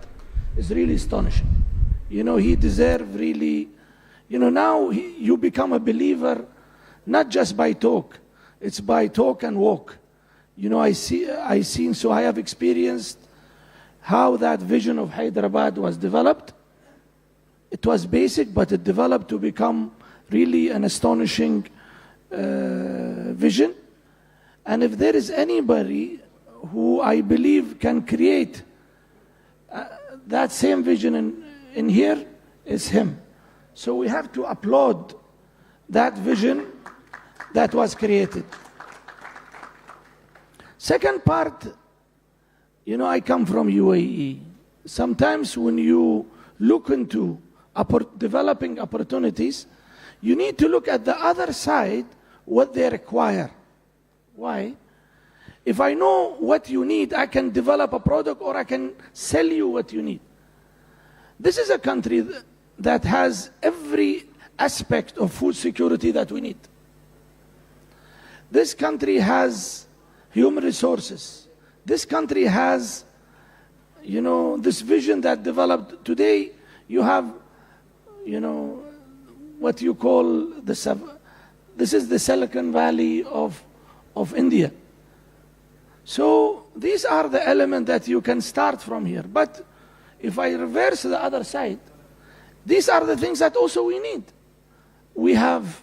is really astonishing. he deserves really, now you become a believer, not just by talk, it's by talk and walk. So I have experienced how that vision of Hyderabad was developed. It was basic, but it developed to become really an astonishing vision. And if there is anybody who I believe can create that same vision in here, is him. So we have to applaud that vision that was created. Second part, I come from UAE. Sometimes when you look into developing opportunities, you need to look at the other side, what they require. Why? If I know what you need, I can develop a product or I can sell you what you need. This is a country that has every aspect of food security that we need. This country has human resources. This country has, this vision that developed. Today, you have, what you call this is the Silicon Valley of India. So these are the elements that you can start from here. But if I reverse the other side, these are the things that also we need. We have,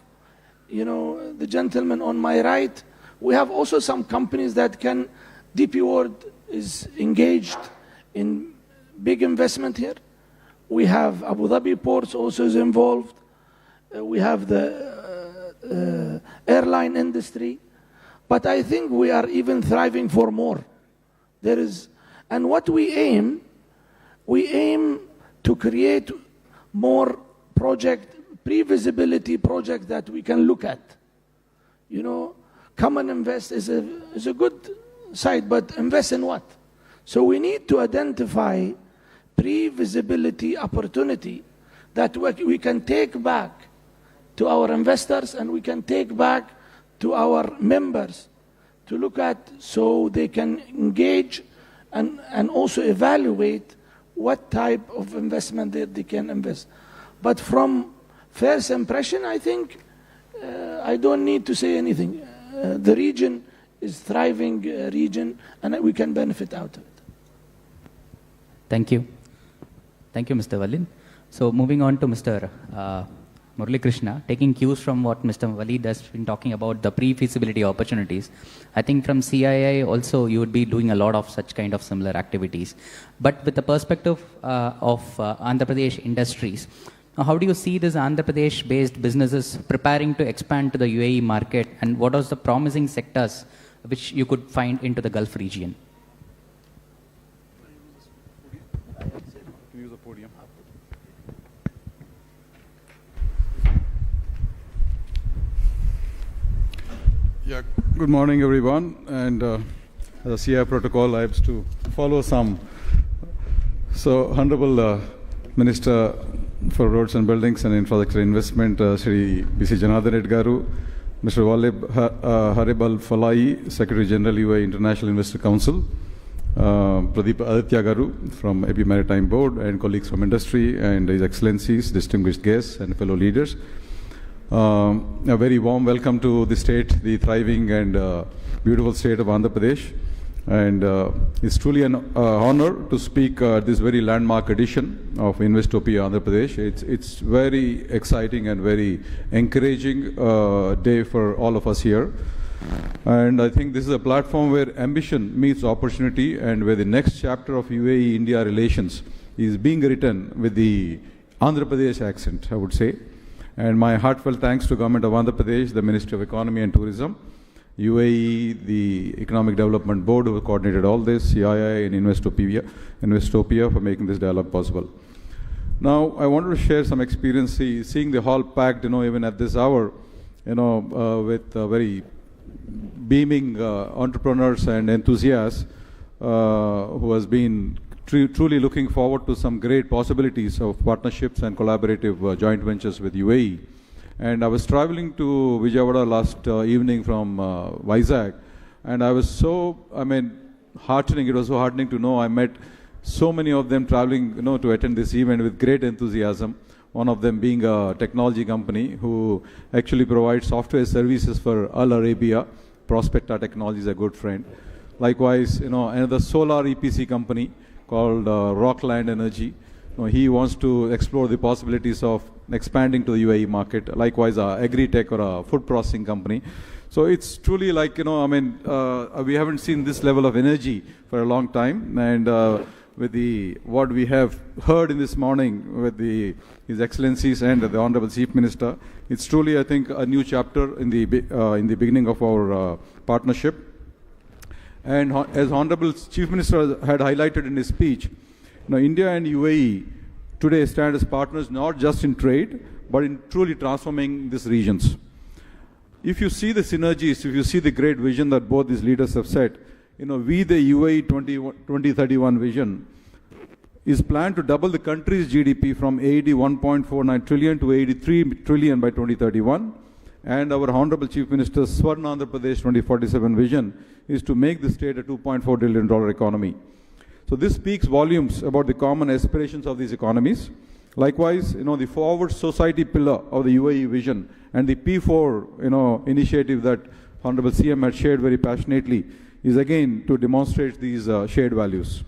the gentleman on my right, we have also some companies that can, DP World is engaged in big investment here. We have Abu Dhabi Ports also is involved. We have the airline industry. But I think we are even thriving for more. And what we aim to create more pre-visibility projects that we can look at. Come and invest is a good side, but invest in what? So we need to identify pre-visibility opportunity that we can take back to our investors and we can take back to our members to look at, so they can engage and also evaluate what type of investment they can invest. But from first impression, I think I don't need to say anything. The region is thriving region and we can benefit out of it. Thank you. Thank you, Mr. Walid. So moving on to Mr. Murali Krishna, taking cues from what Mr. Walid has been talking about, the pre-feasibility opportunities. I think from CII also you would be doing a lot of such kind of similar activities. But with the perspective of Andhra Pradesh industries, how do you see these Andhra Pradesh-based businesses preparing to expand to the UAE market, and what are the promising sectors which you could find into the Gulf region? Use the podium. Yeah, good morning everyone, and as a CI protocol I have to follow some. So Honorable Minister for Roads and Buildings and Infrastructure Investment, Shri B.C. Janardhan Reddy Garu, Mr. Walib Harib Al-Falai, Secretary General UAE International Investor Council, Pradeep Aditya Garu from AP Maritime Board, and colleagues from industry, and His Excellencies, distinguished guests and fellow leaders. A very warm welcome to the state, the thriving and beautiful state of Andhra Pradesh. And it's truly an honor to speak at this very landmark edition of Investopia Andhra Pradesh. It's very exciting and very encouraging day for all of us here. And I think this is a platform where ambition meets opportunity, and where the next chapter of UAE-India relations is being written with the Andhra Pradesh accent, I would say. And my heartfelt thanks to Government of Andhra Pradesh, the Ministry of Economy and Tourism, UAE, the Economic Development Board who coordinated all this, CII and Investopia for making this dialogue possible. Now, I wanted to share some experience, seeing the hall packed, even at this hour, with very beaming entrepreneurs and enthusiasts who has been truly looking forward to some great possibilities of partnerships and collaborative joint ventures with UAE. And I was traveling to Vijayawada last evening from Vizag, and I was so, heartening. It was so heartening to know I met so many of them traveling, to attend this event with great enthusiasm. One of them being a technology company who actually provides software services for Al Arabia. Prospecta Technology is a good friend. Likewise, another solar EPC company called Rockland Energy. He wants to explore the possibilities of expanding to the UAE market. Likewise, Agri-Tech or a food processing company. So it's truly like, we haven't seen this level of energy for a long time. And with what we have heard in this morning with His Excellencies and the Honorable Chief Minister, it's truly, I think, a new chapter in the beginning of our partnership. And as Honorable Chief Minister had highlighted in his speech, India and UAE today stand as partners not just in trade, but in truly transforming these regions. If you see the synergies, if you see the great vision that both these leaders have set, we, the UAE 2031 vision, is planned to double the country's GDP from AED 1.49 trillion to AED 3 trillion by 2031. And our Honorable Chief Minister's Swarna Andhra Pradesh 2047 vision is to make the state a $2.4 trillion economy. So this speaks volumes about the common aspirations of these economies. Likewise, the forward society pillar of the UAE vision and the P4, initiative that Honorable CM had shared very passionately is again to demonstrate these shared values.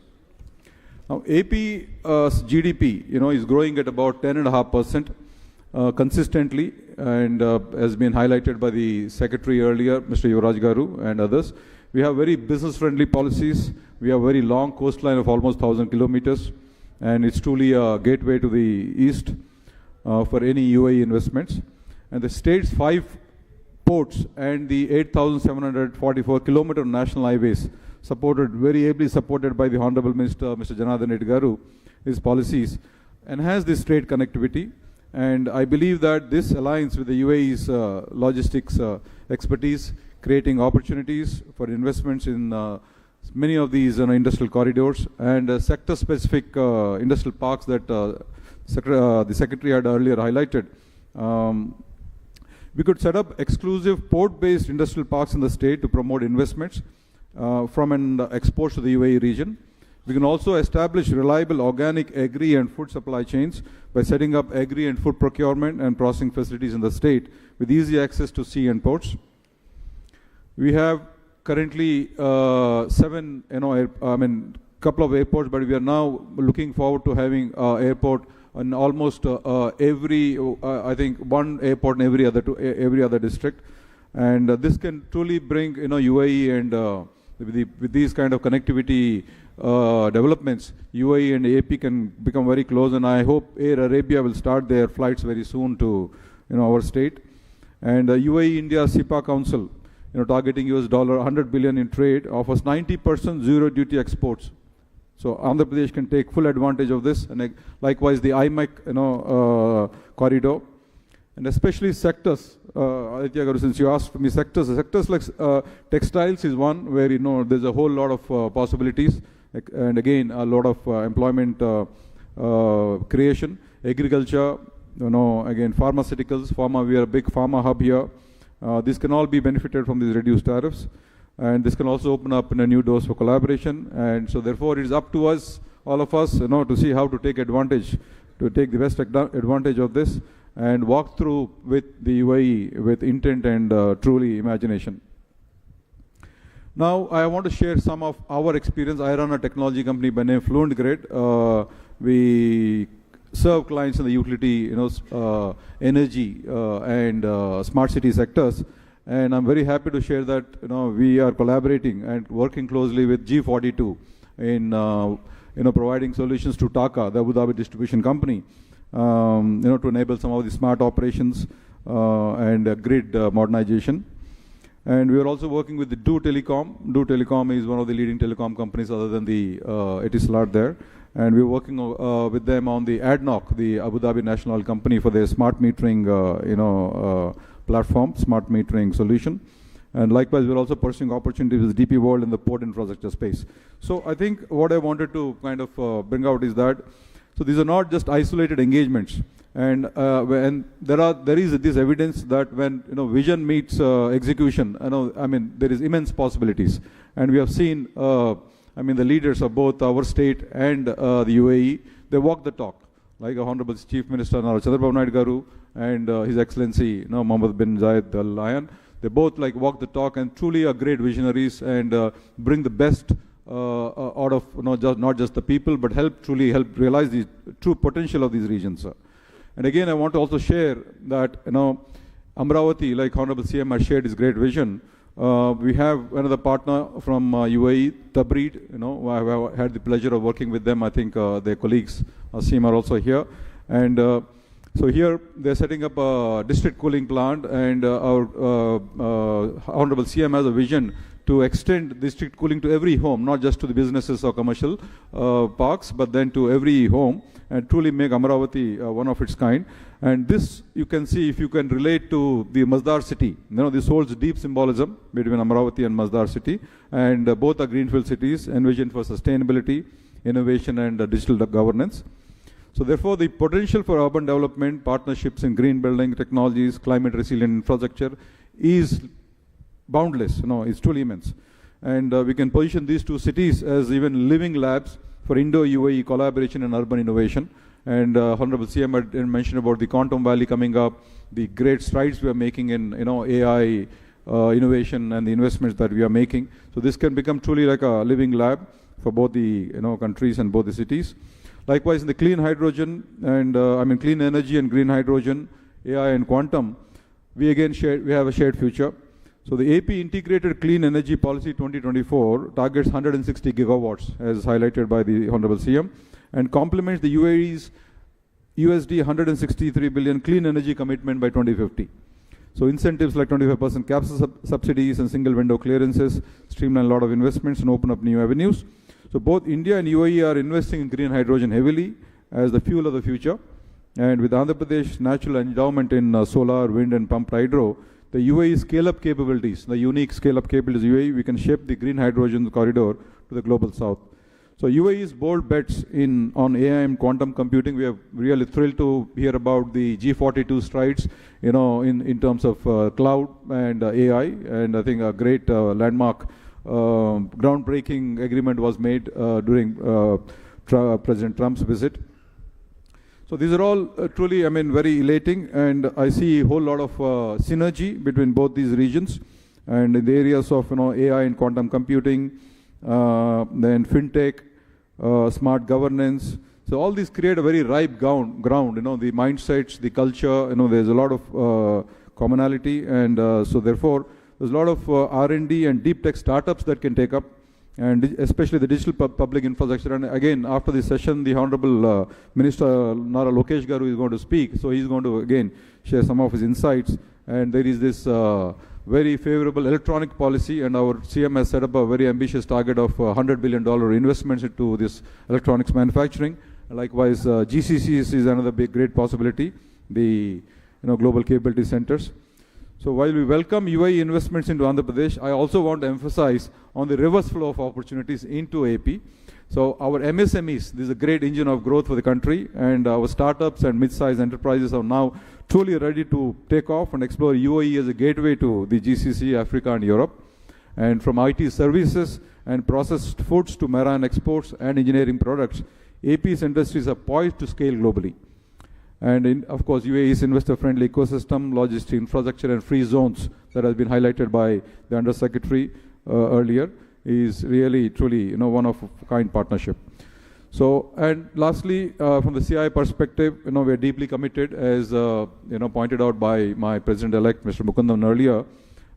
Now, AP's GDP, is growing at about 10.5% consistently, and has been highlighted by the Secretary earlier, Mr. Yuvraj Garu and others. We have very business-friendly policies. We have a very long coastline of almost 1,000 kilometers, and it's truly a gateway to the east for any UAE investments. And the state's 5 ports and the 8,744-kilometer national highways, very ably supported by the Honorable Minister, Mr. Janardhan Reddy Garu, his policies, enhance this trade connectivity. And I believe that this aligns with the UAE's logistics expertise, creating opportunities for investments in many of these industrial corridors and sector-specific industrial parks that the Secretary had earlier highlighted. We could set up exclusive port-based industrial parks in the state to promote investments from and exports to the UAE region. We can also establish reliable organic agri and food supply chains by setting up agri and food procurement and processing facilities in the state with easy access to sea and ports. We have currently 7, couple of airports, but we are now looking forward to having airport in almost every, I think, one airport in every other district, and this can truly bring UAE and with these kind of connectivity developments, UAE and AP can become very close, and I hope Air Arabia will start their flights very soon to our state. And UAE India SIPA Council, targeting $100 billion in trade, offers 90% zero duty exports. So Andhra Pradesh can take full advantage of this, and likewise the IMEC corridor, and especially sectors. Aditya Garu, since you asked me sectors like textiles is one where there's a whole lot of possibilities, and again a lot of employment creation. Agriculture, again pharmaceuticals, pharma. We are a big pharma hub here. This can all be benefited from these reduced tariffs. And this can also open up new doors for collaboration. And so therefore it is up to us, all of us, to see how to take the best advantage of this and walk through with the UAE with intent and truly imagination. Now I want to share some of our experience. I run a technology company by name Fluent Grid. We serve clients in the utility, energy and smart city sectors. And I'm very happy to share that we are collaborating and working closely with G42 in providing solutions to TAQA, the Abu Dhabi distribution company, to enable some of the smart operations and grid modernization. And we are also working with the Do Telecom. Do Telecom is one of the leading telecom companies other than the Etisalat there. And we're working with them on the ADNOC, the Abu Dhabi national company, for their smart metering platform, smart metering solution. And likewise, we're also pursuing opportunities with DP World in the port infrastructure space. So I think what I wanted to kind of bring out is that, so these are not just isolated engagements. And there is this evidence that when vision meets execution, there is immense possibilities. And we have seen I mean, the leaders of both our state and the UAE, they walk the talk. Like Honorable Chief Minister Nara Chandrababu Naidu Garu and His Excellency Mohammed bin Zayed Al Nahyan, they both like walk the talk and truly are great visionaries and bring the best out of not just the people, but truly help realize the true potential of these regions. And again, I want to also share that Amravati, like Honorable CM has shared his great vision. We have another partner from UAE, Tabreed. I have had the pleasure of working with them. I think their colleagues, Asim, are also here. And so here they're setting up a district cooling plant, and our Honorable CM has a vision to extend district cooling to every home, not just to the businesses or commercial parks, but then to every home, and truly make Amravati one of its kind. And this you can see if you can relate to the Masdar city. This holds deep symbolism between Amravati and Masdar city, and both are greenfield cities envisioned for sustainability, innovation, and digital governance. So therefore, the potential for urban development, partnerships in green building technologies, climate resilient infrastructure is boundless. It's truly immense. And we can position these two cities as even living labs for Indo-UAE collaboration and urban innovation. And Honorable CM had mentioned about the Quantum Valley coming up, the great strides we are making in AI innovation and the investments that we are making. So this can become truly like a living lab for both the countries and both the cities. Likewise, in the clean hydrogen and clean energy and green hydrogen, AI and quantum, we have a shared future. So the AP Integrated Clean Energy Policy 2024 targets 160 gigawatts, as highlighted by the Honorable CM, and complements the UAE's USD 163 billion clean energy commitment by 2050. So incentives like 25% caps subsidies and single window clearances streamline a lot of investments and open up new avenues. So both India and UAE are investing in green hydrogen heavily as the fuel of the future. And with Andhra Pradesh natural endowment in solar, wind, and pumped hydro, the UAE scale-up capabilities, the unique scale-up capabilities of UAE, we can shape the green hydrogen corridor to the global south. So UAE's bold bets on AI and quantum computing, we are really thrilled to hear about the G42 strides, in terms of cloud and AI, and I think a great landmark groundbreaking agreement was made during President Trump's visit. So these are all truly, very elating, and I see a whole lot of synergy between both these regions, and in the areas of AI and quantum computing, then fintech, smart governance. So all these create a very ripe ground. The mindsets, the culture. There's a lot of commonality, and so therefore there's a lot of R&D and deep tech startups that can take up, and especially the digital public infrastructure. And again, after this session, the Honorable Minister Nara Lokesh Garu is going to speak. So he's going to again share some of his insights. And there is this very favorable electronic policy, and our CM has set up a very ambitious target of $100 billion investments into this electronics manufacturing. Likewise, GCCs is another great possibility, the global capability centers. So while we welcome UAE investments into Andhra Pradesh, I also want to emphasize on the reverse flow of opportunities into AP. So our MSMEs, this is a great engine of growth for the country, and our startups and mid-sized enterprises are now truly ready to take off and explore UAE as a gateway to the GCC, Africa, and Europe. And from IT services and processed foods to marine exports and engineering products, AP's industries are poised to scale globally. And of course, UAE's investor-friendly ecosystem, logistic infrastructure, and free zones that has been highlighted by the Under Secretary earlier is really, truly, one of a kind partnership. So, and lastly, from the CI perspective, we are deeply committed, as pointed out by my President-elect, Mr. Mukundam, earlier,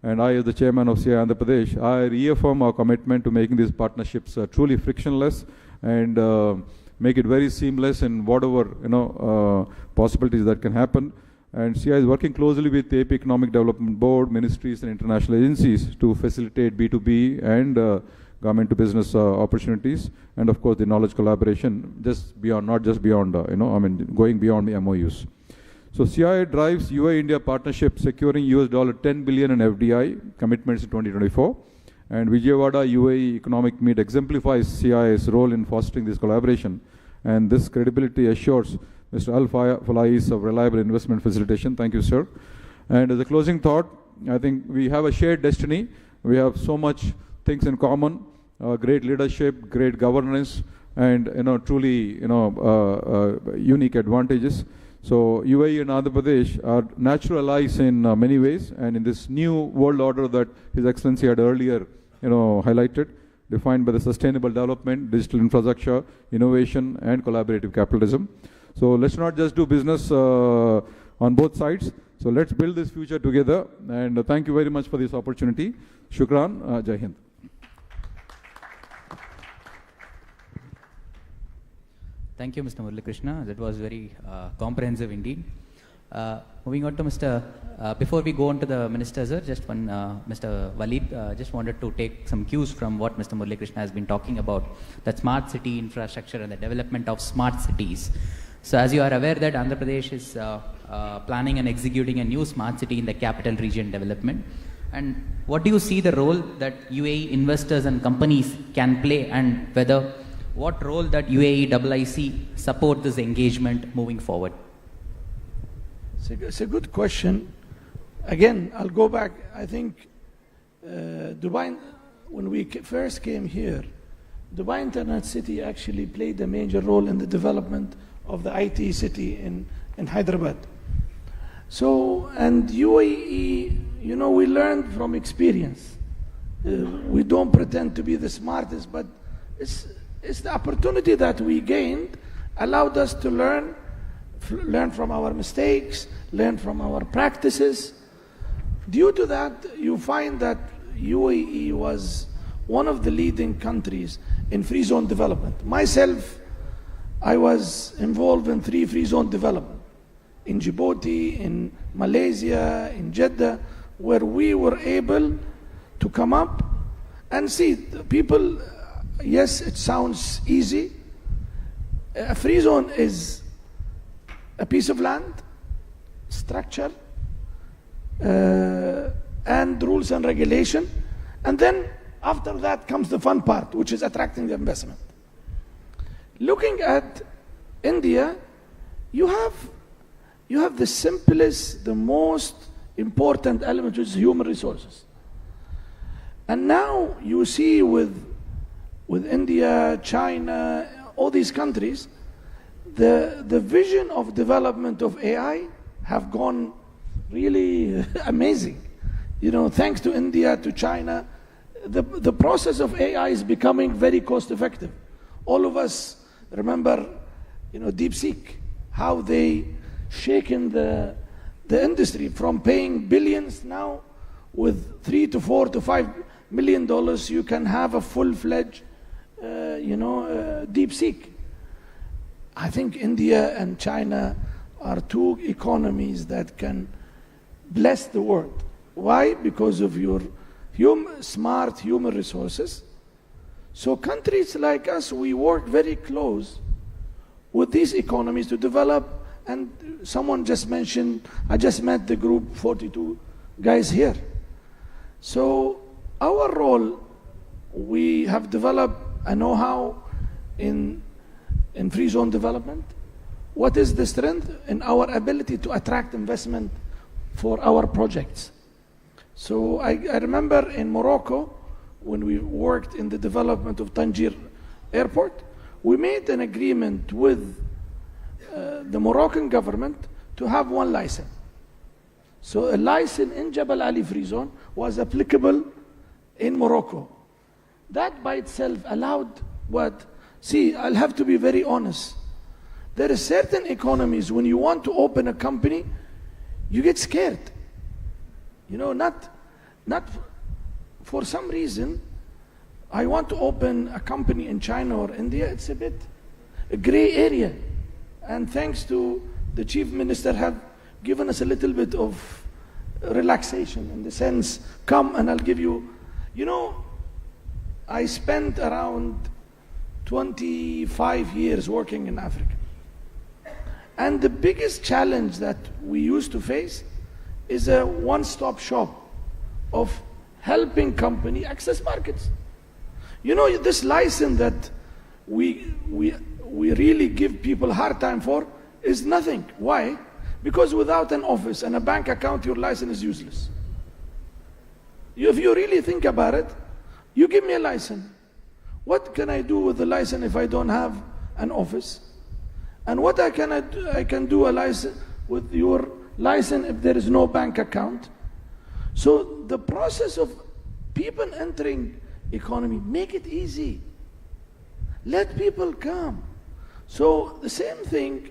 and I, as the Chairman of CI Andhra Pradesh, I reaffirm our commitment to making these partnerships truly frictionless and make it very seamless in whatever possibilities that can happen. And CI is working closely with the AP Economic Development Board, ministries, and international agencies to facilitate B2B and government to business opportunities, and of course the knowledge collaboration not just beyond going beyond the MOUs. So CI drives UAE India partnership, securing $10 billion in FDI commitments in 2024. And Vijayawada UAE Economic Meet exemplifies CI's role in fostering this collaboration. And this credibility assures Mr. Al-Falais of reliable investment facilitation. Thank you, sir. And as a closing thought, I think we have a shared destiny. We have so much things in common. great leadership, great governance, and truly unique advantages. So UAE and Andhra Pradesh are natural allies in many ways, and in this new world order that His Excellency had earlier highlighted, defined by the sustainable development, digital infrastructure, innovation, and collaborative capitalism. So let's not just do business on both sides. So let's build this future together. And thank you very much for this opportunity. Shukran. Jai Hind. Thank you, Mr. Murali Krishna. That was very comprehensive indeed. Moving on to before we go on to the minister, sir, just one, Mr. Walid, just wanted to take some cues from what Mr. Murali Krishna has been talking about, the smart city infrastructure and the development of smart cities. So as you are aware that Andhra Pradesh is planning and executing a new smart city in the capital region development. And what do you see the role that UAE investors and companies can play, and what role that UAE IIC support this engagement moving forward? It's a good question. Again, I'll go back. I think Dubai, when we first came here, Dubai Internet City actually played a major role in the development of the IT city in Hyderabad. So, and UAE, we learned from experience. We don't pretend to be the smartest, but it's the opportunity that we gained allowed us to learn from our mistakes, learn from our practices. Due to that, you find that UAE was one of the leading countries in free zone development. Myself, I was involved in 3 free zone development in Djibouti, in Malaysia, in Jeddah, where we were able to come up and see people. Yes, it sounds easy. A free zone is a piece of land, structure, and rules and regulation. And then after that comes the fun part, which is attracting the investment. Looking at India, you have the simplest, the most important element, which is human resources. And now you see with India, China, all these countries, the vision of development of AI have gone really amazing. Thanks to India, to China, the process of AI is becoming very cost effective. All of us remember, DeepSeek, how they shaken the industry from paying billions. Now with $3 to $4 to $5 million, you can have a full-fledged DeepSeek. I think India and China are 2 economies that can bless the world. Why? Because of your smart human resources. So countries like us, we work very close with these economies to develop. And someone just mentioned, I just met the group 42 guys here. So our role, we have developed a know-how in free zone development. What is the strength? In our ability to attract investment for our projects. So I remember in Morocco, when we worked in the development of Tangier Airport, we made an agreement with the Moroccan government to have 1 license. So a license in Jebel Ali Free Zone was applicable in Morocco. That by itself allowed what? See, I'll have to be very honest. There are certain economies, when you want to open a company, you get scared. Not for some reason, I want to open a company in China or India, it's a bit a gray area. And thanks to the Chief Minister have given us a little bit of relaxation in the sense, come and I'll give you, I spent around 25 years working in Africa. And the biggest challenge that we used to face is a one-stop shop of helping company access markets. This license that we really give people a hard time for is nothing. Why? Because without an office and a bank account, your license is useless. If you really think about it, you give me a license. What can I do with the license if I don't have an office? And what I can do a license with your license if there is no bank account? So the process of people entering economy, make it easy. Let people come. So the same thing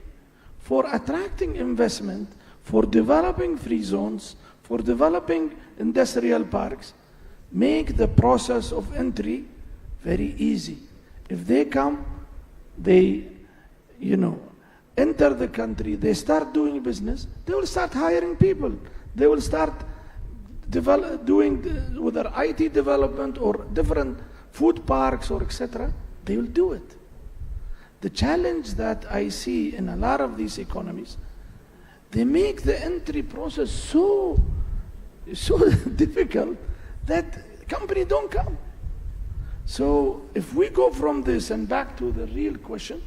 for attracting investment, for developing free zones, for developing industrial parks, make the process of entry very easy. If they come, they, enter the country, they start doing business, they will start hiring people. They will start doing whether IT development or different food parks or etc. They will do it. The challenge that I see in a lot of these economies, they make the entry process so difficult that companies don't come. So if we go from this and back to the real question,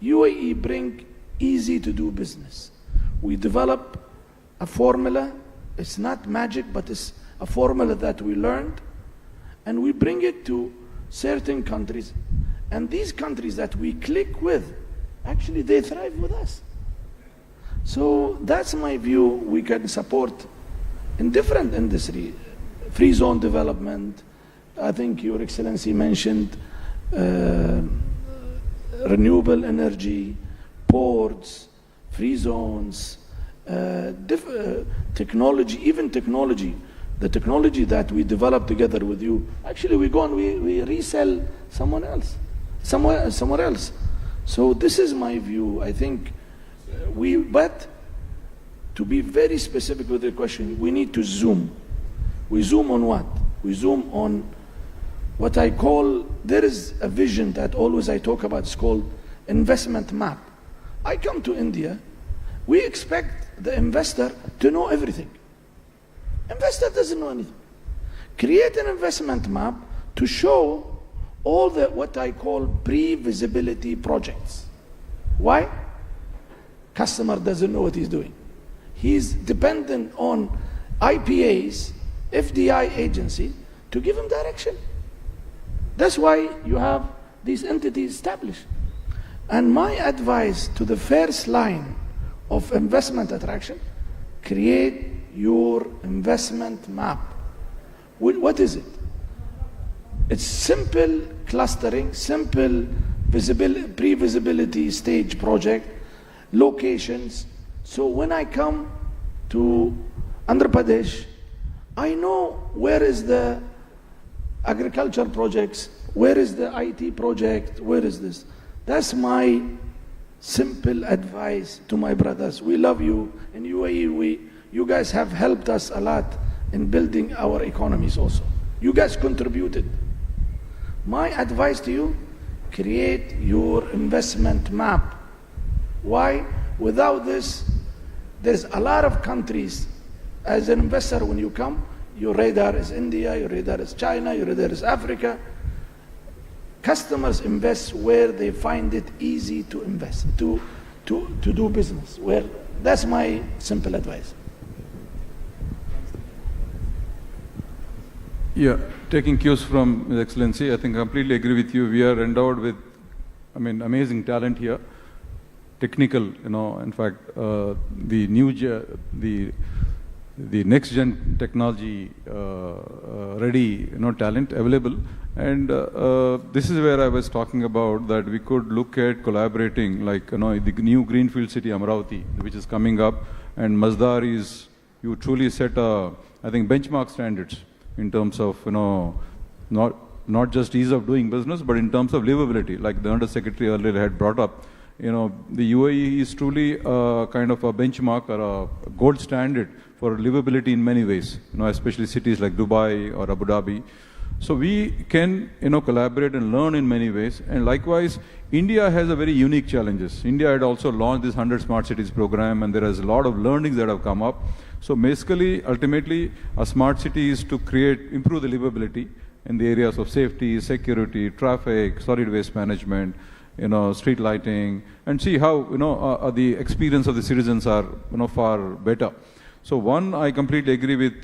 UAE bring easy to do business. We develop a formula. It's not magic, but it's a formula that we learned, and we bring it to certain countries. And these countries that we click with, actually they thrive with us. So that's my view. We can support in different industry, free zone development. I think Your Excellency mentioned renewable energy, ports, free zones, technology, even technology. The technology that we develop together with you, actually we go and we resell somewhere else. So this is my view. I think but to be very specific with the question, we need to zoom. We zoom on what? We zoom on what I call, there is a vision that always I talk about, it's called investment map. I come to India, we expect the investor to know everything. Investor doesn't know anything. Create an investment map to show all the what I call pre-visibility projects. Why? Customer doesn't know what he's doing. He's dependent on IPAs, FDI agency to give him direction. That's why you have these entities established. And my advice to the first line of investment attraction, create your investment map. What is it? It's simple clustering, simple pre-visibility stage project, locations. So when I come to Andhra Pradesh, I know where is the agriculture projects, where is the IT project, where is this. That's my simple advice to my brothers. We love you. In UAE, you guys have helped us a lot in building our economies also. You guys contributed. My advice to you, create your investment map. Why? Without this, there's a lot of countries. As an investor, when you come, your radar is India, your radar is China, your radar is Africa. Customers invest where they find it easy to invest, to do business. That's my simple advice. Yeah, taking cues from His Excellency, I think I completely agree with you. We are endowed with, amazing talent here. Technical, in fact, the next gen technology ready, talent available. And this is where I was talking about that we could look at collaborating, like, the new Greenfield City, Amravati, which is coming up. And Masdar is, you truly set, I think, benchmark standards in terms of, not just ease of doing business, but in terms of livability, like the Under Secretary earlier had brought up. The UAE is truly kind of a benchmark or a gold standard for livability in many ways, especially cities like Dubai or Abu Dhabi. So we can, collaborate and learn in many ways. And likewise, India has a very unique challenges. India had also launched this 100 Smart Cities program, and there is a lot of learnings that have come up. So basically, ultimately, a smart city is to improve the livability in the areas of safety, security, traffic, solid waste management, street lighting, and see how, the experience of the citizens are, far better. So one, I completely agree with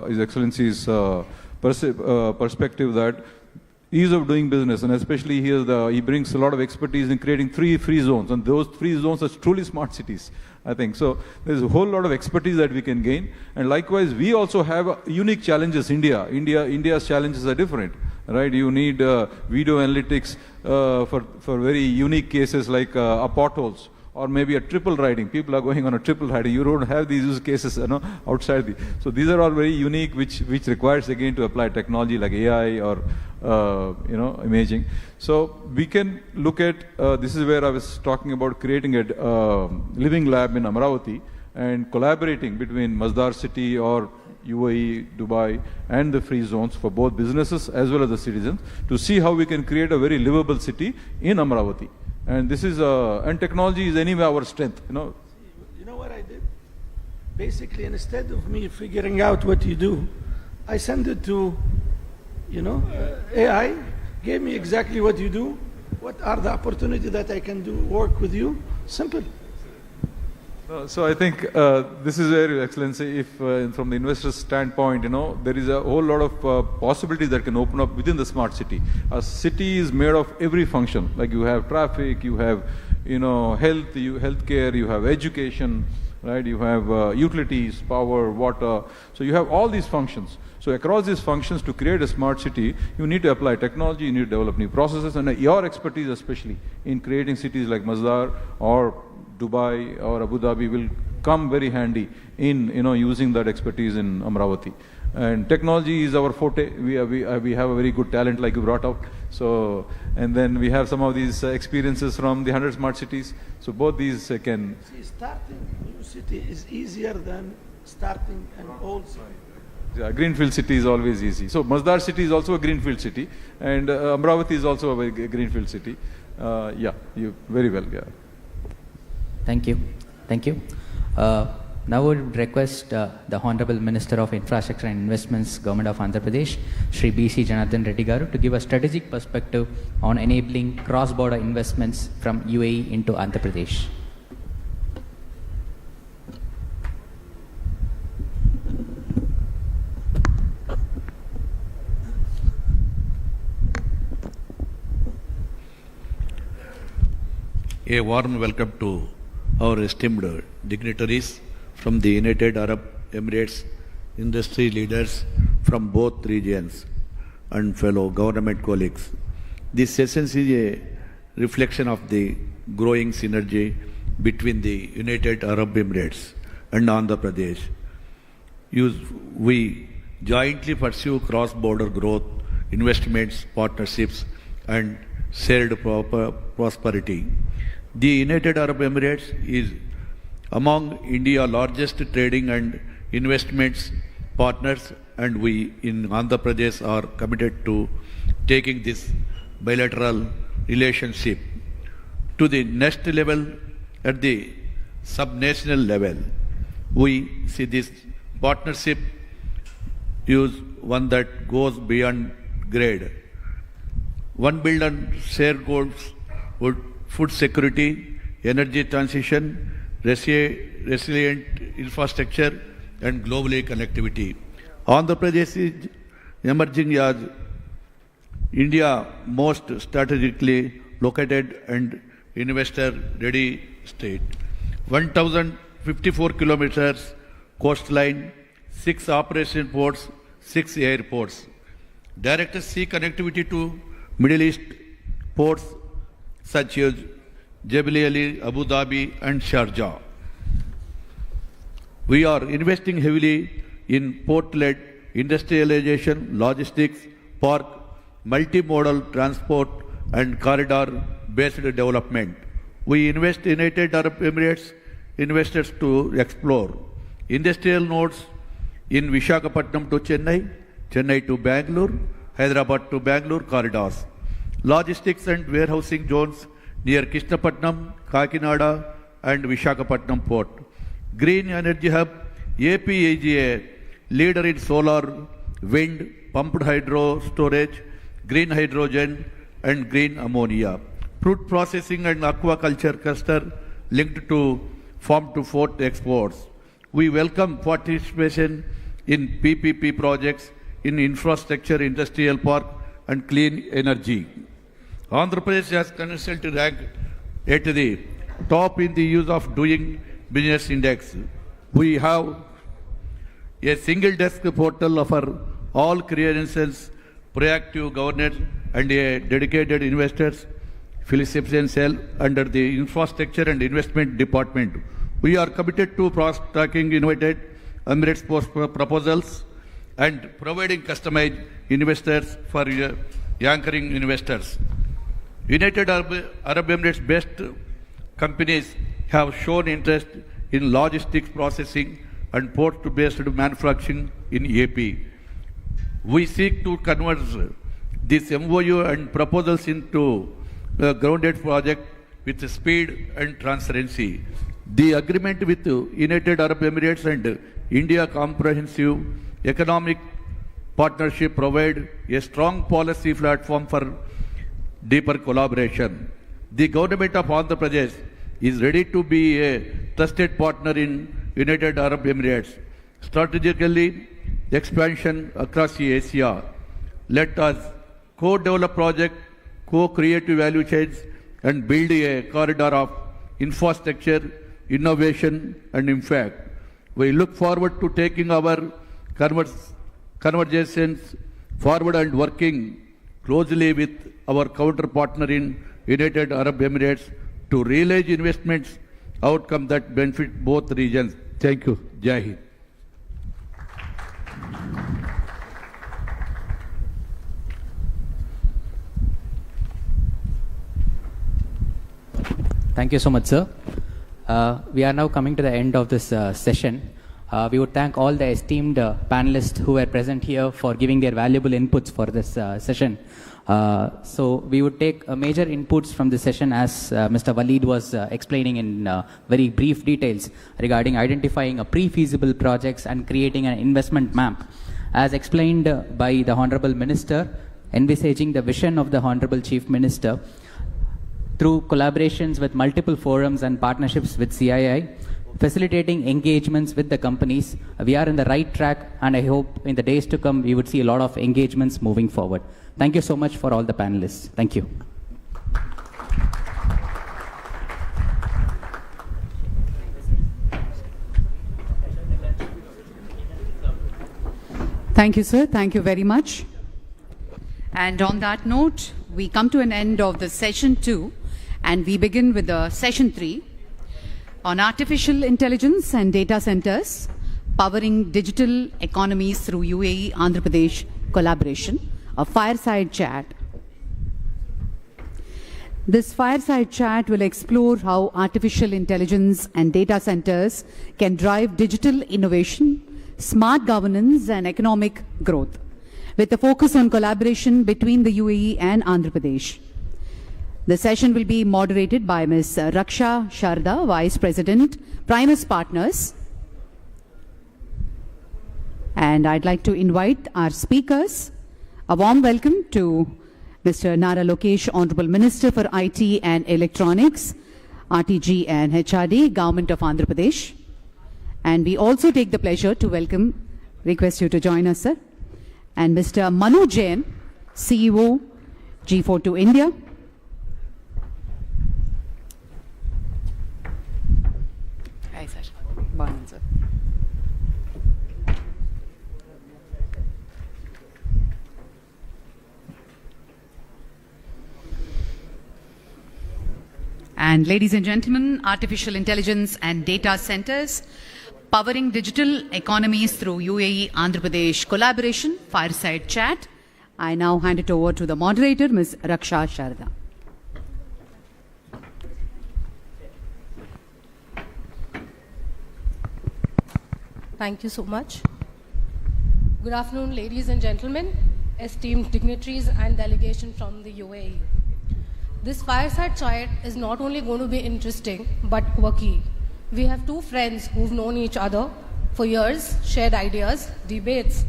His Excellency's perspective that ease of doing business, and especially he brings a lot of expertise in creating 3 free zones, and those 3 zones are truly smart cities, I think. So there's a whole lot of expertise that we can gain, and likewise we also have unique challenges. India's challenges are different, right? You need video analytics for very unique cases like potholes, or maybe a triple riding. People are going on a triple riding. You don't have these use cases, outside. So these are all very unique, which requires again to apply technology like AI or imaging. So we can look at this is where I was talking about creating a living lab in Amravati and collaborating between Masdar city or UAE, Dubai, and the free zones for both businesses as well as the citizens to see how we can create a very livable city in Amravati. And this is and technology is anyway our strength. You know what I did? Basically, instead of me figuring out what you do, I send it to, AI. Gave me exactly what you do. What are the opportunities that I can do? Work with you. Simple. So I think this is where, Your Excellency, if from the investor's standpoint, there is a whole lot of possibilities that can open up within the smart city. A city is made of every function. Like you have traffic, you have, healthcare, you have education, right? You have utilities, power, water. So you have all these functions. So across these functions, to create a smart city, you need to apply technology, you need to develop new processes, and your expertise, especially in creating cities like Masdar or Dubai or Abu Dhabi, will come very handy in using that expertise in Amravati. And technology is our forte. We have a very good talent, like you brought out. So, and then we have some of these experiences from the 100 smart cities. So both these can. See, starting a new city is easier than starting an old city. Yeah, greenfield city is always easy. So Masdar city is also a greenfield city, and Amravati is also a greenfield city. You very well. Yeah. Thank you. Now I would request the Honorable Minister of Infrastructure and Investments, Government of Andhra Pradesh, Shri B.C. Janardhan Reddy Garu, to give a strategic perspective on enabling cross-border investments from UAE into Andhra Pradesh. A warm welcome to our esteemed dignitaries from the United Arab Emirates, industry leaders from both regions, and fellow government colleagues. This session is a reflection of the growing synergy between the United Arab Emirates and Andhra Pradesh. We jointly pursue cross-border growth, investments, partnerships, and shared prosperity. The United Arab Emirates is among India's largest trading and investments partners, and we in Andhra Pradesh are committed to taking this bilateral relationship to the next level at the subnational level. We see this partnership is one that goes beyond grade. One build and share goals would food security, energy transition, resilient infrastructure, and globally connectivity. Andhra Pradesh is emerging as India's most strategically located and investor-ready state. 1,054 kilometers coastline, 6 operation ports, 6 airports. Direct sea connectivity to Middle East ports such as Jebel Ali, Abu Dhabi, and Sharjah. We are investing heavily in port-led industrialization, logistics, park, multimodal transport, and corridor-based development. We invest in United Arab Emirates investors to explore industrial nodes in Visakhapatnam to Chennai, Chennai to Bangalore, Hyderabad to Bangalore corridors. Logistics and warehousing zones near Krishnapatnam, Kakinada, and Visakhapatnam port. Green energy hub, AP is a leader in solar, wind, pumped hydro storage, green hydrogen, and green ammonia. Fruit processing and aquaculture cluster linked to farm to fork exports. We welcome participation in PPP projects in infrastructure industrial park and clean energy. Andhra Pradesh has consistently ranked at the top in the use of doing business index. We have a single desk portal for all clearances, proactive governance, and a dedicated investors facilitation cell under the Infrastructure and Investment Department. We are committed to tracking United Emirates proposals and providing customized investors for anchoring investors. United Arab Emirates based companies have shown interest in logistics processing and port-based manufacturing in AP. We seek to convert this MOU and proposals into a grounded project with speed and transparency. The agreement with United Arab Emirates and India Comprehensive Economic Partnership provide a strong policy platform for deeper collaboration. The government of Andhra Pradesh is ready to be a trusted partner in United Arab Emirates. Strategically, expansion across Asia. Let us co-develop projects, co-create value chains, and build a corridor of infrastructure, innovation, and impact. We look forward to taking our conversations forward and working closely with our counterpartner in United Arab Emirates to realize investments outcomes that benefit both regions. Thank you. Jai Hind. Thank you so much, sir. We are now coming to the end of this session. We would thank all the esteemed panelists who were present here for giving their valuable inputs for this session. So we would take major inputs from this session as Mr. Waleed was explaining in very brief details regarding identifying a pre-feasible projects and creating an investment map. As explained by the Honorable Minister, envisaging the vision of the Honorable Chief Minister through collaborations with multiple forums and partnerships with CII, facilitating engagements with the companies. We are in the right track, and I hope in the days to come we would see a lot of engagements moving forward. Thank you so much for all the panelists. Thank you. Thank you, sir. Thank you very much. And on that note, we come to an end of the session 2, and we begin with the session 3 on artificial intelligence and data centers, powering digital economies through UAE Andhra Pradesh collaboration, a fireside chat. This fireside chat will explore how artificial intelligence and data centers can drive digital innovation, smart governance, and economic growth, with a focus on collaboration between the UAE and Andhra Pradesh. The session will be moderated by Ms. Raksha Sharda, Vice President, Primus Partners. And I'd like to invite our speakers. A warm welcome to Mr. Nara Lokesh, Honorable Minister for IT and Electronics, RTG and HRD, Government of Andhra Pradesh. And we also take the pleasure to request you to join us, sir. And Mr. Manu Jain, CEO, G42 India. Hi, sir. Morning, sir. And ladies and gentlemen, artificial intelligence and data centers, powering digital economies through UAE Andhra Pradesh collaboration, fireside chat. I now hand it over to the moderator, Ms. Raksha Sharda. Thank you so much. Good afternoon, ladies and gentlemen, esteemed dignitaries and delegation from the UAE. This fireside chat is not only going to be interesting, but quirky. We have two friends who've known each other for years, shared ideas, debates,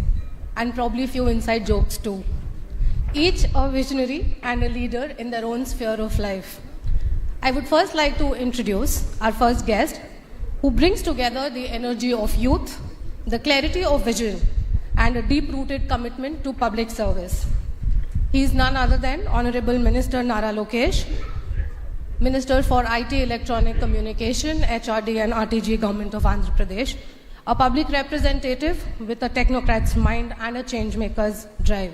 and probably a few inside jokes too. Each a visionary and a leader in their own sphere of life. I would first like to introduce our first guest, who brings together the energy of youth, the clarity of vision, and a deep-rooted commitment to public service. He is none other than Honorable Minister Nara Lokesh, Minister for IT, Electronic Communication, HRD and RTG, Government of Andhra Pradesh, a public representative with a technocrat's mind and a changemaker's drive.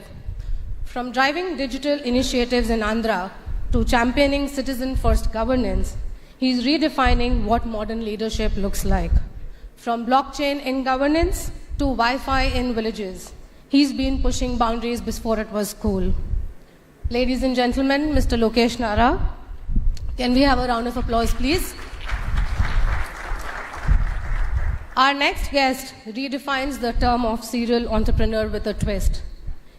From driving digital initiatives in Andhra to championing citizen-first governance, he is redefining what modern leadership looks like. From blockchain in governance to Wi-Fi in villages, he's been pushing boundaries before it was cool. Ladies and gentlemen, Mr. Lokesh Nara, can we have a round of applause, please? Our next guest redefines the term of serial entrepreneur with a twist.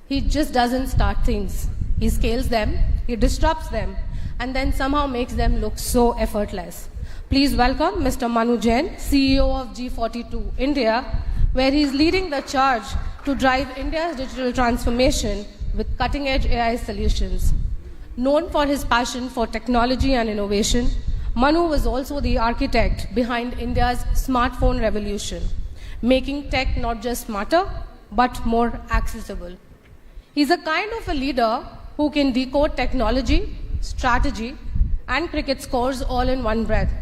He just doesn't start things. He scales them, he disrupts them, and then somehow makes them look so effortless. Please welcome Mr. Manu Jain, CEO of G42 India, where he is leading the charge to drive India's digital transformation with cutting-edge AI solutions. Known for his passion for technology and innovation, Manu was also the architect behind India's smartphone revolution, making tech not just smarter, but more accessible. He's a kind of a leader who can decode technology, strategy, and cricket scores all in one breath.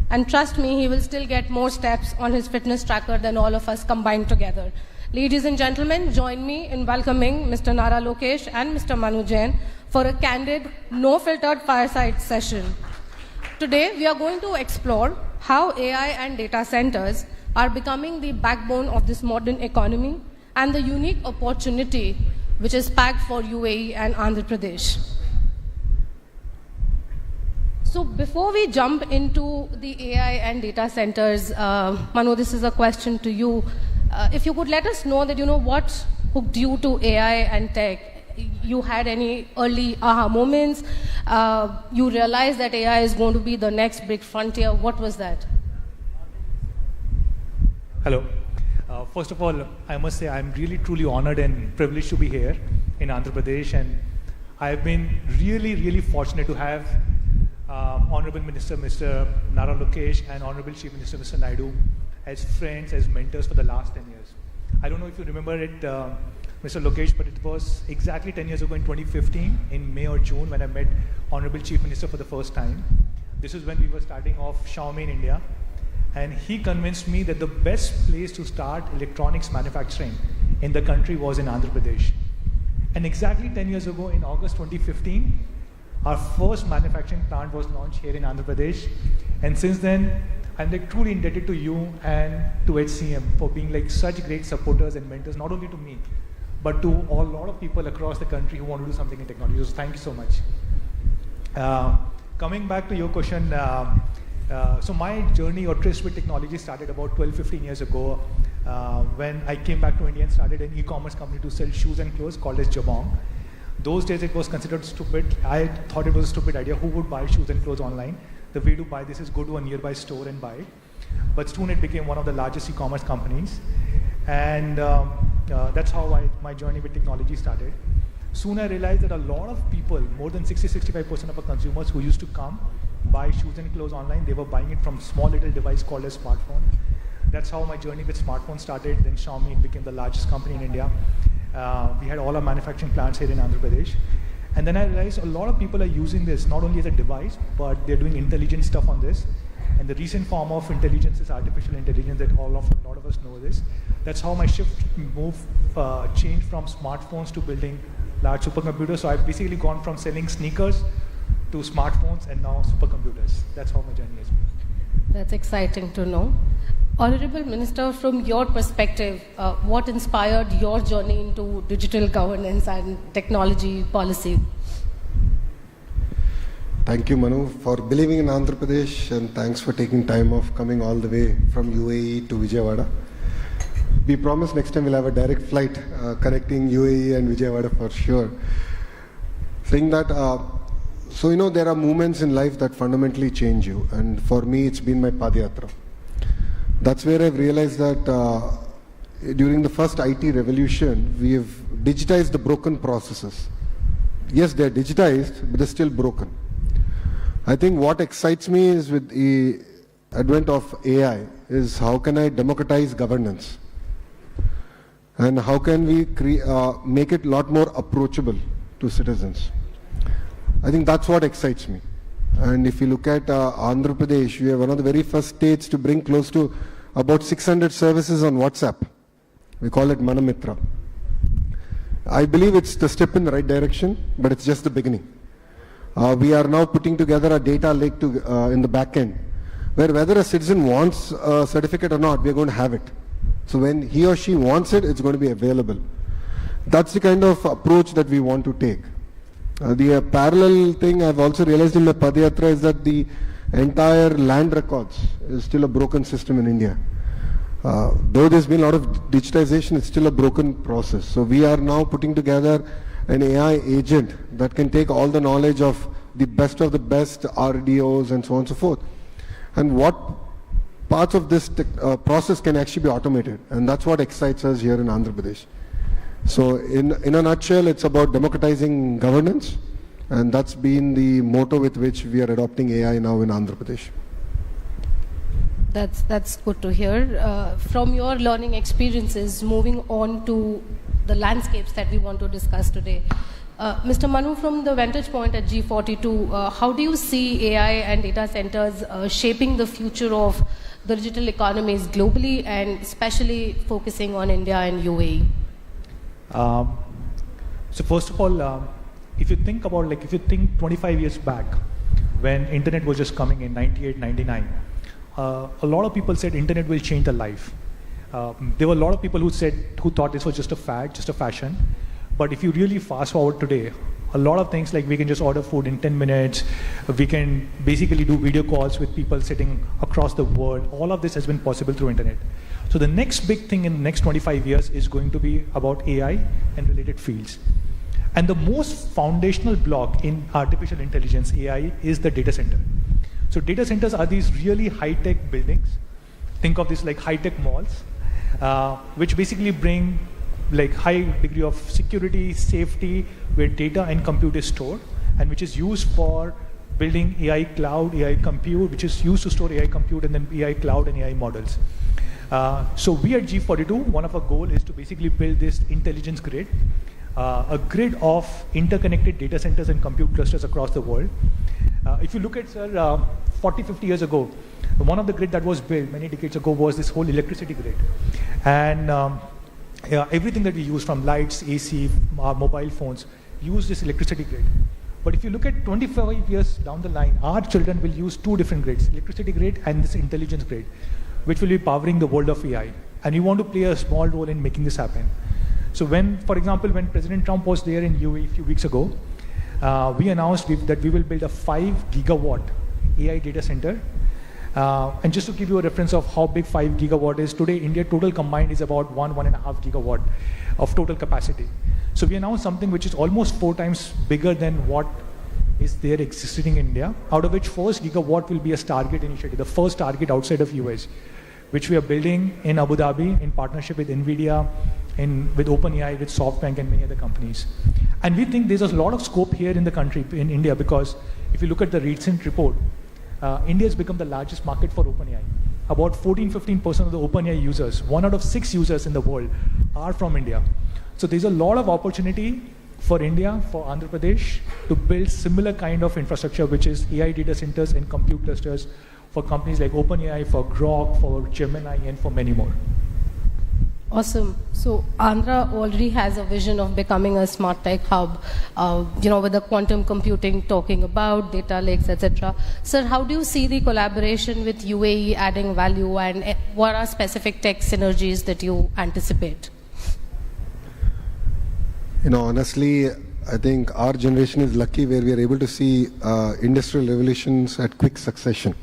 And trust me, he will still get more steps on his fitness tracker than all of us combined together. Ladies and gentlemen, join me in welcoming Mr. Nara Lokesh and Mr. Manu Jain for a candid, no-filtered fireside session. Today, we are going to explore how AI and data centers are becoming the backbone of this modern economy and the unique opportunity which is packed for UAE and Andhra Pradesh. So before we jump into the AI and data centers, Manu, this is a question to you. If you could let us know that, what hooked you to AI and tech? You had any early aha moments? You realized that AI is going to be the next big frontier. What was that? Hello. First of all, I must say I'm really truly honored and privileged to be here in Andhra Pradesh, and I've been really fortunate to have Honorable Minister Mr. Nara Lokesh and Honorable Chief Minister Mr. Naidu as friends, as mentors for the last 10 years. I don't know if you remember it, Mr. Lokesh, but it was exactly 10 years ago in 2015, in May or June, when I met Honorable Chief Minister for the first time. This is when we were starting off Xiaomi in India. And he convinced me that the best place to start electronics manufacturing in the country was in Andhra Pradesh. And exactly 10 years ago, in August 2015, our first manufacturing plant was launched here in Andhra Pradesh. And since then, I'm truly indebted to you and to HCM for being such great supporters and mentors, not only to me, but to a lot of people across the country who want to do something in technology. So thank you so much. Coming back to your question, so my journey or tryst with technology started about 12-15 years ago when I came back to India and started an e-commerce company to sell shoes and clothes called as Jabong. Those days it was considered stupid. I thought it was a stupid idea. Who would buy shoes and clothes online? The way to buy this is go to a nearby store and buy it. But soon it became one of the largest e-commerce companies. And that's how my journey with technology started. Soon I realized that a lot of people, more than 60-65% of our consumers who used to come, buy shoes and clothes online, they were buying it from a small little device called a smartphone. That's how my journey with smartphones started. Then Xiaomi became the largest company in India. We had all our manufacturing plants here in Andhra Pradesh. And then I realized a lot of people are using this not only as a device, but they're doing intelligent stuff on this. And the recent form of intelligence is artificial intelligence that a lot of us know this. That's how my changed from smartphones to building large supercomputers. So I've basically gone from selling sneakers to smartphones and now supercomputers. That's how my journey has been. That's exciting to know. Honorable Minister, from your perspective, what inspired your journey into digital governance and technology policy? Thank you, Manu, for believing in Andhra Pradesh, and thanks for taking time off coming all the way from UAE to Vijayawada. We promise next time we'll have a direct flight connecting UAE and Vijayawada for sure. Saying that, there are moments in life that fundamentally change you, and for me it's been my Padayatra. That's where I've realized that during the first IT revolution, we have digitized the broken processes. Yes, they're digitized, but they're still broken. I think what excites me is with the advent of AI is how can I democratize governance? And how can we make it a lot more approachable to citizens. I think that's what excites me. And if you look at Andhra Pradesh, we are one of the very first states to bring close to about 600 services on WhatsApp. We call it Manamitra. I believe it's the step in the right direction, but it's just the beginning. We are now putting together a data lake in the back end, where whether a citizen wants a certificate or not, we are going to have it. So when he or she wants it, it's going to be available. That's the kind of approach that we want to take. The parallel thing I've also realized in my Padayatra is that the entire land records is still a broken system in India. Though there's been a lot of digitization, it's still a broken process. So we are now putting together an AI agent that can take all the knowledge of the best RDOs and so on and so forth. And what parts of this process can actually be automated. And that's what excites us here in Andhra Pradesh. So in a nutshell, it's about democratizing governance. And that's been the motto with which we are adopting AI now in Andhra Pradesh. That's good to hear. From your learning experiences, moving on to the landscapes that we want to discuss today. Mr. Manu, from the vantage point at G42, how do you see AI and data centers shaping the future of the digital economies globally and especially focusing on India and UAE? So first of all, if you think 25 years back, when internet was just coming in 98, 99, a lot of people said internet will change their life. There were a lot of people who thought this was just a fad, just a fashion. But if you really fast forward today, a lot of things like we can just order food in 10 minutes, we can basically do video calls with people sitting across the world. All of this has been possible through internet. So the next big thing in the next 25 years is going to be about AI and related fields. And the most foundational block in artificial intelligence, AI, is the data center. So data centers are these really high-tech buildings. Think of this like high-tech malls, which basically bring like high degree of security, safety, where data and compute is stored, and which is used for building AI cloud, AI compute, which is used to store AI compute and then AI cloud and AI models. So we at G42, one of our goals is to basically build this intelligence grid, a grid of interconnected data centers and compute clusters across the world. If you look at, sir, 40, 50 years ago, one of the grid that was built many decades ago was this whole electricity grid. And everything that we use from lights, AC, mobile phones, use this electricity grid. But if you look at 25 years down the line, our children will use two different grids, electricity grid and this intelligence grid, which will be powering the world of AI. And we want to play a small role in making this happen. So for example, when President Trump was there in UAE a few weeks ago, we announced that we will build a 5 gigawatt AI data center. And just to give you a reference of how big 5 gigawatt is, today India total combined is about 1.5 gigawatt of total capacity. So we announced something which is almost 4 times bigger than what is there existing in India, out of which first gigawatt will be a Stargate initiative, the first Stargate outside of US, which we are building in Abu Dhabi in partnership with NVIDIA, with OpenAI, with SoftBank and many other companies. And we think there's a lot of scope here in the country, in India, because if you look at the recent report, India has become the largest market for OpenAI. About 14-15% of the OpenAI users, 1 out of 6 users in the world, are from India. So there's a lot of opportunity for India, for Andhra Pradesh, to build similar kind of infrastructure, which is AI data centers and compute clusters for companies like OpenAI, for Grok, for Gemini, and for many more. Awesome. So Andhra already has a vision of becoming a smart tech hub, with the quantum computing talking about data lakes, etc. Sir, how do you see the collaboration with UAE adding value, and what are specific tech synergies that you anticipate? Honestly, I think our generation is lucky where we are able to see industrial revolutions at quick succession.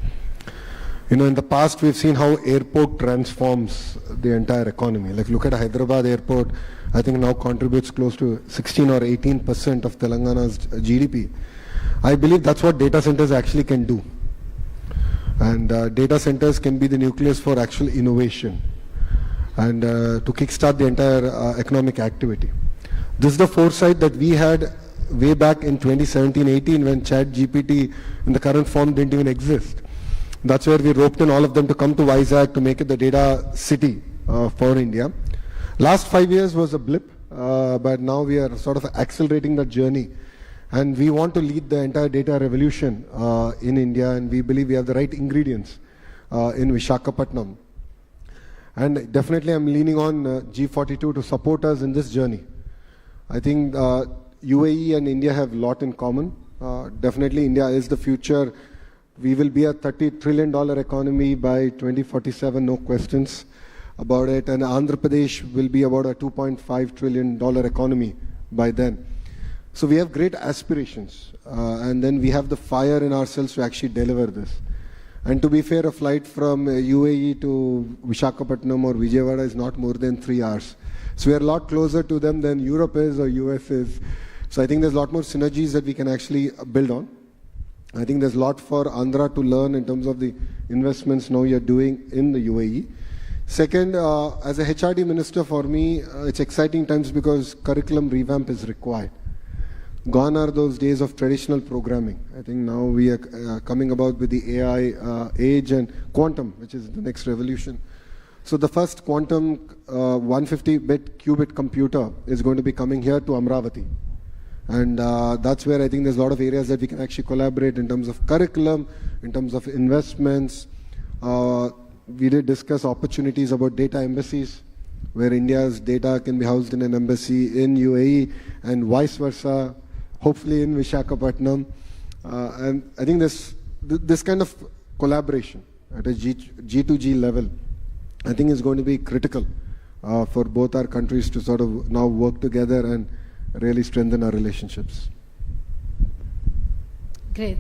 In the past, we've seen how airport transforms the entire economy. Like, look at Hyderabad airport, I think now contributes close to 16 or 18% of Telangana's GDP. I believe that's what data centers actually can do. And data centers can be the nucleus for actual innovation and to kickstart the entire economic activity. This is the foresight that we had way back in 2017-18 when ChatGPT in the current form didn't even exist. That's where we roped in all of them to come to Vizag to make it the data city for India. Last 5 years was a blip, but now we are sort of accelerating that journey. And we want to lead the entire data revolution in India, and we believe we have the right ingredients in Visakhapatnam. And definitely I'm leaning on G42 to support us in this journey. I think UAE and India have a lot in common. Definitely India is the future. We will be a $30 trillion economy by 2047, no questions about it. And Andhra Pradesh will be about a $2.5 trillion economy by then. So we have great aspirations, and then we have the fire in ourselves to actually deliver this. And to be fair, a flight from UAE to Visakhapatnam or Vijayawada is not more than 3 hours. So we are a lot closer to them than Europe is or US is. So I think there's a lot more synergies that we can actually build on. I think there's a lot for Andhra to learn in terms of the investments now you're doing in the UAE. Second, as a HRD minister for me, it's exciting times because curriculum revamp is required. Gone are those days of traditional programming. I think now we are coming about with the AI age and quantum, which is the next revolution. So the first quantum 150-bit qubit computer is going to be coming here to Amravati. And that's where I think there's a lot of areas that we can actually collaborate in terms of curriculum, in terms of investments. We did discuss opportunities about data embassies, where India's data can be housed in an embassy in UAE and vice versa, hopefully in Visakhapatnam. And I think this kind of collaboration at a G2G level, I think is going to be critical for both our countries to sort of now work together and really strengthen our relationships. Great.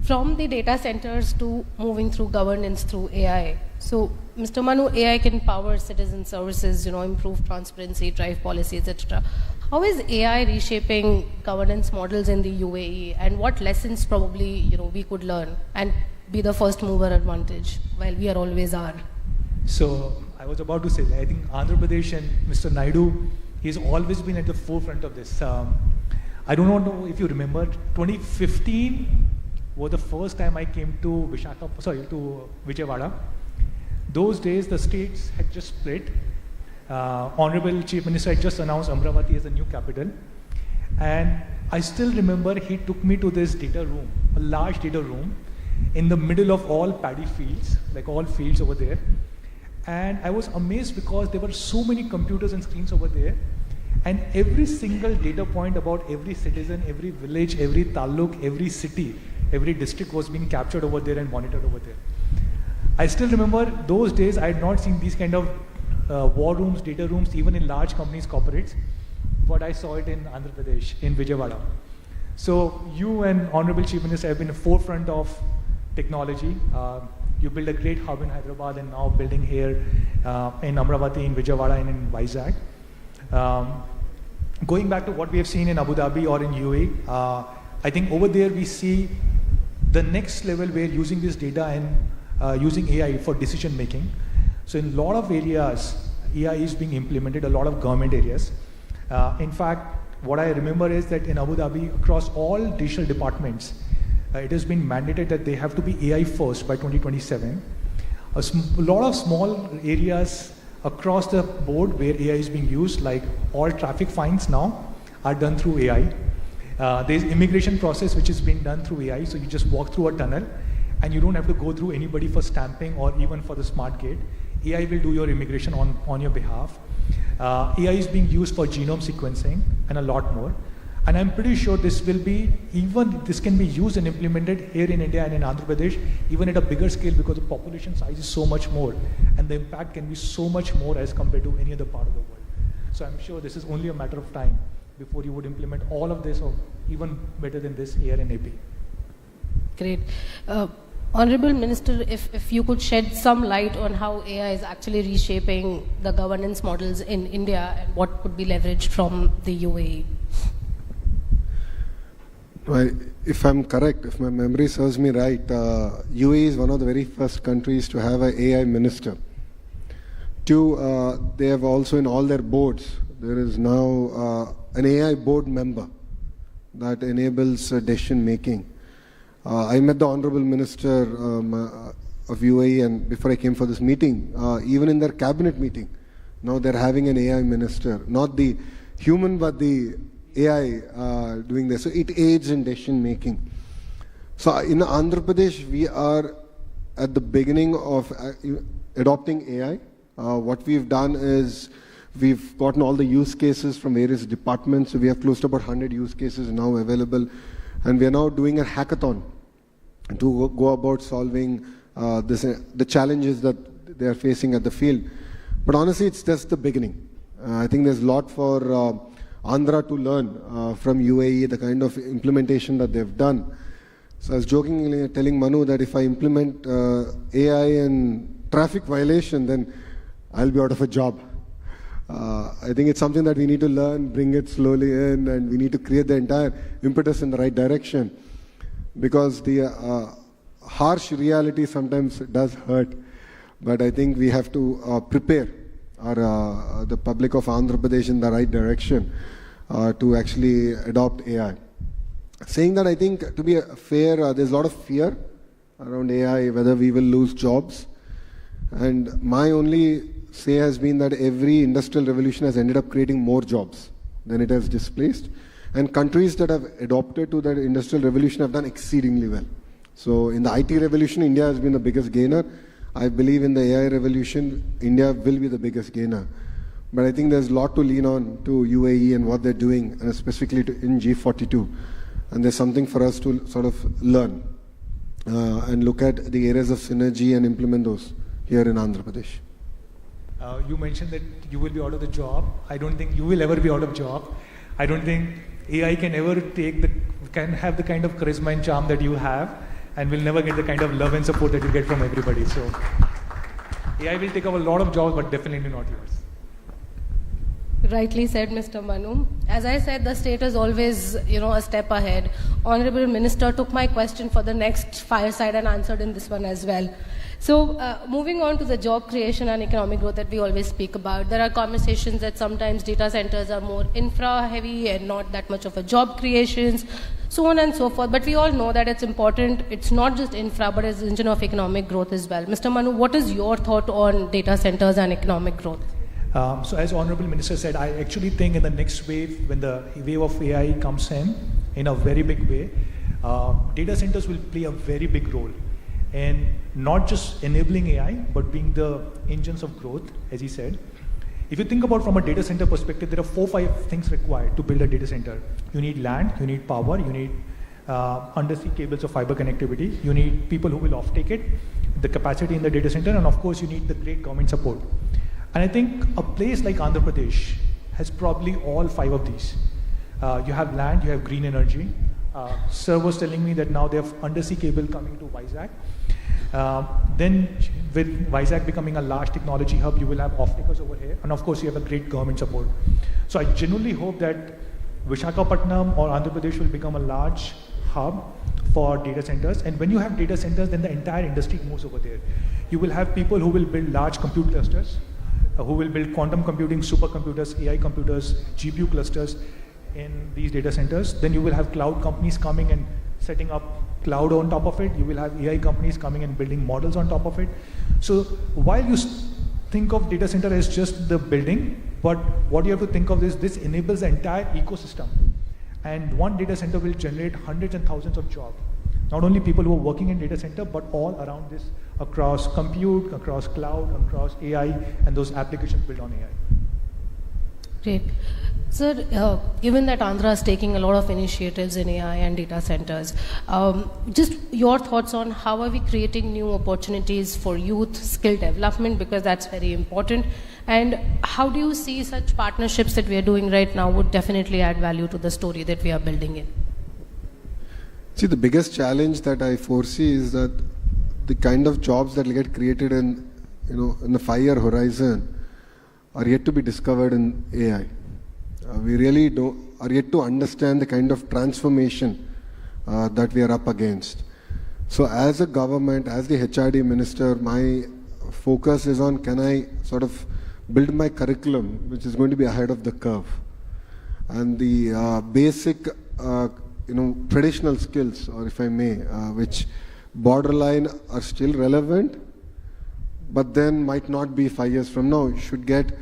From the data centers to moving through governance through AI. So, Mr. Manu, AI can power citizen services, improve transparency, drive policies, etc. How is AI reshaping governance models in the UAE, and what lessons probably we could learn and be the first mover advantage, while we are always are? So I was about to say, I think Andhra Pradesh and Mr. Naidu, he's always been at the forefront of this. I don't know if you remember, 2015 was the first time I came to Vijayawada. Those days, the states had just split. Honorable Chief Minister had just announced Amravati as a new capital. And I still remember he took me to this data room, a large data room, in the middle of all paddy fields, like all fields over there. And I was amazed because there were so many computers and screens over there. And every single data point about every citizen, every village, every taluk, every city, every district was being captured over there and monitored over there. I still remember those days I had not seen these kind of war rooms, data rooms, even in large companies, corporates, but I saw it in Andhra Pradesh, in Vijayawada. So you and Honorable Chief Minister have been in the forefront of technology. You built a great hub in Hyderabad and now building here in Amravati, in Vijayawada and in Vizag. Going back to what we have seen in Abu Dhabi or in UAE, I think over there we see the next level where using this data and using AI for decision making. So in a lot of areas, AI is being implemented, a lot of government areas. In fact, what I remember is that in Abu Dhabi, across all digital departments, it has been mandated that they have to be AI first by 2027. A lot of small areas across the board where AI is being used, like all traffic fines now are done through AI. There's immigration process which is being done through AI, so you just walk through a tunnel and you don't have to go through anybody for stamping or even for the smart gate. AI will do your immigration on your behalf. AI is being used for genome sequencing and a lot more. And I'm pretty sure this can be used and implemented here in India and in Andhra Pradesh, even at a bigger scale, because the population size is so much more and the impact can be so much more as compared to any other part of the world. So I'm sure this is only a matter of time before you would implement all of this or even better than this here in AP. Great. Honorable Minister, if you could shed some light on how AI is actually reshaping the governance models in India and what could be leveraged from the UAE. Well, if I'm correct, if my memory serves me right, UAE is one of the very first countries to have an AI minister. Two, they have also in all their boards, there is now an AI board member that enables decision making. I met the Honorable Minister of UAE, and before I came for this meeting, even in their cabinet meeting, now they're having an AI minister, not the human, but the AI doing this. So it aids in decision making. So in Andhra Pradesh, we are at the beginning of adopting AI. What we've done is we've gotten all the use cases from various departments. So we have close to about 100 use cases now available. And we are now doing a hackathon to go about solving the challenges that they are facing at the field. But honestly, it's just the beginning. I think there's a lot for Andhra to learn from UAE, the kind of implementation that they've done. So I was jokingly telling Manu that if I implement AI in traffic violation, then I'll be out of a job. I think it's something that we need to learn, bring it slowly in, and we need to create the entire impetus in the right direction. Because the harsh reality sometimes does hurt. But I think we have to prepare the public of Andhra Pradesh in the right direction to actually adopt AI. Saying that, I think, to be fair, there's a lot of fear around AI, whether we will lose jobs. And my only say has been that every industrial revolution has ended up creating more jobs than it has displaced. And countries that have adopted to that industrial revolution have done exceedingly well. So in the IT revolution, India has been the biggest gainer. I believe in the AI revolution, India will be the biggest gainer. But I think there's a lot to lean on to UAE and what they're doing, and specifically in G42. And there's something for us to sort of learn and look at the areas of synergy and implement those here in Andhra Pradesh. You mentioned that you will be out of the job. I don't think you will ever be out of job. I don't think AI can ever can have the kind of charisma and charm that you have, and will never get the kind of love and support that you get from everybody. So AI will take up a lot of jobs, but definitely not yours. Rightly said, Mr. Manu. As I said, the state is always, a step ahead. Honorable Minister took my question for the next fireside and answered in this one as well. So moving on to the job creation and economic growth that we always speak about, there are conversations that sometimes data centers are more infra heavy and not that much of a job creations, so on and so forth. But we all know that it's important. It's not just infra, but it's an engine of economic growth as well. Mr. Manu, what is your thought on data centers and economic growth? So as Honorable Minister said, I actually think in the next wave, when the wave of AI comes in a very big way, data centers will play a very big role. And not just enabling AI, but being the engines of growth, as he said. If you think about from a data center perspective, there are 4-5 things required to build a data center. You need land, you need power, you need undersea cables of fiber connectivity, you need people who will offtake it, the capacity in the data center, and of course you need the great government support. And I think a place like Andhra Pradesh has probably all 5 of these. You have land, you have green energy. Sir was telling me that now they have undersea cable coming to Vizag. Then with Vizag becoming a large technology hub, you will have off-takers over here. And of course, you have a great government support. So I genuinely hope that Visakhapatnam or Andhra Pradesh will become a large hub for data centers. And when you have data centers, then the entire industry moves over there. You will have people who will build large compute clusters, who will build quantum computing, supercomputers, AI computers, GPU clusters in these data centers. Then you will have cloud companies coming and setting up cloud on top of it. You will have AI companies coming and building models on top of it. So while you think of data center as just the building, but what you have to think of is this enables the entire ecosystem. And one data center will generate hundreds and thousands of jobs. Not only people who are working in data center, but all around this, across compute, across cloud, across AI, and those applications built on AI. Great. Sir, given that Andhra is taking a lot of initiatives in AI and data centers, just your thoughts on how are we creating new opportunities for youth skill development, because that's very important, and how do you see such partnerships that we are doing right now would definitely add value to the story that we are building in? See, the biggest challenge that I foresee is that the kind of jobs that will get created in the 5-year horizon are yet to be discovered in AI. We really are yet to understand the kind of transformation that we are up against. So as a government, as the HRD minister, my focus is on can I sort of build my curriculum which is going to be ahead of the curve. And the basic traditional skills, or if I may, which borderline are still relevant, but then might not be 5 years from now, should get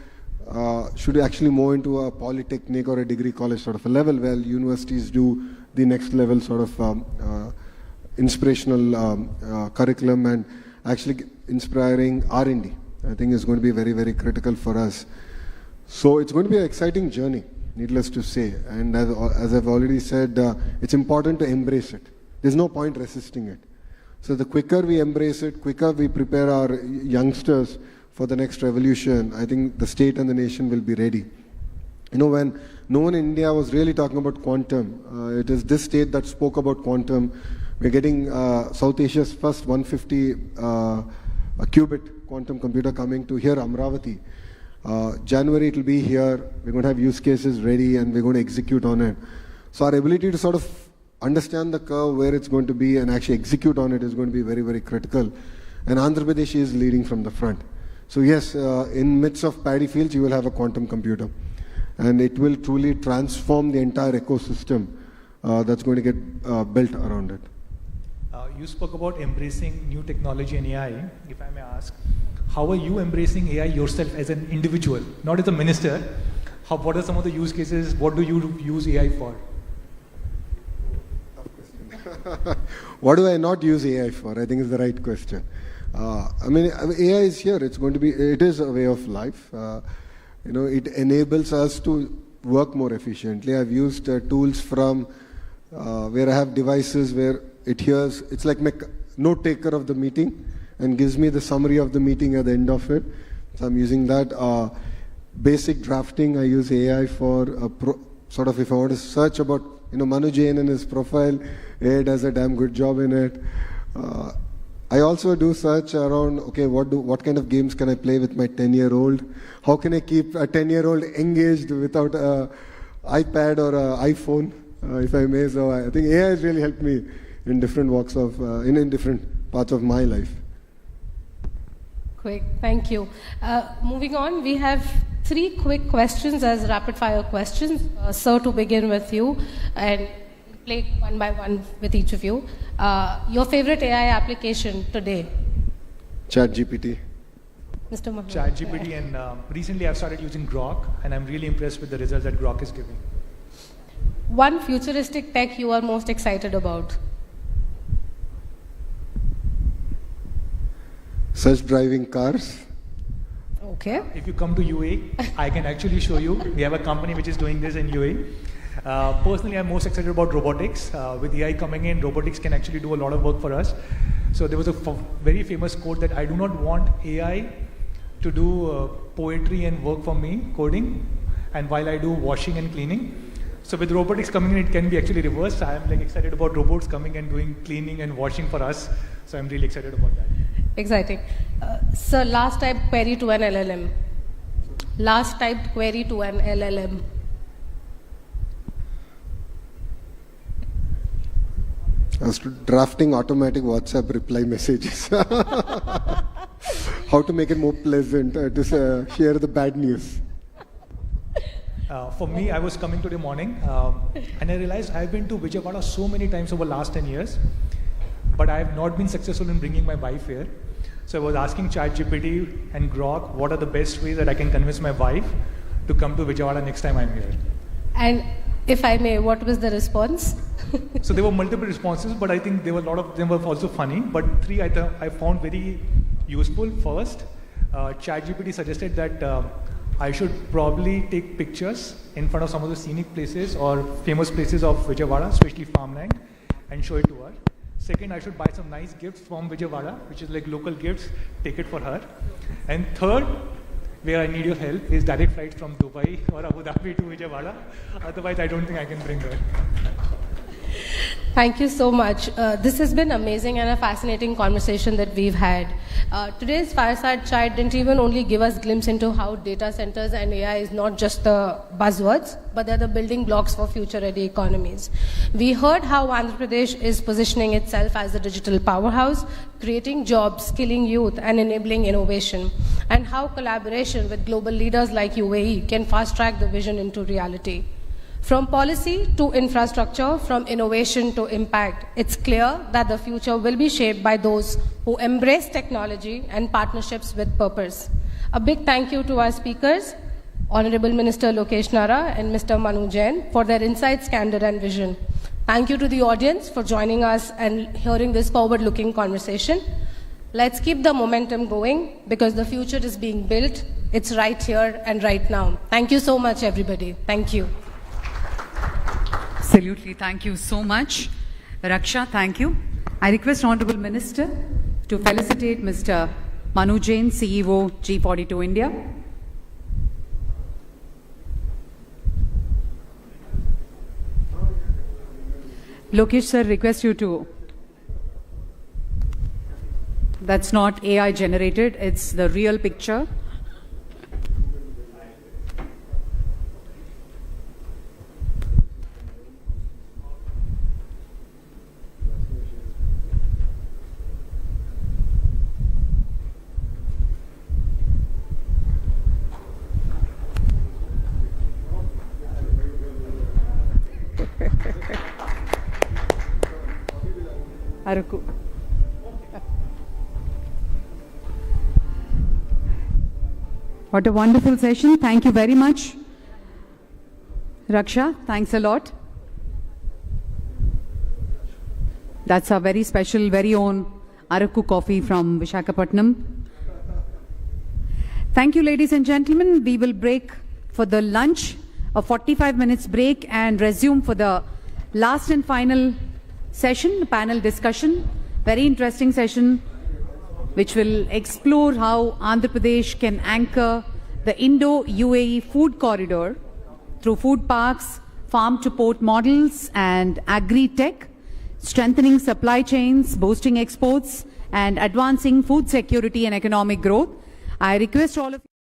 should actually move into a polytechnic or a degree college sort of a level where universities do the next level sort of inspirational curriculum and actually inspiring R&D. I think is going to be very, very critical for us. So it's going to be an exciting journey, needless to say. And as I've already said, it's important to embrace it. There's no point resisting it. So the quicker we embrace it, quicker we prepare our youngsters for the next revolution, I think the state and the nation will be ready. You know, when no one in India was really talking about quantum, it is this state that spoke about quantum. We're getting South Asia's first 150 qubit quantum computer coming to here, Amravati. January it will be here. We're going to have use cases ready and we're going to execute on it. So our ability to sort of understand the curve, where it's going to be and actually execute on it is going to be very, very critical. And Andhra Pradesh is leading from the front. So yes, in midst of paddy fields, you will have a quantum computer. And it will truly transform the entire ecosystem that's going to get built around it. You spoke about embracing new technology and AI. If I may ask, how are you embracing AI yourself as an individual, not as a minister? What are some of the use cases? What do you use AI for? What do I not use AI for? I think is the right question. I mean, AI is here. It's going to be. It is a way of life. You know, it enables us to work more efficiently. I've used tools from where I have devices where it hears. It's like my note taker of the meeting and gives me the summary of the meeting at the end of it. So I'm using that. Basic drafting, I use AI for sort of if I want to search about, you know, Manu Jain and his profile, AI does a damn good job in it. I also do search around, okay, what kind of games can I play with my 10-year-old? How can I keep a 10-year-old engaged without an iPad or an iPhone, if I may? So I think AI has really helped me in different walks of, in different parts of my life. Quick, thank you. Moving on, we have 3 quick questions as rapid fire questions. Sir, to begin with you, and play one by one with each of you. Your favorite AI application today? ChatGPT. Mr. Mohammed. ChatGPT, and recently I've started using Grok, and I'm really impressed with the results that Grok is giving. One futuristic tech you are most excited about? Self-driving cars. Okay. If you come to UAE, I can actually show you. We have a company which is doing this in UAE. Personally, I'm most excited about robotics. With AI coming in, robotics can actually do a lot of work for us. So there was a very famous quote that I do not want AI to do poetry and work for me, coding, and while I do washing and cleaning. So with robotics coming in, it can be actually reversed. I'm like excited about robots coming and doing cleaning and washing for us. So I'm really excited about that. Exciting. Sir, last typed query to an LLM. Last typed query to an LLM. I was drafting automatic WhatsApp reply messages. How to make it more pleasant to share the bad news. For me, I was coming today morning and I realized I've been to Vijayawada so many times over the last 10 years, but I have not been successful in bringing my wife here. So I was asking ChatGPT and Grok, what are the best ways that I can convince my wife to come to Vijayawada next time I'm here? And if I may, what was the response? So there were multiple responses, but I think there were a lot of them were also funny. But 3 I found very useful. First, ChatGPT suggested that I should probably take pictures in front of some of the scenic places or famous places of Vijayawada, especially farmland, and show it to her. Second, I should buy some nice gifts from Vijayawada, which is like local gifts, take it for her. And third, where I need your help, is direct flights from Dubai or Abu Dhabi to Vijayawada. Otherwise, I don't think I can bring her. Thank you so much. This has been amazing and a fascinating conversation that we've had. Today's Fireside Chat didn't even only give us a glimpse into how data centers and AI is not just the buzzwords, but they're the building blocks for future-ready economies. We heard how Andhra Pradesh is positioning itself as a digital powerhouse, creating jobs, skilling youth, and enabling innovation, and how collaboration with global leaders like UAE can fast-track the vision into reality. From policy to infrastructure, from innovation to impact, it's clear that the future will be shaped by those who embrace technology and partnerships with purpose. A big thank you to our speakers, Honorable Minister Lokesh Nara and Mr. Manu Jain for their insights, candor and vision. Thank you to the audience for joining us and hearing this forward-looking conversation. Let's keep the momentum going because the future is being built. It's right here and right now. Thank you so much, everybody. Thank you. Absolutely. Thank you so much. Raksha, thank you. I request Honorable Minister to felicitate Mr. Manu Jain, CEO, G42 India. Lokesh sir, request you to. That's not AI generated, it's the real picture. Araku. What a wonderful session. Thank you very much. Raksha, thanks a lot. That's our very special, very own Araku coffee from Visakhapatnam. Thank you, ladies and gentlemen. We will break for the lunch, a 45 minutes break, and resume for the last and final session, panel discussion. Very interesting session which will explore how Andhra Pradesh can anchor the Indo-UAE food corridor through food parks, farm-to-port models and agri-tech, strengthening supply chains, boosting exports and advancing food security and economic growth. I request all of you